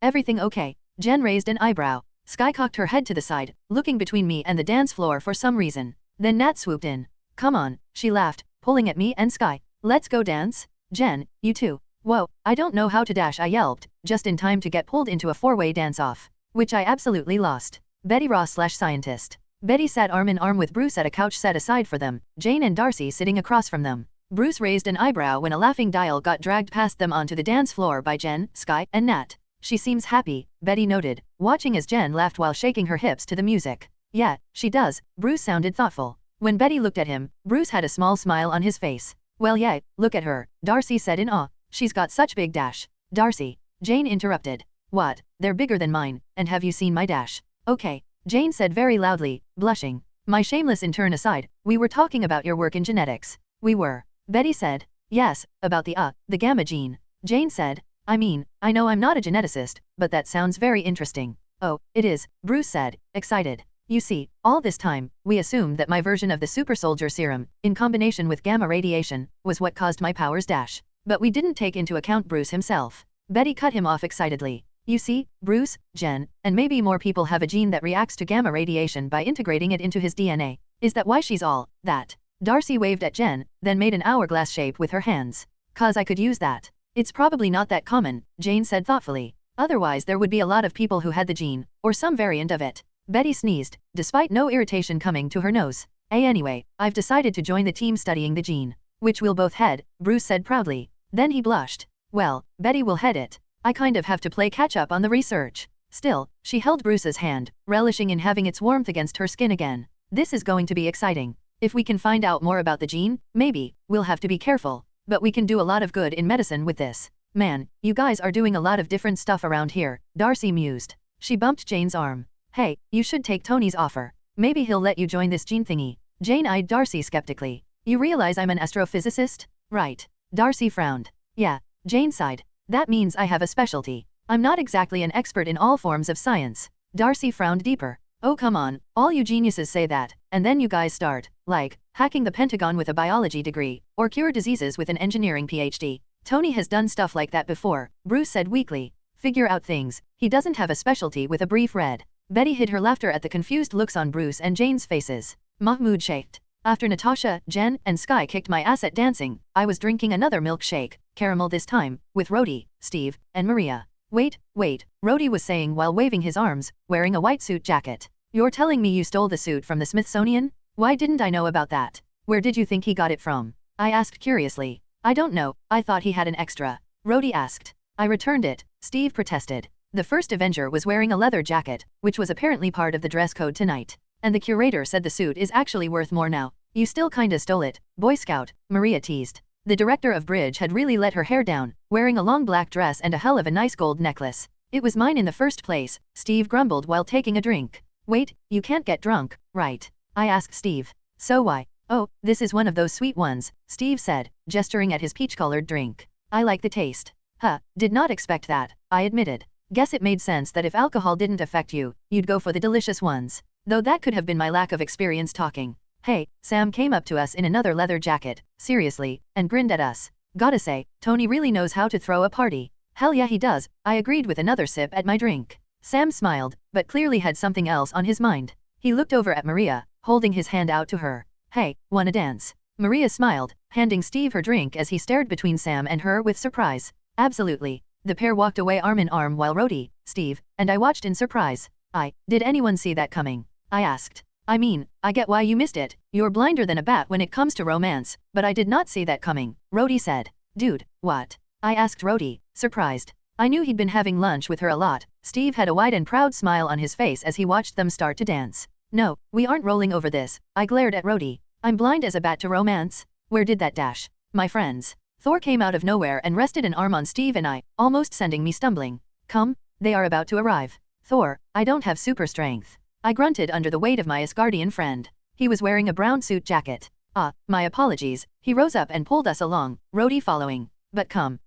[SPEAKER 1] Everything okay? Jen raised an eyebrow. Sky cocked her head to the side, looking between me and the dance floor for some reason. Then Nat swooped in. Come on, she laughed, pulling at me and Sky. Let's go dance? Jen, you too. Whoa, I don't know how to dash, I yelped, just in time to get pulled into a four-way dance-off. Which I absolutely lost. Betty Ross/scientist. Betty sat arm in arm with Bruce at a couch set aside for them, Jane and Darcy sitting across from them. Bruce raised an eyebrow when a laughing dial got dragged past them onto the dance floor by Jen, Sky, and Nat. She seems happy, Betty noted, watching as Jen laughed while shaking her hips to the music. Yeah, she does, Bruce sounded thoughtful. When Betty looked at him, Bruce had a small smile on his face. Well yeah, look at her, Darcy said in awe. She's got such big dash. Darcy. Jane interrupted. What, they're bigger than mine, and have you seen my dash? Okay, Jane said very loudly, blushing. My shameless intern aside, we were talking about your work in genetics. We were. Betty said. Yes, about the gamma gene. Jane said. I mean, I know I'm not a geneticist, but that sounds very interesting. Oh, it is, Bruce said, excited. You see, all this time, we assumed that my version of the super soldier serum, in combination with gamma radiation, was what caused my powers dash. But we didn't take into account Bruce himself. Betty cut him off excitedly. You see, Bruce, Jen, and maybe more people have a gene that reacts to gamma radiation by integrating it into his DNA. Is that why she's all that? Darcy waved at Jen, then made an hourglass shape with her hands. 'Cause I could use that. It's probably not that common, Jane said thoughtfully. Otherwise there would be a lot of people who had the gene, or some variant of it. Betty sneezed, despite no irritation coming to her nose. Anyway, I've decided to join the team studying the gene. Which we'll both head, Bruce said proudly. Then he blushed. Well, Betty will head it. I kind of have to play catch up on the research. Still, she held Bruce's hand, relishing in having its warmth against her skin again. This is going to be exciting. If we can find out more about the gene, maybe, we'll have to be careful. But we can do a lot of good in medicine with this. Man, you guys are doing a lot of different stuff around here, Darcy mused. She bumped Jane's arm. Hey, you should take Tony's offer. Maybe he'll let you join this gene thingy. Jane eyed Darcy skeptically. You realize I'm an astrophysicist? Right. Darcy frowned. Yeah, Jane sighed. That means I have a specialty. I'm not exactly an expert in all forms of science. Darcy frowned deeper. Oh come on, all you geniuses say that, and then you guys start, like, hacking the Pentagon with a biology degree, or cure diseases with an engineering PhD. Tony has done stuff like that before, Bruce said weakly. Figure out things, he doesn't have a specialty with a brief red. Betty hid her laughter at the confused looks on Bruce and Jane's faces. Mahmoud shaked. After Natasha, Jen, and Sky kicked my ass at dancing, I was drinking another milkshake, caramel this time, with Rhodey, Steve, and Maria. Wait, Rhodey was saying while waving his arms, wearing a white suit jacket. You're telling me you stole the suit from the Smithsonian? Why didn't I know about that? Where did you think he got it from? I asked curiously. I don't know, I thought he had an extra. Rhodey asked. I returned it, Steve protested. The first Avenger was wearing a leather jacket, which was apparently part of the dress code tonight. And the curator said the suit is actually worth more now. You still kinda stole it, Boy Scout, Maria teased. The director of Bridge had really let her hair down, wearing a long black dress and a hell of a nice gold necklace. It was mine in the first place, Steve grumbled while taking a drink. Wait, you can't get drunk, right? I asked Steve. So why? Oh, this is one of those sweet ones, Steve said, gesturing at his peach-colored drink. I like the taste. Did not expect that, I admitted. Guess it made sense that if alcohol didn't affect you, you'd go for the delicious ones. Though that could have been my lack of experience talking. Hey, Sam came up to us in another leather jacket, seriously, and grinned at us. Gotta say, Tony really knows how to throw a party. Hell yeah he does, I agreed with another sip at my drink. Sam smiled, but clearly had something else on his mind. He looked over at Maria, holding his hand out to her. Hey, wanna dance? Maria smiled, handing Steve her drink as he stared between Sam and her with surprise. Absolutely. The pair walked away arm in arm while Rhodey, Steve, and I watched in surprise. Did anyone see that coming? I asked. I mean, I get why you missed it, you're blinder than a bat when it comes to romance, but I did not see that coming, Rhodey said. Dude, what? I asked Rhodey, surprised. I knew he'd been having lunch with her a lot. Steve had a wide and proud smile on his face as he watched them start to dance. No, we aren't rolling over this, I glared at Rhodey. I'm blind as a bat to romance? Where did that dash? My friends. Thor came out of nowhere and rested an arm on Steve and I, almost sending me stumbling. Come, they are about to arrive. Thor, I don't have super strength. I grunted under the weight of my Asgardian friend. He was wearing a brown suit jacket. My apologies. He rose up and pulled us along, Rhodey following. But come.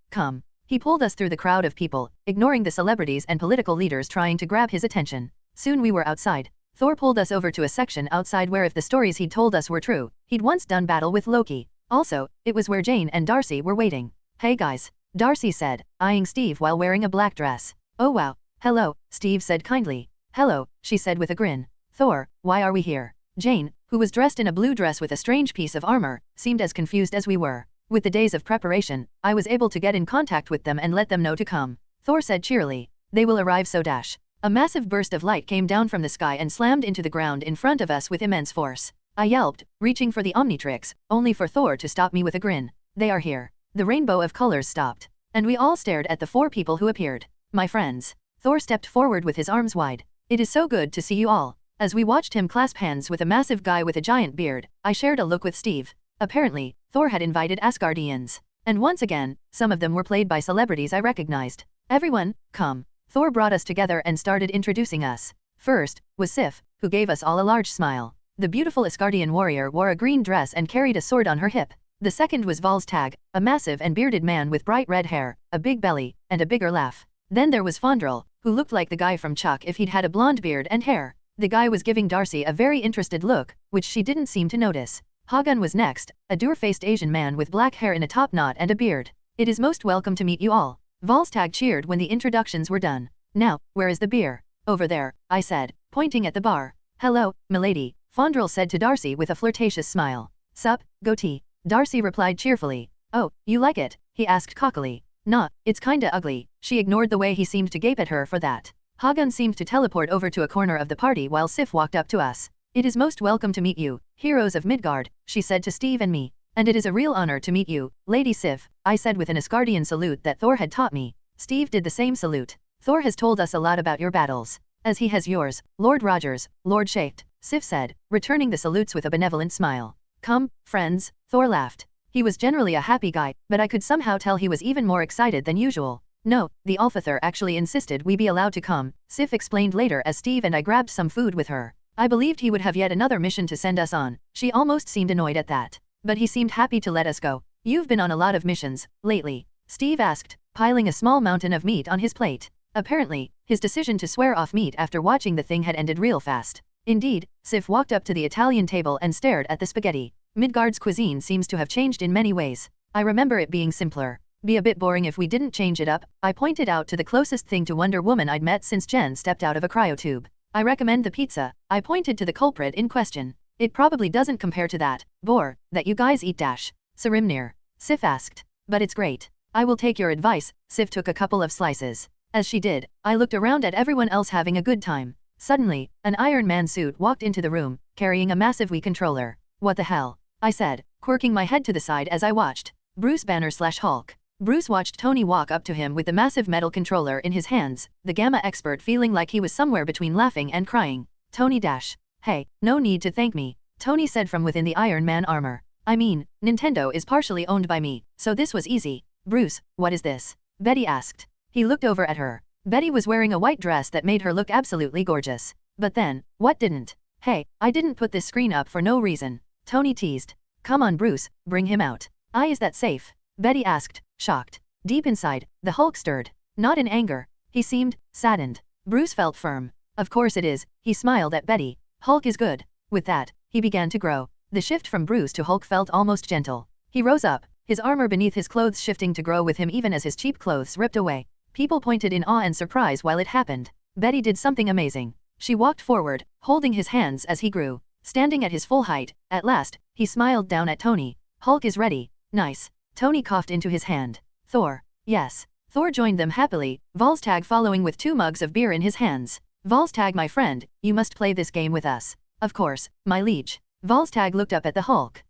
[SPEAKER 1] He pulled us through the crowd of people, ignoring the celebrities and political leaders trying to grab his attention. Soon we were outside. Thor pulled us over to a section outside where if the stories he'd told us were true, he'd once done battle with Loki. Also, it was where Jane and Darcy were waiting. Hey guys, Darcy said, eyeing Steve while wearing a black dress. Oh wow. Hello, Steve said kindly. Hello, she said with a grin. Thor, why are we here? Jane, who was dressed in a blue dress with a strange piece of armor, seemed as confused as we were. With the days of preparation, I was able to get in contact with them and let them know to come. Thor said cheerily. They will arrive so dash. A massive burst of light came down from the sky and slammed into the ground in front of us with immense force. I yelped, reaching for the Omnitrix, only for Thor to stop me with a grin. They are here. The rainbow of colors stopped. And we all stared at the four people who appeared. My friends. Thor stepped forward with his arms wide. It is so good to see you all. As we watched him clasp hands with a massive guy with a giant beard, I shared a look with Steve. Apparently, Thor had invited Asgardians. And once again, some of them were played by celebrities I recognized. Everyone, come. Thor brought us together and started introducing us. First, was Sif, who gave us all a large smile. The beautiful Asgardian warrior wore a green dress and carried a sword on her hip. The second was Volstagg, a massive and bearded man with bright red hair, a big belly, and a bigger laugh. Then there was Fondrel, who looked like the guy from Chuck if he'd had a blonde beard and hair. The guy was giving Darcy a very interested look, which she didn't seem to notice. Hagen was next, a dour-faced Asian man with black hair in a top knot and a beard. It is most welcome to meet you all. Volstagg cheered when the introductions were done. Now, where is the beer? Over there, I said, pointing at the bar. Hello, milady, Fondrel said to Darcy with a flirtatious smile. Sup, goatee? Darcy replied cheerfully. Oh, you like it? He asked cockily. Nah, it's kinda ugly. She ignored the way he seemed to gape at her for that. Hagen seemed to teleport over to a corner of the party while Sif walked up to us. It is most welcome to meet you, heroes of Midgard, she said to Steve and me. And it is a real honor to meet you, Lady Sif, I said with an Asgardian salute that Thor had taught me. Steve did the same salute. Thor has told us a lot about your battles. As he has yours, Lord Rogers, Lord Shaft, Sif said, returning the salutes with a benevolent smile. Come, friends, Thor laughed. He was generally a happy guy, but I could somehow tell he was even more excited than usual. No, the Alfather actually insisted we be allowed to come, Sif explained later as Steve and I grabbed some food with her. I believed he would have yet another mission to send us on. She almost seemed annoyed at that. But he seemed happy to let us go. You've been on a lot of missions, lately, Steve asked, piling a small mountain of meat on his plate. Apparently, his decision to swear off meat after watching the thing had ended real fast. Indeed, Sif walked up to the Italian table and stared at the spaghetti. Midgard's cuisine seems to have changed in many ways. I remember it being simpler. Be a bit boring if we didn't change it up, I pointed out to the closest thing to Wonder Woman I'd met since Jen stepped out of a cryotube. I recommend the pizza, I pointed to the culprit in question. It probably doesn't compare to that, boar, that you guys eat dash. Sarimnir, Sif asked. But it's great. I will take your advice, Sif took a couple of slices. As she did, I looked around at everyone else having a good time. Suddenly, an Iron Man suit walked into the room, carrying a massive Wii controller. What the hell? I said, quirking my head to the side as I watched. Bruce Banner/Hulk. Bruce watched Tony walk up to him with the massive metal controller in his hands, the Gamma expert feeling like he was somewhere between laughing and crying. Tony dash. Hey, no need to thank me, Tony said from within the Iron Man armor. I mean, Nintendo is partially owned by me, so this was easy. Bruce, what is this? Betty asked. He looked over at her. Betty was wearing a white dress that made her look absolutely gorgeous. But then, what didn't? Hey, I didn't put this screen up for no reason, Tony teased. Come on Bruce, bring him out. Is that safe? Betty asked, shocked. Deep inside, the Hulk stirred. Not in anger. He seemed saddened. Bruce felt firm. Of course it is, he smiled at Betty. Hulk is good. With that, he began to grow. The shift from Bruce to Hulk felt almost gentle. He rose up, his armor beneath his clothes shifting to grow with him even as his cheap clothes ripped away. People pointed in awe and surprise while it happened. Betty did something amazing. She walked forward, holding his hands as he grew. Standing at his full height, at last, he smiled down at Tony. Hulk is ready. Nice. Tony coughed into his hand. Thor. Yes. Thor joined them happily, Volstagg following with 2 mugs of beer in his hands. Volstagg my friend, you must play this game with us. Of course, my liege. Volstagg looked up at the Hulk.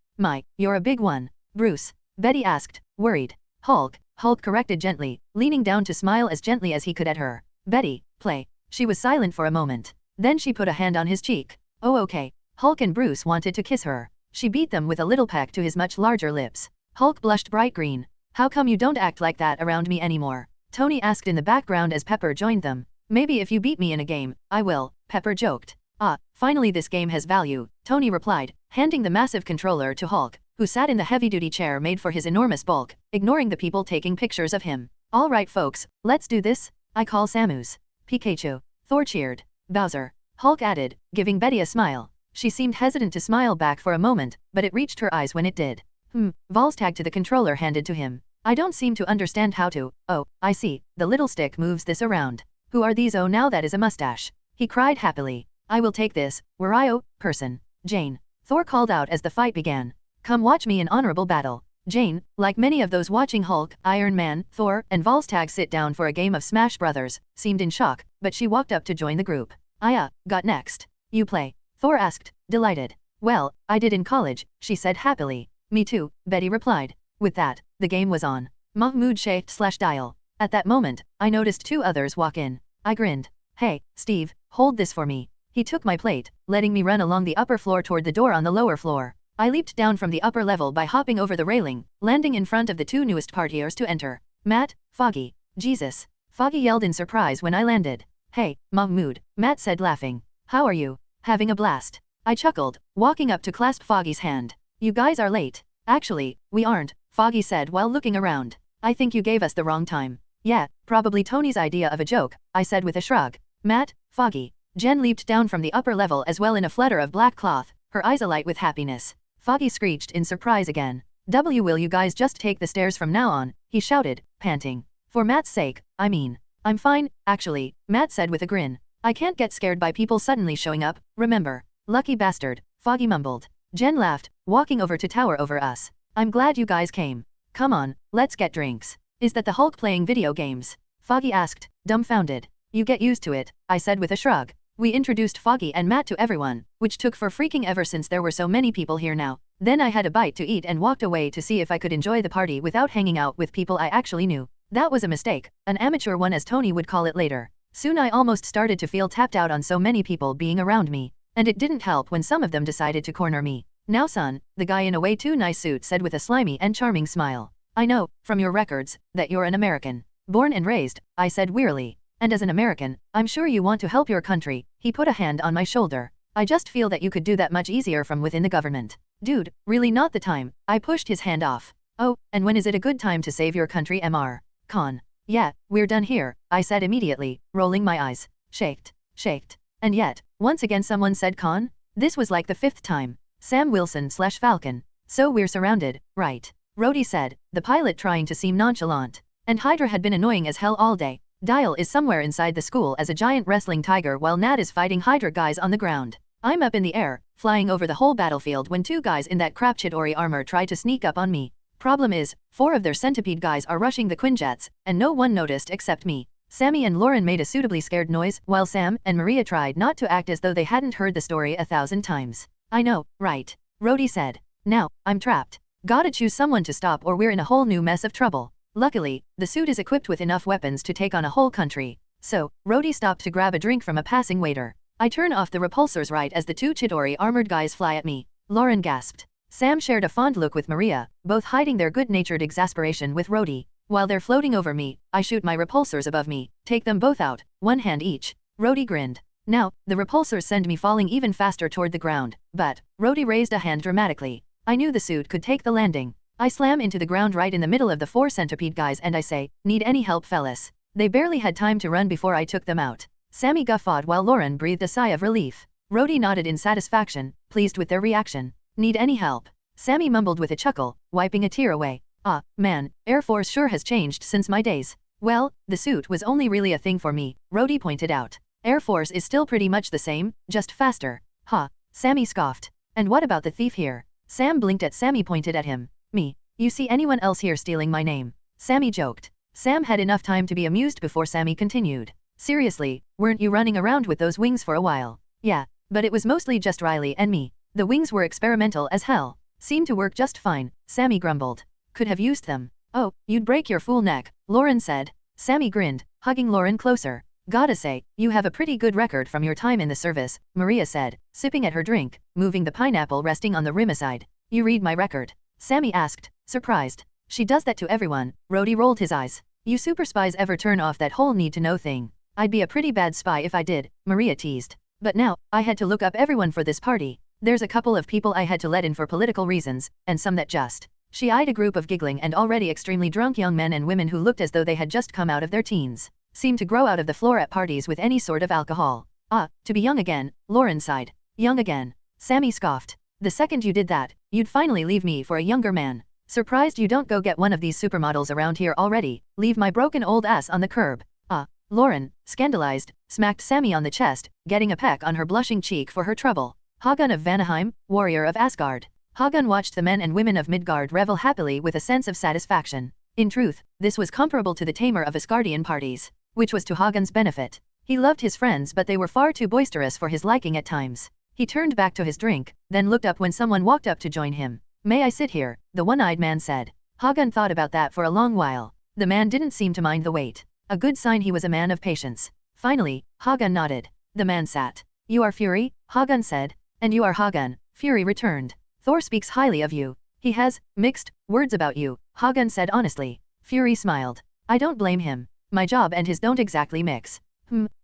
[SPEAKER 1] You're a big one. Bruce. Betty asked, worried. Hulk corrected gently, leaning down to smile as gently as he could at her. Betty, play. She was silent for a moment. Then she put a hand on his cheek. Oh okay. Hulk and Bruce wanted to kiss her. She beat them with a little peck to his much larger lips. Hulk blushed bright green. How come you don't act like that around me anymore? Tony asked in the background as Pepper joined them. Maybe if you beat me in a game, I will, Pepper joked. Finally this game has value, Tony replied, handing the massive controller to Hulk, who sat in the heavy-duty chair made for his enormous bulk, ignoring the people taking pictures of him. All right folks, let's do this. I call Samus. Pikachu. Thor cheered. Bowser. Hulk added, giving Betty a smile. She seemed hesitant to smile back for a moment, but it reached her eyes when it did. Volstagg to the controller handed to him. I don't seem to understand how to. Oh, I see, the little stick moves this around. Who are these? Oh now that is a mustache. He cried happily. I will take this, Wario, person. Jane. Thor called out as the fight began. Come watch me in honorable battle. Jane, like many of those watching Hulk, Iron Man, Thor, and Volstagg sit down for a game of Smash Brothers, seemed in shock, but she walked up to join the group. Got next. You play? Thor asked, delighted. Well, I did in college, she said happily. Me too, Betty replied. With that, the game was on. Mahmoud /dial. At that moment, I noticed 2 others walk in. I grinned. Hey, Steve, hold this for me. He took my plate, letting me run along the upper floor toward the door on the lower floor. I leaped down from the upper level by hopping over the railing, landing in front of the 2 newest partiers to enter. Matt, Foggy. Jesus. Foggy yelled in surprise when I landed. Hey, Mahmoud, Matt said laughing. How are you? Having a blast. I chuckled, walking up to clasp Foggy's hand. You guys are late. Actually, we aren't, Foggy said while looking around. I think you gave us the wrong time. Yeah, probably Tony's idea of a joke, I said with a shrug. Matt, Foggy. Jen leaped down from the upper level as well in a flutter of black cloth, her eyes alight with happiness. Foggy screeched in surprise again. Will you guys just take the stairs from now on? He shouted, panting. For Matt's sake, I mean. I'm fine, actually, Matt said with a grin. I can't get scared by people suddenly showing up, remember. Lucky bastard, Foggy mumbled. Jen laughed, walking over to tower over us. I'm glad you guys came. Come on, let's get drinks. Is that the Hulk playing video games? Foggy asked, dumbfounded. You get used to it, I said with a shrug. We introduced Foggy and Matt to everyone, which took for freaking ever since there were so many people here now. Then I had a bite to eat and walked away to see if I could enjoy the party without hanging out with people I actually knew. That was a mistake, an amateur one as Tony would call it later. Soon I almost started to feel tapped out on so many people being around me. And it didn't help when some of them decided to corner me. Now son, the guy in a way too nice suit said with a slimy and charming smile. I know, from your records, that you're an American. Born and raised, I said wearily. And as an American, I'm sure you want to help your country. He put a hand on my shoulder. I just feel that you could do that much easier from within the government. Dude, really not the time. I pushed his hand off. Oh, and when is it a good time to save your country Mr. Khan? Yeah, we're done here, I said immediately, rolling my eyes. Shaked. And yet, once again someone said Khan? This was like the 5th time. Sam Wilson/Falcon. So we're surrounded, right? Rhodey said, the pilot trying to seem nonchalant. And Hydra had been annoying as hell all day. Dial is somewhere inside the school as a giant wrestling tiger while Nat is fighting Hydra guys on the ground. I'm up in the air, flying over the whole battlefield when 2 guys in that crap Chidori armor try to sneak up on me. Problem is, 4 of their centipede guys are rushing the Quinjets, and no one noticed except me. Sammy and Lauren made a suitably scared noise, while Sam and Maria tried not to act as though they hadn't heard the story 1,000 times. I know, right? Rhodey said. Now, I'm trapped. Gotta choose someone to stop or we're in a whole new mess of trouble. Luckily, the suit is equipped with enough weapons to take on a whole country. So, Rhodey stopped to grab a drink from a passing waiter. I turn off the repulsors right as the 2 Chidori armored guys fly at me. Lauren gasped. Sam shared a fond look with Maria, both hiding their good-natured exasperation with Rhodey. While they're floating over me, I shoot my repulsors above me, take them both out, one hand each. Rhodey grinned. Now, the repulsors send me falling even faster toward the ground, but, Rhodey raised a hand dramatically. I knew the suit could take the landing. I slam into the ground right in the middle of the 4 centipede guys and I say, need any help fellas? They barely had time to run before I took them out. Sammy guffawed while Lauren breathed a sigh of relief. Rhodey nodded in satisfaction, pleased with their reaction. Need any help? Sammy mumbled with a chuckle, wiping a tear away. Ah, man, Air Force sure has changed since my days. Well, the suit was only really a thing for me, Rhodey pointed out. Air Force is still pretty much the same, just faster. Ha, Sammy scoffed. And what about the thief here? Sam blinked at Sammy pointed at him. Me. You see anyone else here stealing my name? Sammy joked. Sam had enough time to be amused before Sammy continued. Seriously, weren't you running around with those wings for a while? Yeah, but it was mostly just Riley and me. The wings were experimental as hell. Seemed to work just fine, Sammy grumbled. Could have used them. Oh, you'd break your fool neck, Lauren said. Sammy grinned, hugging Lauren closer. Gotta say, you have a pretty good record from your time in the service, Maria said, sipping at her drink, moving the pineapple resting on the rim aside. You read my record? Sammy asked, surprised. She does that to everyone, Rhodey rolled his eyes. You super spies ever turn off that whole need-to-know thing? I'd be a pretty bad spy if I did, Maria teased. But now, I had to look up everyone for this party. There's a couple of people I had to let in for political reasons, and some that just. She eyed a group of giggling and already extremely drunk young men and women who looked as though they had just come out of their teens. Seemed to grow out of the floor at parties with any sort of alcohol. Ah, to be young again, Lauren sighed. Young again. Sammy scoffed. The second you did that, you'd finally leave me for a younger man. Surprised you don't go get one of these supermodels around here already, leave my broken old ass on the curb. Ah, Lauren, scandalized, smacked Sammy on the chest, getting a peck on her blushing cheek for her trouble. Hagun of Vanaheim, warrior of Asgard. Hagun watched the men and women of Midgard revel happily with a sense of satisfaction. In truth, this was comparable to the tamer of Asgardian parties, which was to Hagun's benefit. He loved his friends but they were far too boisterous for his liking at times. He turned back to his drink, then looked up when someone walked up to join him. May I sit here? The one-eyed man said. Hagun thought about that for a long while. The man didn't seem to mind the wait. A good sign he was a man of patience. Finally, Hagun nodded. The man sat. You are Fury? Hagun said. And you are Hagun, Fury returned. Thor speaks highly of you. He has mixed words about you, Hagun said honestly. Fury smiled. I don't blame him. My job and his don't exactly mix.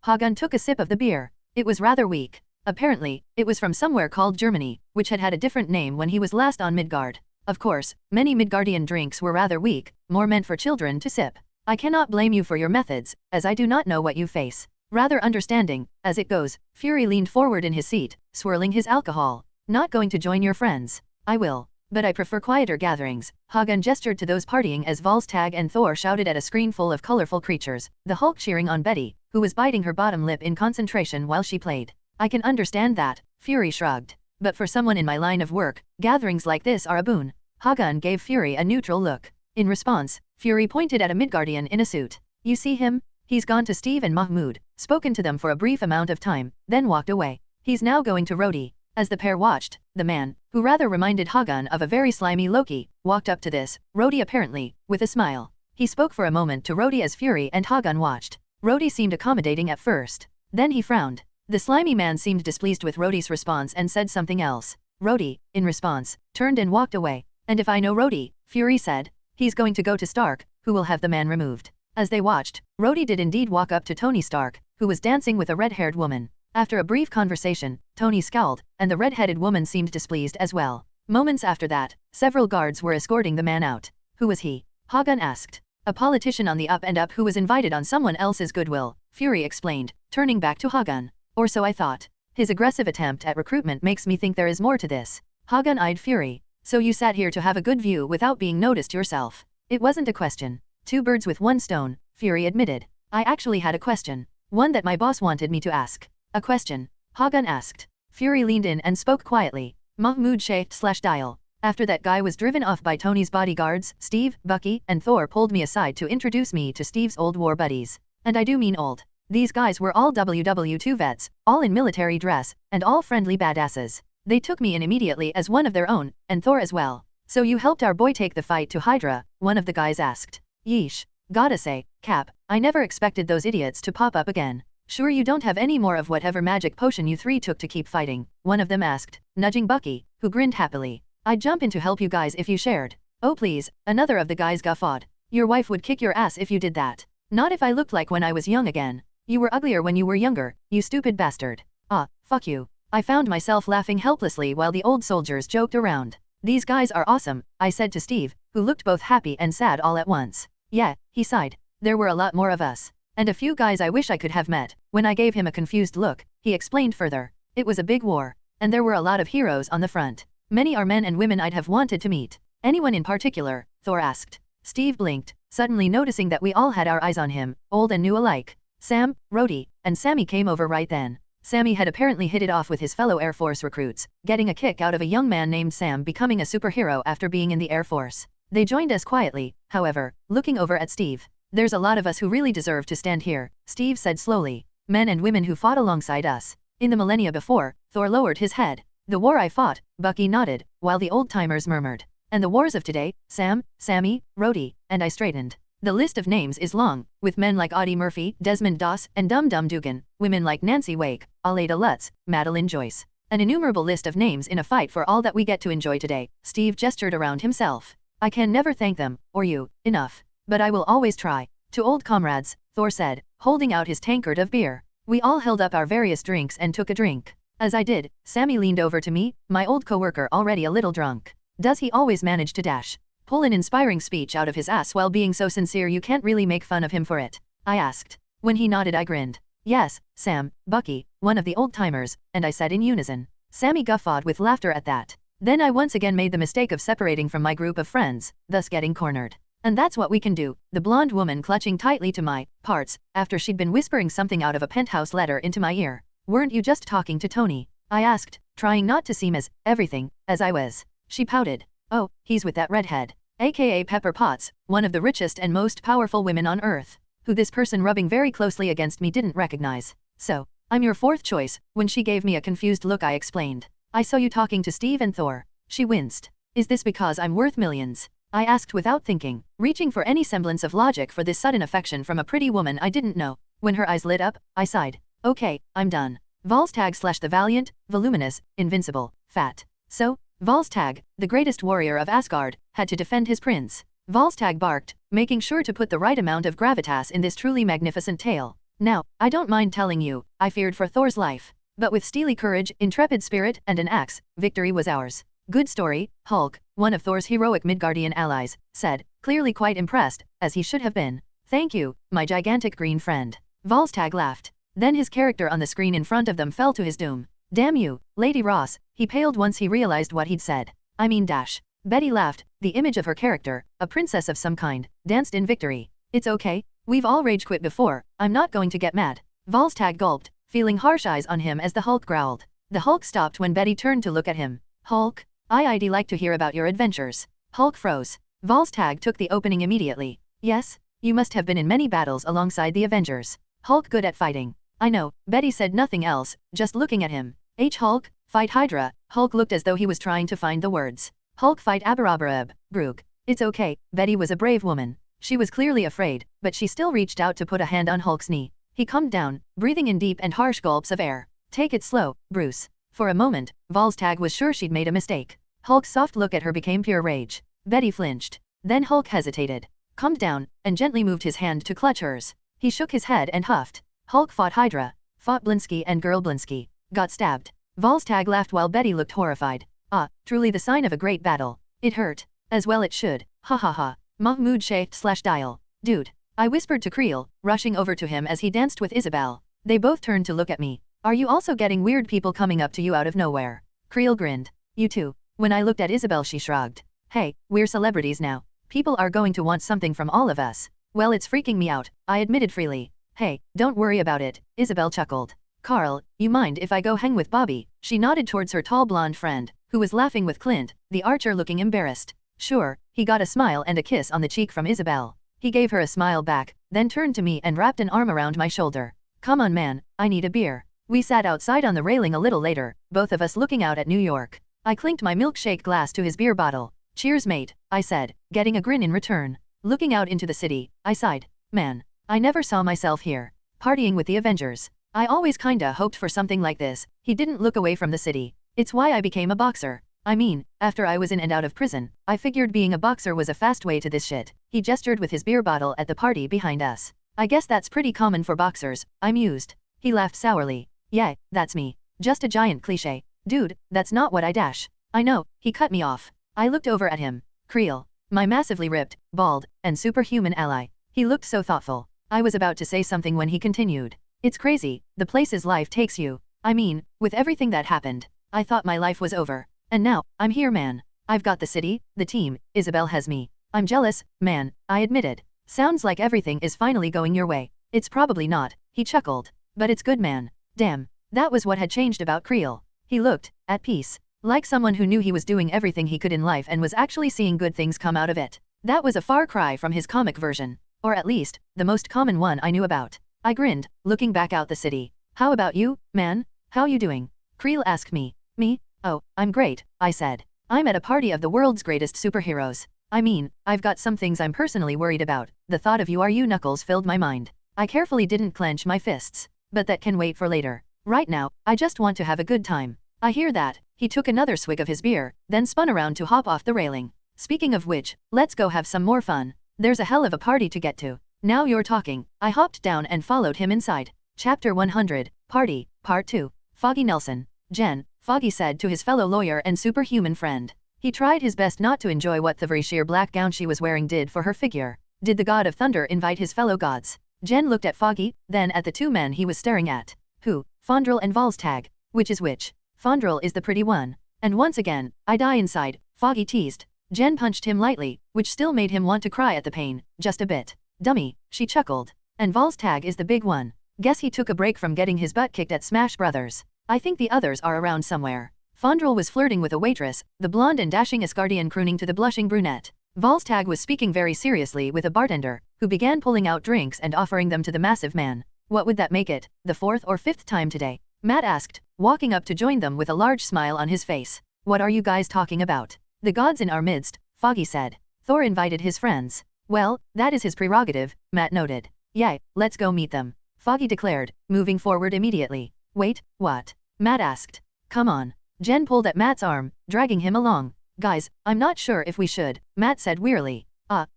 [SPEAKER 1] Hagun took a sip of the beer. It was rather weak. Apparently, it was from somewhere called Germany, which had a different name when he was last on Midgard. Of course, many Midgardian drinks were rather weak, more meant for children to sip. I cannot blame you for your methods, as I do not know what you face. Rather understanding, as it goes, Fury leaned forward in his seat, swirling his alcohol. Not going to join your friends. I will. But I prefer quieter gatherings. Hagun gestured to those partying as Volstagg and Thor shouted at a screen full of colorful creatures, the Hulk cheering on Betty, who was biting her bottom lip in concentration while she played. I can understand that, Fury shrugged. But for someone in my line of work, gatherings like this are a boon. Hagun gave Fury a neutral look. In response, Fury pointed at a Midgardian in a suit. You see him? He's gone to Steve and Mahmoud, spoken to them for a brief amount of time, then walked away. He's now going to Rhodey. As the pair watched, the man, who rather reminded Hagun of a very slimy Loki, walked up to this, Rhodey apparently, with a smile. He spoke for a moment to Rhodey as Fury and Hagun watched. Rhodey seemed accommodating at first. Then he frowned. The slimy man seemed displeased with Rhodey's response and said something else. Rhodey, in response, turned and walked away. And if I know Rhodey, Fury said, he's going to go to Stark, who will have the man removed. As they watched, Rhodey did indeed walk up to Tony Stark, who was dancing with a red-haired woman. After a brief conversation, Tony scowled, and the red-headed woman seemed displeased as well. Moments after that, several guards were escorting the man out. Who was he? Hagun asked. A politician on the up and up who was invited on someone else's goodwill, Fury explained, turning back to Hagun. Or so I thought. His aggressive attempt at recruitment makes me think there is more to this. Hagun eyed Fury. So you sat here to have a good view without being noticed yourself. It wasn't a question. 2 birds with 1 stone, Fury admitted. I actually had a question. One that my boss wanted me to ask. A question? Hagun asked. Fury leaned in and spoke quietly. Mahmoud /dial. After that guy was driven off by Tony's bodyguards, Steve, Bucky, and Thor pulled me aside to introduce me to Steve's old war buddies. And I do mean old. These guys were all WW2 vets, all in military dress, and all friendly badasses. They took me in immediately as one of their own, and Thor as well. So you helped our boy take the fight to Hydra, one of the guys asked. Yeesh. Gotta say, Cap, I never expected those idiots to pop up again. Sure you don't have any more of whatever magic potion you 3 took to keep fighting, one of them asked, nudging Bucky, who grinned happily. I'd jump in to help you guys if you shared. Oh please, another of the guys guffawed. Your wife would kick your ass if you did that. Not if I looked like when I was young again. You were uglier when you were younger, you stupid bastard. Ah, fuck you. I found myself laughing helplessly while the old soldiers joked around. These guys are awesome, I said to Steve, who looked both happy and sad all at once. Yeah, he sighed. There were a lot more of us. And a few guys I wish I could have met. When I gave him a confused look, he explained further. It was a big war. And there were a lot of heroes on the front. Many are men and women I'd have wanted to meet. Anyone in particular? Thor asked. Steve blinked, suddenly noticing that we all had our eyes on him, old and new alike. Sam, Rhodey, and Sammy came over right then. Sammy had apparently hit it off with his fellow Air Force recruits, getting a kick out of a young man named Sam becoming a superhero after being in the Air Force. They joined us quietly, however, looking over at Steve. There's a lot of us who really deserve to stand here, Steve said slowly. Men and women who fought alongside us. In the millennia before, Thor lowered his head. The war I fought, Bucky nodded, while the old-timers murmured. And the wars of today, Sam, Sammy, Rhodey, and I straightened. The list of names is long, with men like Audie Murphy, Desmond Doss, and Dum Dum Dugan, women like Nancy Wake, Aleda Lutz, Madeline Joyce. An innumerable list of names in a fight for all that we get to enjoy today. Steve gestured around himself. I can never thank them, or you, enough. But I will always try. To old comrades, Thor said, holding out his tankard of beer. We all held up our various drinks and took a drink. As I did, Sammy leaned over to me, my old coworker already a little drunk. Does he always manage to pull an inspiring speech out of his ass while being so sincere you can't really make fun of him for it? I asked. When he nodded I grinned. Yes, Sam, Bucky, one of the old-timers, and I said in unison. Sammy guffawed with laughter at that. Then I once again made the mistake of separating from my group of friends, thus getting cornered. And that's what we can do, the blonde woman clutching tightly to my parts, after she'd been whispering something out of a penthouse letter into my ear. Weren't you just talking to Tony? I asked, trying not to seem as everything as I was. She pouted. Oh, he's with that redhead. AKA Pepper Potts, one of the richest and most powerful women on earth, who this person rubbing very closely against me didn't recognize. So, I'm your fourth choice. When she gave me a confused look I explained. I saw you talking to Steve and Thor. She winced. Is this because I'm worth millions? I asked without thinking, reaching for any semblance of logic for this sudden affection from a pretty woman I didn't know. When her eyes lit up, I sighed. Okay, I'm done. Volstagg / the valiant, voluminous, invincible, fat. So, Volstagg, the greatest warrior of Asgard, had to defend his prince. Volstagg barked, making sure to put the right amount of gravitas in this truly magnificent tale. Now, I don't mind telling you, I feared for Thor's life. But with steely courage, intrepid spirit, and an axe, victory was ours. Good story, Hulk, one of Thor's heroic Midgardian allies, said, clearly quite impressed, as he should have been. Thank you, my gigantic green friend. Volstagg laughed. Then his character on the screen in front of them fell to his doom. Damn you, Lady Ross, he paled once he realized what he'd said. I mean dash. Betty laughed, the image of her character, a princess of some kind, danced in victory. It's okay, we've all rage quit before, I'm not going to get mad. Volstagg gulped, feeling harsh eyes on him as the Hulk growled. The Hulk stopped when Betty turned to look at him. Hulk? I'd like to hear about your adventures. Hulk froze. Volstagg took the opening immediately. Yes, you must have been in many battles alongside the Avengers. Hulk good at fighting. I know, Betty said nothing else, just looking at him. Hulk, fight Hydra. Hulk looked as though he was trying to find the words. Hulk fight Abarabarab, Groog. It's okay, Betty was a brave woman. She was clearly afraid, but she still reached out to put a hand on Hulk's knee. He calmed down, breathing in deep and harsh gulps of air. Take it slow, Bruce. For a moment, Volstagg was sure she'd made a mistake. Hulk's soft look at her became pure rage. Betty flinched. Then Hulk hesitated, calmed down, and gently moved his hand to clutch hers. He shook his head and huffed. Hulk fought Hydra, fought Blinsky and Girl Blinsky, got stabbed. Volstagg laughed while Betty looked horrified. Ah, truly the sign of a great battle. It hurt. As well it should. Ha ha ha. Mahmoud Shaft / Dial. Dude. I whispered to Creel, rushing over to him as he danced with Isabel. They both turned to look at me. Are you also getting weird people coming up to you out of nowhere? Creel grinned. You too. When I looked at Isabel she shrugged. Hey, we're celebrities now. People are going to want something from all of us. Well it's freaking me out, I admitted freely. Hey, don't worry about it, Isabel chuckled. Carl, you mind if I go hang with Bobby? She nodded towards her tall blonde friend, who was laughing with Clint, the archer looking embarrassed. Sure, he got a smile and a kiss on the cheek from Isabel. He gave her a smile back, then turned to me and wrapped an arm around my shoulder. Come on man, I need a beer. We sat outside on the railing a little later, both of us looking out at New York. I clinked my milkshake glass to his beer bottle. Cheers mate, I said, getting a grin in return. Looking out into the city, I sighed. Man, I never saw myself here, partying with the Avengers. I always kinda hoped for something like this. He didn't look away from the city. It's why I became a boxer. I mean, after I was in and out of prison, I figured being a boxer was a fast way to this shit. He gestured with his beer bottle at the party behind us. I guess that's pretty common for boxers, I mused. He laughed sourly. Yeah, that's me. Just a giant cliche. Dude, that's not what I dash. I know, he cut me off. I looked over at him. Creel. My massively ripped, bald, and superhuman ally. He looked so thoughtful. I was about to say something when he continued. It's crazy, the places life takes you. I mean, with everything that happened, I thought my life was over. And now, I'm here man. I've got the city, the team, Isabel has me. I'm jealous, man, I admitted. Sounds like everything is finally going your way. It's probably not, he chuckled. But it's good man. Damn, that was what had changed about Creel. He looked, at peace. Like someone who knew he was doing everything he could in life and was actually seeing good things come out of it. That was a far cry from his comic version. Or at least, the most common one I knew about. I grinned, looking back out the city. How about you, man? How you doing? Creel asked me. Me? Oh, I'm great, I said. I'm at a party of the world's greatest superheroes. I mean, I've got some things I'm personally worried about. The thought of you knuckles filled my mind. I carefully didn't clench my fists. But that can wait for later. Right now, I just want to have a good time. I hear that. He took another swig of his beer, then spun around to hop off the railing. Speaking of which, let's go have some more fun. There's a hell of a party to get to. Now you're talking. I hopped down and followed him inside. Chapter 100, Party, Part 2. Foggy Nelson. Jen, Foggy said to his fellow lawyer and superhuman friend. He tried his best not to enjoy what the very sheer black gown she was wearing did for her figure. Did the god of thunder invite his fellow gods? Jen looked at Foggy, then at the two men he was staring at. Who? Fondrel and Volstagg. Which is which? Fondrel is the pretty one. And once again, I die inside, Foggy teased. Jen punched him lightly, which still made him want to cry at the pain, just a bit. Dummy, she chuckled. And Volstagg is the big one. Guess he took a break from getting his butt kicked at Smash Brothers. I think the others are around somewhere. Fondrel was flirting with a waitress, the blonde and dashing Asgardian crooning to the blushing brunette. Volstagg was speaking very seriously with a bartender, who began pulling out drinks and offering them to the massive man. What would that make it, the fourth or fifth time today? Matt asked, walking up to join them with a large smile on his face. What are you guys talking about? The gods in our midst, Foggy said. Thor invited his friends. Well, that is his prerogative, Matt noted. Yeah, let's go meet them, Foggy declared, moving forward immediately. Wait, what? Matt asked. Come on. Jen pulled at Matt's arm, dragging him along. Guys, I'm not sure if we should, Matt said wearily.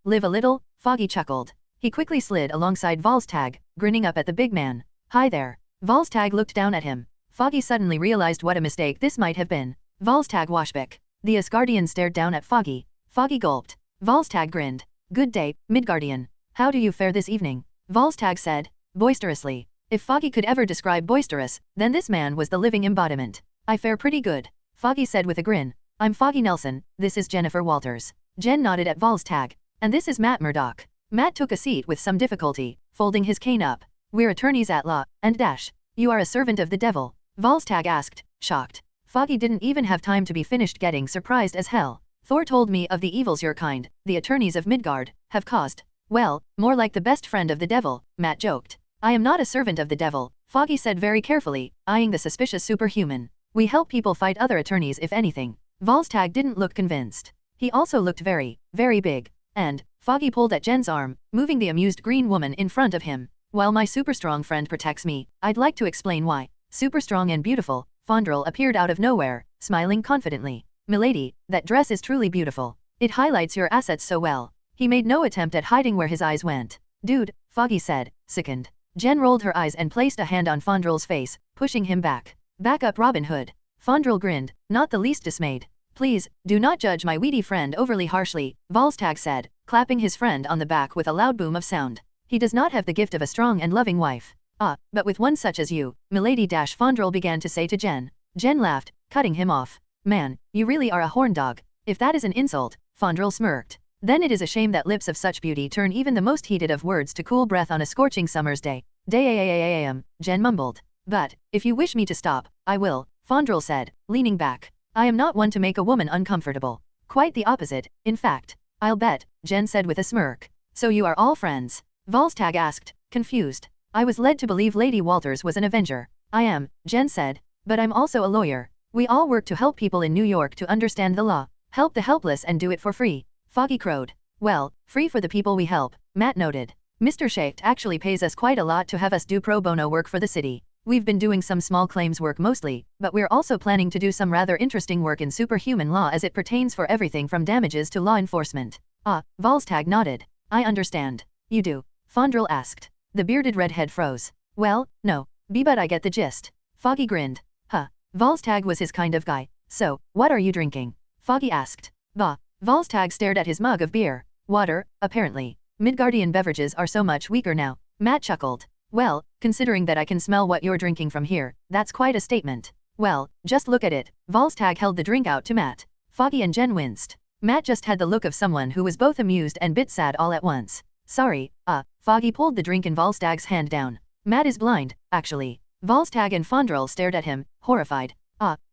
[SPEAKER 1] Live a little, Foggy chuckled. He quickly slid alongside Volstagg, grinning up at the big man. Hi there. Volstagg looked down at him. Foggy suddenly realized what a mistake this might have been. Volstagg Washbeck. The Asgardian stared down at Foggy. Foggy gulped. Volstagg grinned. Good day, Midgardian. How do you fare this evening? Volstagg said, boisterously. If Foggy could ever describe boisterous, then this man was the living embodiment. I fare pretty good, Foggy said with a grin. I'm Foggy Nelson, this is Jennifer Walters. Jen nodded at Volstagg. And this is Matt Murdock. Matt took a seat with some difficulty, folding his cane up. We're attorneys at law, and dash. You are a servant of the devil, Volstagg asked, shocked. Foggy didn't even have time to be finished getting surprised as hell. Thor told me of the evils your kind, the attorneys of Midgard, have caused. Well, more like the best friend of the devil, Matt joked. I am not a servant of the devil, Foggy said very carefully, eyeing the suspicious superhuman. We help people fight other attorneys if anything. Volstagg didn't look convinced. He also looked very, very big. And, Foggy pulled at Jen's arm, moving the amused green woman in front of him. While my super-strong friend protects me, I'd like to explain why. Super-strong and beautiful, Fondrel appeared out of nowhere, smiling confidently. Milady, that dress is truly beautiful. It highlights your assets so well. He made no attempt at hiding where his eyes went. Dude, Foggy said, sickened. Jen rolled her eyes and placed a hand on Fondrel's face, pushing him back. Back up Robin Hood. Fondrel grinned, not the least dismayed. Please, do not judge my weedy friend overly harshly, Volstagg said, clapping his friend on the back with a loud boom of sound. He does not have the gift of a strong and loving wife. But with one such as you, Milady Fondrel began to say to Jen. Jen laughed, cutting him off. Man, you really are a horn dog. If that is an insult, Fondrel smirked. Then it is a shame that lips of such beauty turn even the most heated of words to cool breath on a scorching summer's day. Jen mumbled. But, if you wish me to stop, I will, Fondrel said, leaning back. I am not one to make a woman uncomfortable. Quite the opposite, in fact. I'll bet, Jen said with a smirk. So you are all friends? Volstagg asked, confused. I was led to believe Lady Walters was an Avenger. I am, Jen said. But I'm also a lawyer. We all work to help people in New York to understand the law. Help the helpless and do it for free. Foggy crowed. Well, free for the people we help, Matt noted. Mr. Schacht actually pays us quite a lot to have us do pro bono work for the city. We've been doing some small claims work mostly, but we're also planning to do some rather interesting work in superhuman law as it pertains for everything from damages to law enforcement. Ah, Volstagg nodded. I understand. You do? Fondrel asked. The bearded redhead froze. Well, no. But I get the gist. Foggy grinned. Huh. Volstagg was his kind of guy. So, what are you drinking? Foggy asked. Bah. Volstagg stared at his mug of beer. Water, apparently. Midgardian beverages are so much weaker now. Matt chuckled. Well, considering that I can smell what you're drinking from here, that's quite a statement. Well, just look at it. Volstagg held the drink out to Matt. Foggy and Jen winced. Matt just had the look of someone who was both amused and bit sad all at once. Sorry, Foggy pulled the drink in Volstagg's hand down. Matt is blind, actually. Volstagg and Fondrel stared at him, horrified.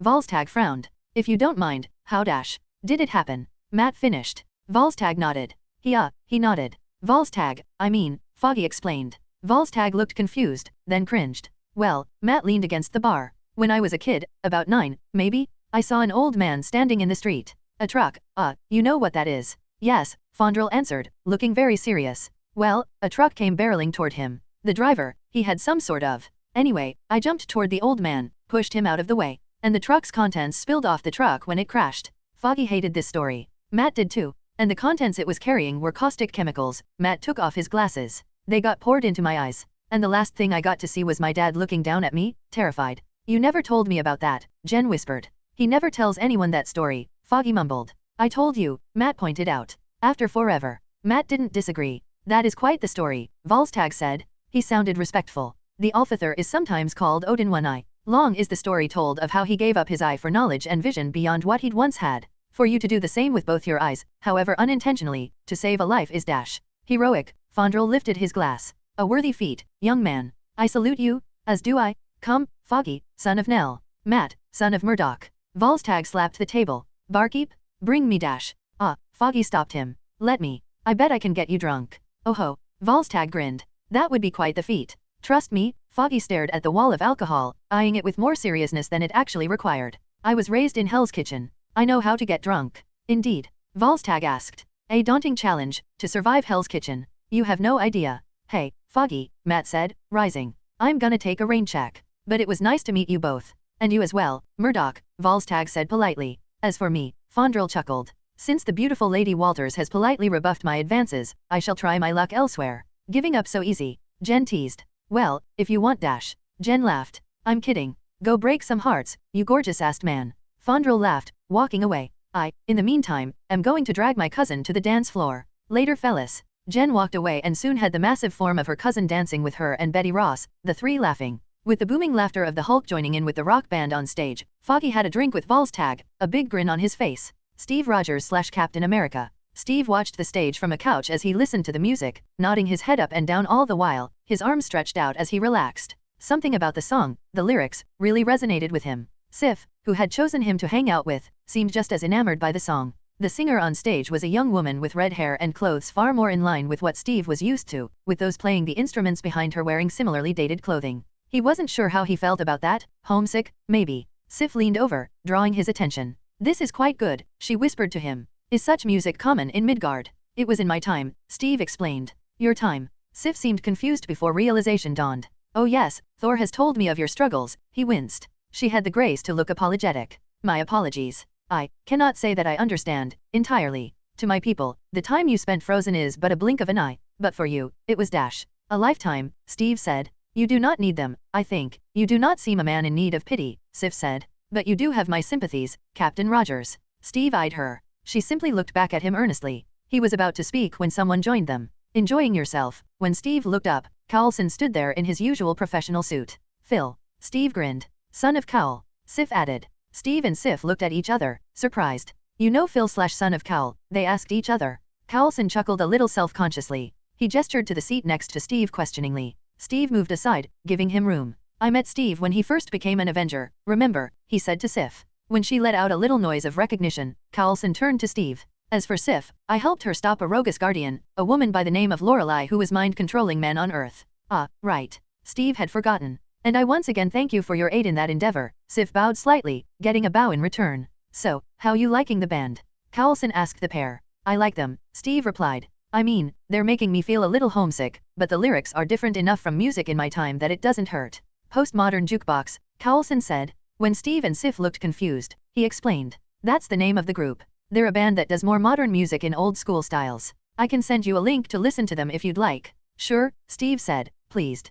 [SPEAKER 1] Volstagg frowned. If you don't mind, how did it happen? Matt finished. Volstagg nodded. He nodded. Volstagg, Foggy explained. Volstagg looked confused, then cringed. Well, Matt leaned against the bar. When I was a kid, about 9, maybe, I saw an old man standing in the street. A truck, you know what that is? Yes, Fondrel answered, looking very serious. Well, a truck came barreling toward him. The driver, he had some sort of. Anyway, I jumped toward the old man, pushed him out of the way, and the truck's contents spilled off the truck when it crashed. Foggy hated this story. Matt did too. And the contents it was carrying were caustic chemicals. Matt took off his glasses. They got poured into my eyes. And the last thing I got to see was my dad looking down at me, terrified. You never told me about that, Jen whispered. He never tells anyone that story, Foggy mumbled. I told you, Matt pointed out. After forever. Matt didn't disagree. That is quite the story, Volstagg said. He sounded respectful. The Alfather is sometimes called Odin One Eye. Long is the story told of how he gave up his eye for knowledge and vision beyond what he'd once had. For you to do the same with both your eyes, however unintentionally, to save a life is heroic. Fondrel lifted his glass. A worthy feat, young man. I salute you, as do I. Come, Foggy, son of Nell. Matt, son of Murdoch. Volstagg slapped the table. Barkeep, bring me . Foggy stopped him. Let me. I bet I can get you drunk. Oh ho. Volstagg grinned. That would be quite the feat. Trust me, Foggy stared at the wall of alcohol, eyeing it with more seriousness than it actually required. I was raised in Hell's Kitchen. I know how to get drunk. Indeed. Volstagg asked. A daunting challenge, to survive Hell's Kitchen. You have no idea. Hey, Foggy, Matt said, rising. I'm gonna take a rain check. But it was nice to meet you both. And you as well, Murdoch, Volstagg said politely. As for me, Fondrel chuckled. Since the beautiful Lady Walters has politely rebuffed my advances, I shall try my luck elsewhere. Giving up so easy, Jen teased. Well, if you want . Jen laughed. I'm kidding. Go break some hearts, you gorgeous-assed man. Fondrel laughed, walking away. In the meantime, am going to drag my cousin to the dance floor. Later fellas. Jen walked away and soon had the massive form of her cousin dancing with her and Betty Ross, the three laughing. With the booming laughter of the Hulk joining in with the rock band on stage, Foggy had a drink with Volstagg, a big grin on his face. Steve Rogers / Captain America. Steve watched the stage from a couch as he listened to the music, nodding his head up and down all the while, his arms stretched out as he relaxed. Something about the song, the lyrics, really resonated with him. Sif, who had chosen him to hang out with, seemed just as enamored by the song. The singer on stage was a young woman with red hair and clothes far more in line with what Steve was used to, with those playing the instruments behind her wearing similarly dated clothing. He wasn't sure how he felt about that, homesick, maybe. Sif leaned over, drawing his attention. This is quite good, she whispered to him. Is such music common in Midgard? It was in my time, Steve explained. Your time? Sif seemed confused before realization dawned. Oh yes, Thor has told me of your struggles, he winced. She had the grace to look apologetic. My apologies. I cannot say that I understand, entirely. To my people, the time you spent frozen is but a blink of an eye, but for you, it was a lifetime, Steve said. You do not need them, I think. You do not seem a man in need of pity, Sif said. But you do have my sympathies, Captain Rogers. Steve eyed her. She simply looked back at him earnestly. He was about to speak when someone joined them. Enjoying yourself. When Steve looked up, Cowlson stood there in his usual professional suit. Phil. Steve grinned. Son of Cowl. Sif added. Steve and Sif looked at each other, surprised. You know Phil / son of Cowl, they asked each other. Cowlson chuckled a little self-consciously. He gestured to the seat next to Steve questioningly. Steve moved aside, giving him room. I met Steve when he first became an Avenger, remember, he said to Sif. When she let out a little noise of recognition, Cowlson turned to Steve. As for Sif, I helped her stop a roguish guardian, a woman by the name of Lorelei who was mind-controlling men on Earth. Right. Steve had forgotten. And I once again thank you for your aid in that endeavor. Sif bowed slightly, getting a bow in return. So, how you liking the band? Cowlson asked the pair. I like them, Steve replied. I mean, they're making me feel a little homesick, but the lyrics are different enough from music in my time that it doesn't hurt. Postmodern jukebox, Cowlson said. When Steve and Sif looked confused, he explained. That's the name of the group. They're a band that does more modern music in old school styles. I can send you a link to listen to them if you'd like. Sure, Steve said, pleased.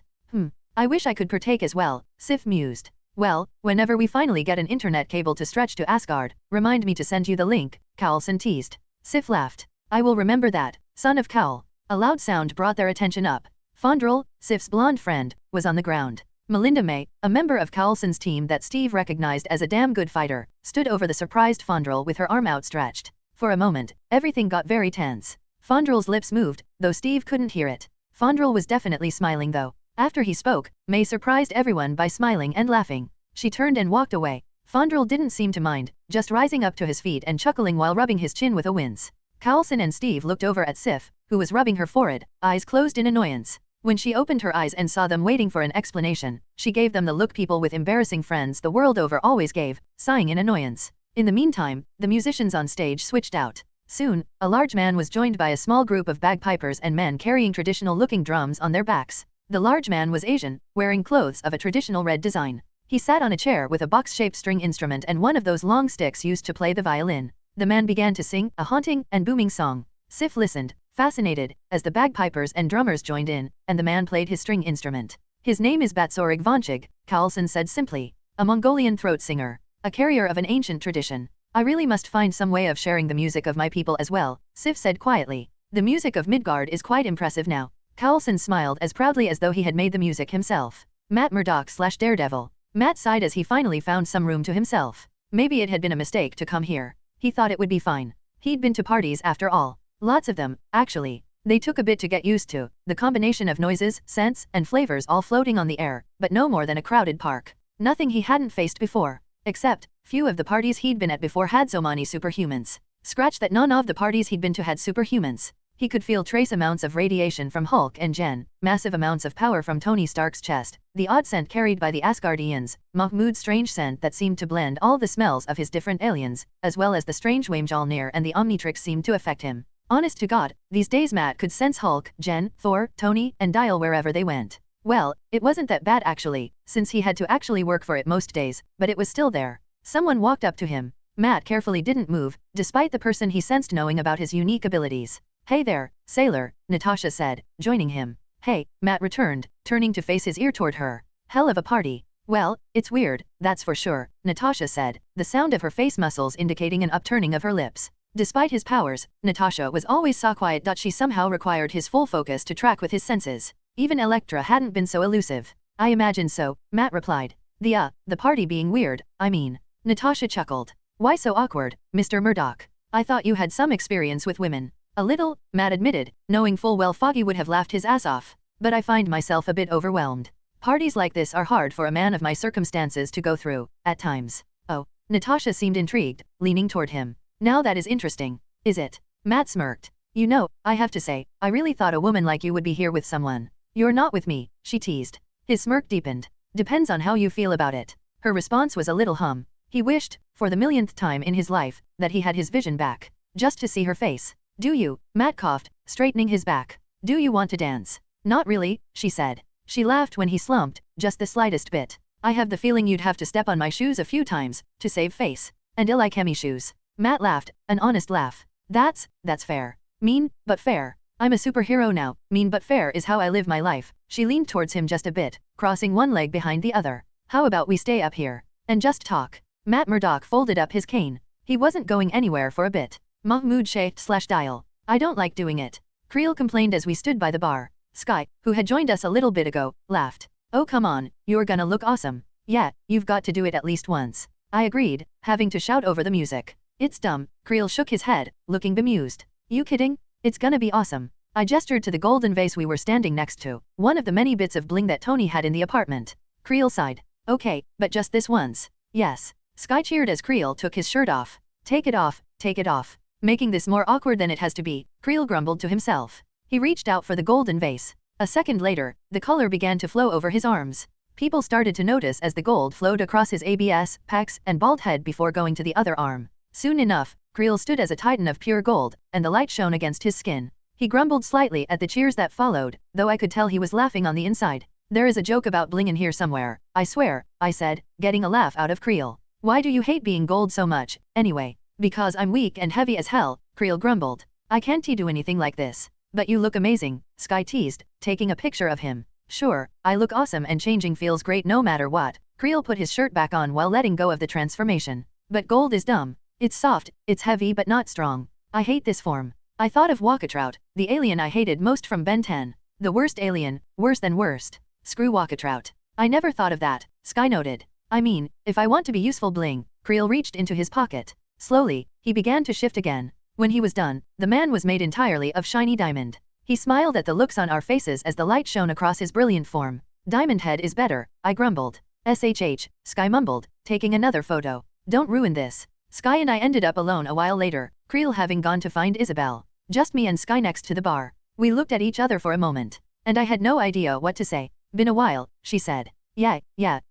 [SPEAKER 1] I wish I could partake as well, Sif mused. Well, whenever we finally get an internet cable to stretch to Asgard, remind me to send you the link, Cowlson teased. Sif laughed. I will remember that, son of Cowl. A loud sound brought their attention up. Fondrel, Sif's blonde friend, was on the ground. Melinda May, a member of Cowlson's team that Steve recognized as a damn good fighter, stood over the surprised Fondrel with her arm outstretched. For a moment, everything got very tense. Fondrel's lips moved, though Steve couldn't hear it. Fondrel was definitely smiling though. After he spoke, May surprised everyone by smiling and laughing. She turned and walked away. Fondrel didn't seem to mind, just rising up to his feet and chuckling while rubbing his chin with a wince. Cowlson and Steve looked over at Sif, who was rubbing her forehead, eyes closed in annoyance. When she opened her eyes and saw them waiting for an explanation, she gave them the look people with embarrassing friends the world over always gave, sighing in annoyance. In the meantime, the musicians on stage switched out. Soon, a large man was joined by a small group of bagpipers and men carrying traditional-looking drums on their backs. The large man was Asian, wearing clothes of a traditional red design. He sat on a chair with a box-shaped string instrument and one of those long sticks used to play the violin. The man began to sing a haunting and booming song. Sif listened, fascinated, as the bagpipers and drummers joined in, and the man played his string instrument. His name is Batsorig Vonchig, Cowlson said simply. A Mongolian throat singer. A carrier of an ancient tradition. I really must find some way of sharing the music of my people as well, Sif said quietly. The music of Midgard is quite impressive now. Cowlson smiled as proudly as though he had made the music himself. Matt Murdock/Daredevil. Matt sighed as he finally found some room to himself. Maybe it had been a mistake to come here. He thought it would be fine. He'd been to parties after all. Lots of them, actually. They took a bit to get used to, the combination of noises, scents, and flavors all floating on the air, but no more than a crowded park. Nothing he hadn't faced before. Except, few of the parties he'd been at before had so many superhumans. Scratch that, none of the parties he'd been to had superhumans. He could feel trace amounts of radiation from Hulk and Jen, massive amounts of power from Tony Stark's chest, the odd scent carried by the Asgardians, Mahmoud's strange scent that seemed to blend all the smells of his different aliens, as well as the strange Waimjalnir and the Omnitrix seemed to affect him. Honest to God, these days Matt could sense Hulk, Jen, Thor, Tony, and Dial wherever they went. Well, it wasn't that bad actually, since he had to actually work for it most days, but it was still there. Someone walked up to him. Matt carefully didn't move, despite the person he sensed knowing about his unique abilities. Hey there, sailor, Natasha said, joining him. Hey, Matt returned, turning to face his ear toward her. Hell of a party. Well, it's weird, that's for sure, Natasha said, the sound of her face muscles indicating an upturning of her lips. Despite his powers, Natasha was always so quiet that she somehow required his full focus to track with his senses. Even Elektra hadn't been so elusive. I imagine so, Matt replied. The party being weird, I mean. Natasha chuckled. Why so awkward, Mr. Murdoch? I thought you had some experience with women. A little, Matt admitted, knowing full well Foggy would have laughed his ass off. But I find myself a bit overwhelmed. Parties like this are hard for a man of my circumstances to go through, at times. Oh, Natasha seemed intrigued, leaning toward him. Now that is interesting. Is it? Matt smirked. You know, I have to say, I really thought a woman like you would be here with someone. You're not with me, she teased. His smirk deepened. Depends on how you feel about it. Her response was a little hum. He wished, for the millionth time in his life, that he had his vision back. Just to see her face. Do you? Matt coughed, straightening his back. Do you want to dance? Not really, she said. She laughed when he slumped, just the slightest bit. I have the feeling you'd have to step on my shoes a few times, to save face. And like Hemi shoes. Matt laughed, an honest laugh. That's fair. Mean, but fair. I'm a superhero now, mean but fair is how I live my life. She leaned towards him just a bit, crossing one leg behind the other. How about we stay up here? And just talk. Matt Murdoch folded up his cane. He wasn't going anywhere for a bit. Mahmoud shaked/dial. I don't like doing it. Creel complained as we stood by the bar. Sky, who had joined us a little bit ago, laughed. Oh come on, you're gonna look awesome. Yeah, you've got to do it at least once. I agreed, having to shout over the music. It's dumb, Creel shook his head, looking bemused. You kidding? It's gonna be awesome. I gestured to the golden vase we were standing next to, one of the many bits of bling that Tony had in the apartment. Creel sighed. Okay, but just this once. Yes. Sky cheered as Creel took his shirt off. Take it off, take it off. Making this more awkward than it has to be, Creel grumbled to himself. He reached out for the golden vase. A second later, the color began to flow over his arms. People started to notice as the gold flowed across his abs, pecs, and bald head before going to the other arm. Soon enough, Creel stood as a titan of pure gold, and the light shone against his skin. He grumbled slightly at the cheers that followed, though I could tell he was laughing on the inside. There is a joke about bling in here somewhere, I swear, I said, getting a laugh out of Creel. Why do you hate being gold so much, anyway? Because I'm weak and heavy as hell, Creel grumbled. I can't do anything like this. But you look amazing, Sky teased, taking a picture of him. Sure, I look awesome and changing feels great no matter what. Creel put his shirt back on while letting go of the transformation. But gold is dumb. It's soft, it's heavy but not strong. I hate this form. I thought of Walkatrout, the alien I hated most from Ben 10. The worst alien, worse than worst. Screw Walkatrout. I never thought of that, Sky noted. I mean, if I want to be useful bling. Creel reached into his pocket. Slowly, he began to shift again. When he was done, the man was made entirely of shiny diamond. He smiled at the looks on our faces as the light shone across his brilliant form. Diamond head is better, I grumbled. SHH, Sky mumbled, taking another photo. Don't ruin this. Sky and I ended up alone a while later, Creel having gone to find Isabel. Just me and Sky next to the bar. We looked at each other for a moment. And I had no idea what to say. Been a while, she said. Yeah,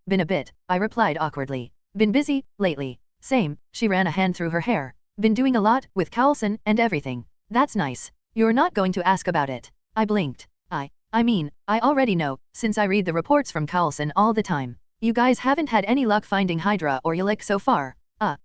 [SPEAKER 1] been a bit, I replied awkwardly. Been busy, lately. Same, she ran a hand through her hair. Been doing a lot, with Carlson and everything. That's nice. You're not going to ask about it. I blinked. I mean, I already know, since I read the reports from Carlson all the time. You guys haven't had any luck finding Hydra or Ulik so far.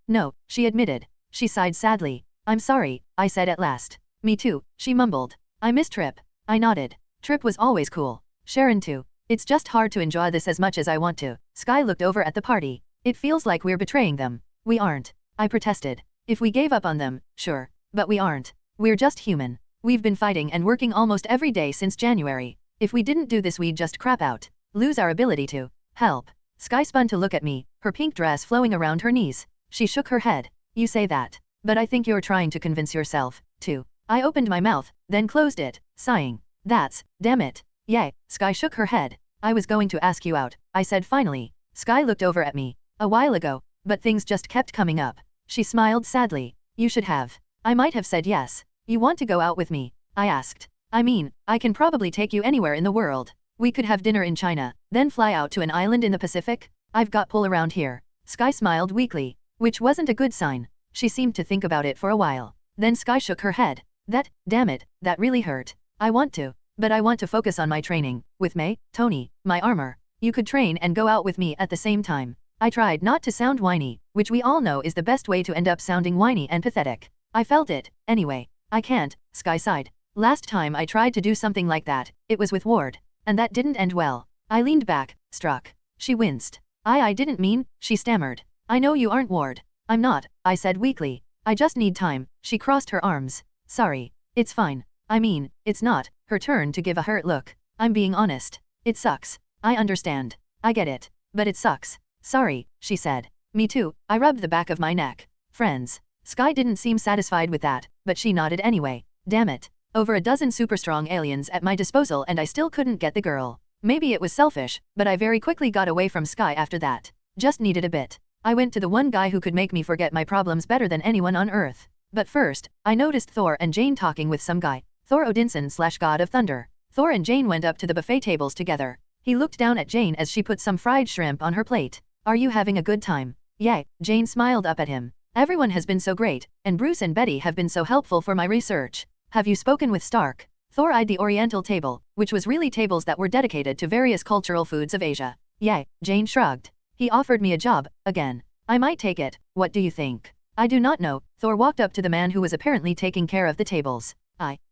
[SPEAKER 1] No, she admitted. She sighed sadly. I'm sorry, I said at last. Me too, she mumbled. I miss Trip. I nodded. Trip was always cool. Sharon too. It's just hard to enjoy this as much as I want to. Sky looked over at the party. It feels like we're betraying them. We aren't. I protested. If we gave up on them, sure. But we aren't. We're just human. We've been fighting and working almost every day since January. If we didn't do this we'd just crap out. Lose our ability to help. Sky spun to look at me, her pink dress flowing around her knees. She shook her head. You say that. But I think you're trying to convince yourself, too. I opened my mouth, then closed it, sighing. Damn it. Yay, Sky shook her head. I was going to ask you out, I said finally. Sky looked over at me. A while ago, but things just kept coming up. She smiled sadly. You should have. I might have said yes. You want to go out with me? I asked. I mean, I can probably take you anywhere in the world. We could have dinner in China, then fly out to an island in the Pacific. I've got pull around here. Sky smiled weakly, which wasn't a good sign. She seemed to think about it for a while. Then Sky shook her head. Damn it, that really hurt. I want to, but I want to focus on my training, with May, Tony, my armor. You could train and go out with me at the same time. I tried not to sound whiny, which we all know is the best way to end up sounding whiny and pathetic. I felt it, anyway. I can't, Sky sighed. Last time I tried to do something like that, it was with Ward. And that didn't end well. I leaned back, struck. She winced. I didn't mean, she stammered. I know you aren't Ward. I'm not, I said weakly. I just need time. She crossed her arms. Sorry. It's fine. I mean, it's not. Her turn to give a hurt look. I'm being honest. It sucks. I understand. I get it. But it sucks. Sorry, she said. Me too, I rubbed the back of my neck. Friends. Sky didn't seem satisfied with that, but she nodded anyway. Damn it. Over a dozen super strong aliens at my disposal and I still couldn't get the girl. Maybe it was selfish, but I very quickly got away from Sky after that. Just needed a bit. I went to the one guy who could make me forget my problems better than anyone on Earth. But first, I noticed Thor and Jane talking with some guy. Thor Odinson/God of Thunder. Thor and Jane went up to the buffet tables together. He looked down at Jane as she put some fried shrimp on her plate. Are you having a good time? Yeah, Jane smiled up at him. Everyone has been so great, and Bruce and Betty have been so helpful for my research. Have you spoken with Stark? Thor eyed the Oriental table, which was really tables that were dedicated to various cultural foods of Asia. Yeah, Jane shrugged. He offered me a job, again. I might take it, what do you think? I do not know. Thor walked up to the man who was apparently taking care of the tables.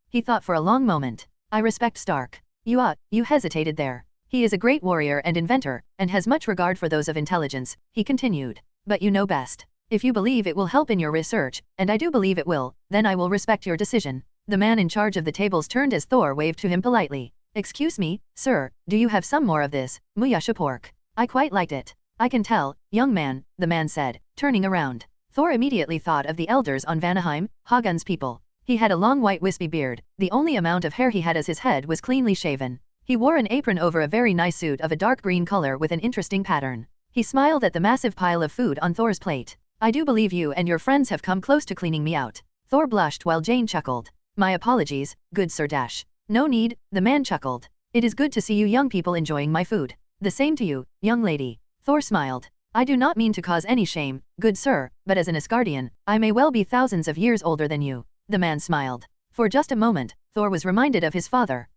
[SPEAKER 1] He thought for a long moment. I respect Stark. You hesitated there. He is a great warrior and inventor, and has much regard for those of intelligence, he continued. But you know best. If you believe it will help in your research, and I do believe it will, then I will respect your decision. The man in charge of the tables turned as Thor waved to him politely. Excuse me, sir, do you have some more of this, Muyasha pork? I quite liked it. I can tell, young man, the man said, turning around. Thor immediately thought of the elders on Vanaheim, Hagun's people. He had a long white wispy beard, the only amount of hair he had as his head was cleanly shaven. He wore an apron over a very nice suit of a dark green color with an interesting pattern. He smiled at the massive pile of food on Thor's plate. I do believe you and your friends have come close to cleaning me out. Thor blushed while Jane chuckled. My apologies, good Sir Dash. No need, the man chuckled. It is good to see you young people enjoying my food. The same to you, young lady. Thor smiled. I do not mean to cause any shame, good sir, but as an Asgardian, I may well be thousands of years older than you. The man smiled. For just a moment, Thor was reminded of his father.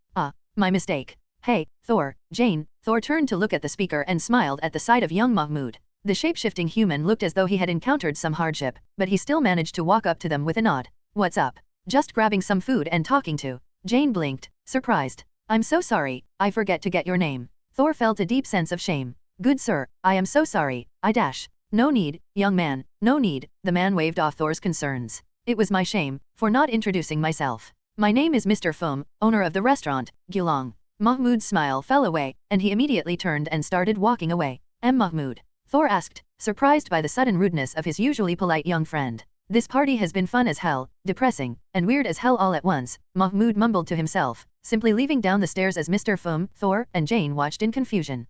[SPEAKER 1] My mistake. Hey, Thor, Jane. Thor turned to look at the speaker and smiled at the sight of young Mahmoud. The shape-shifting human looked as though he had encountered some hardship, but he still managed to walk up to them with a nod. What's up? Just grabbing some food and talking to. Jane blinked, surprised. I'm so sorry, I forget to get your name. Thor felt a deep sense of shame. Good sir, I am so sorry, I dash. No need, young man, no need, the man waved off Thor's concerns. It was my shame, for not introducing myself. My name is Mr. Fum, owner of the restaurant, Gulong. Mahmoud's smile fell away, and he immediately turned and started walking away. Mahmoud? Thor asked, surprised by the sudden rudeness of his usually polite young friend. This party has been fun as hell, depressing, and weird as hell all at once, Mahmoud mumbled to himself, simply leaving down the stairs as Mr. Fum, Thor, and Jane watched in confusion.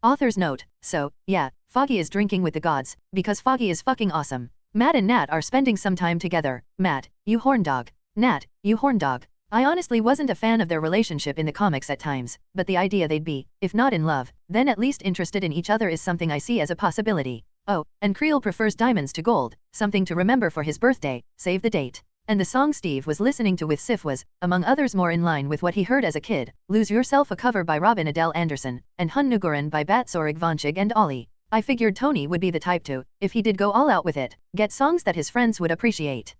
[SPEAKER 1] Author's note, so, yeah, Foggy is drinking with the gods, because Foggy is fucking awesome. Matt and Nat are spending some time together. Matt, you horn dog. Nat, you horn dog. I honestly wasn't a fan of their relationship in the comics at times, but the idea they'd be, if not in love, then at least interested in each other is something I see as a possibility. Oh, and Creel prefers diamonds to gold, something to remember for his birthday, save the date. And the song Steve was listening to with Sif was, among others, more in line with what he heard as a kid. Lose Yourself, a cover by Robin Adele Anderson, and Hun Nuguran by Batsorig Vonchig and Ollie. I figured Tony would be the type to, if he did go all out with it, get songs that his friends would appreciate.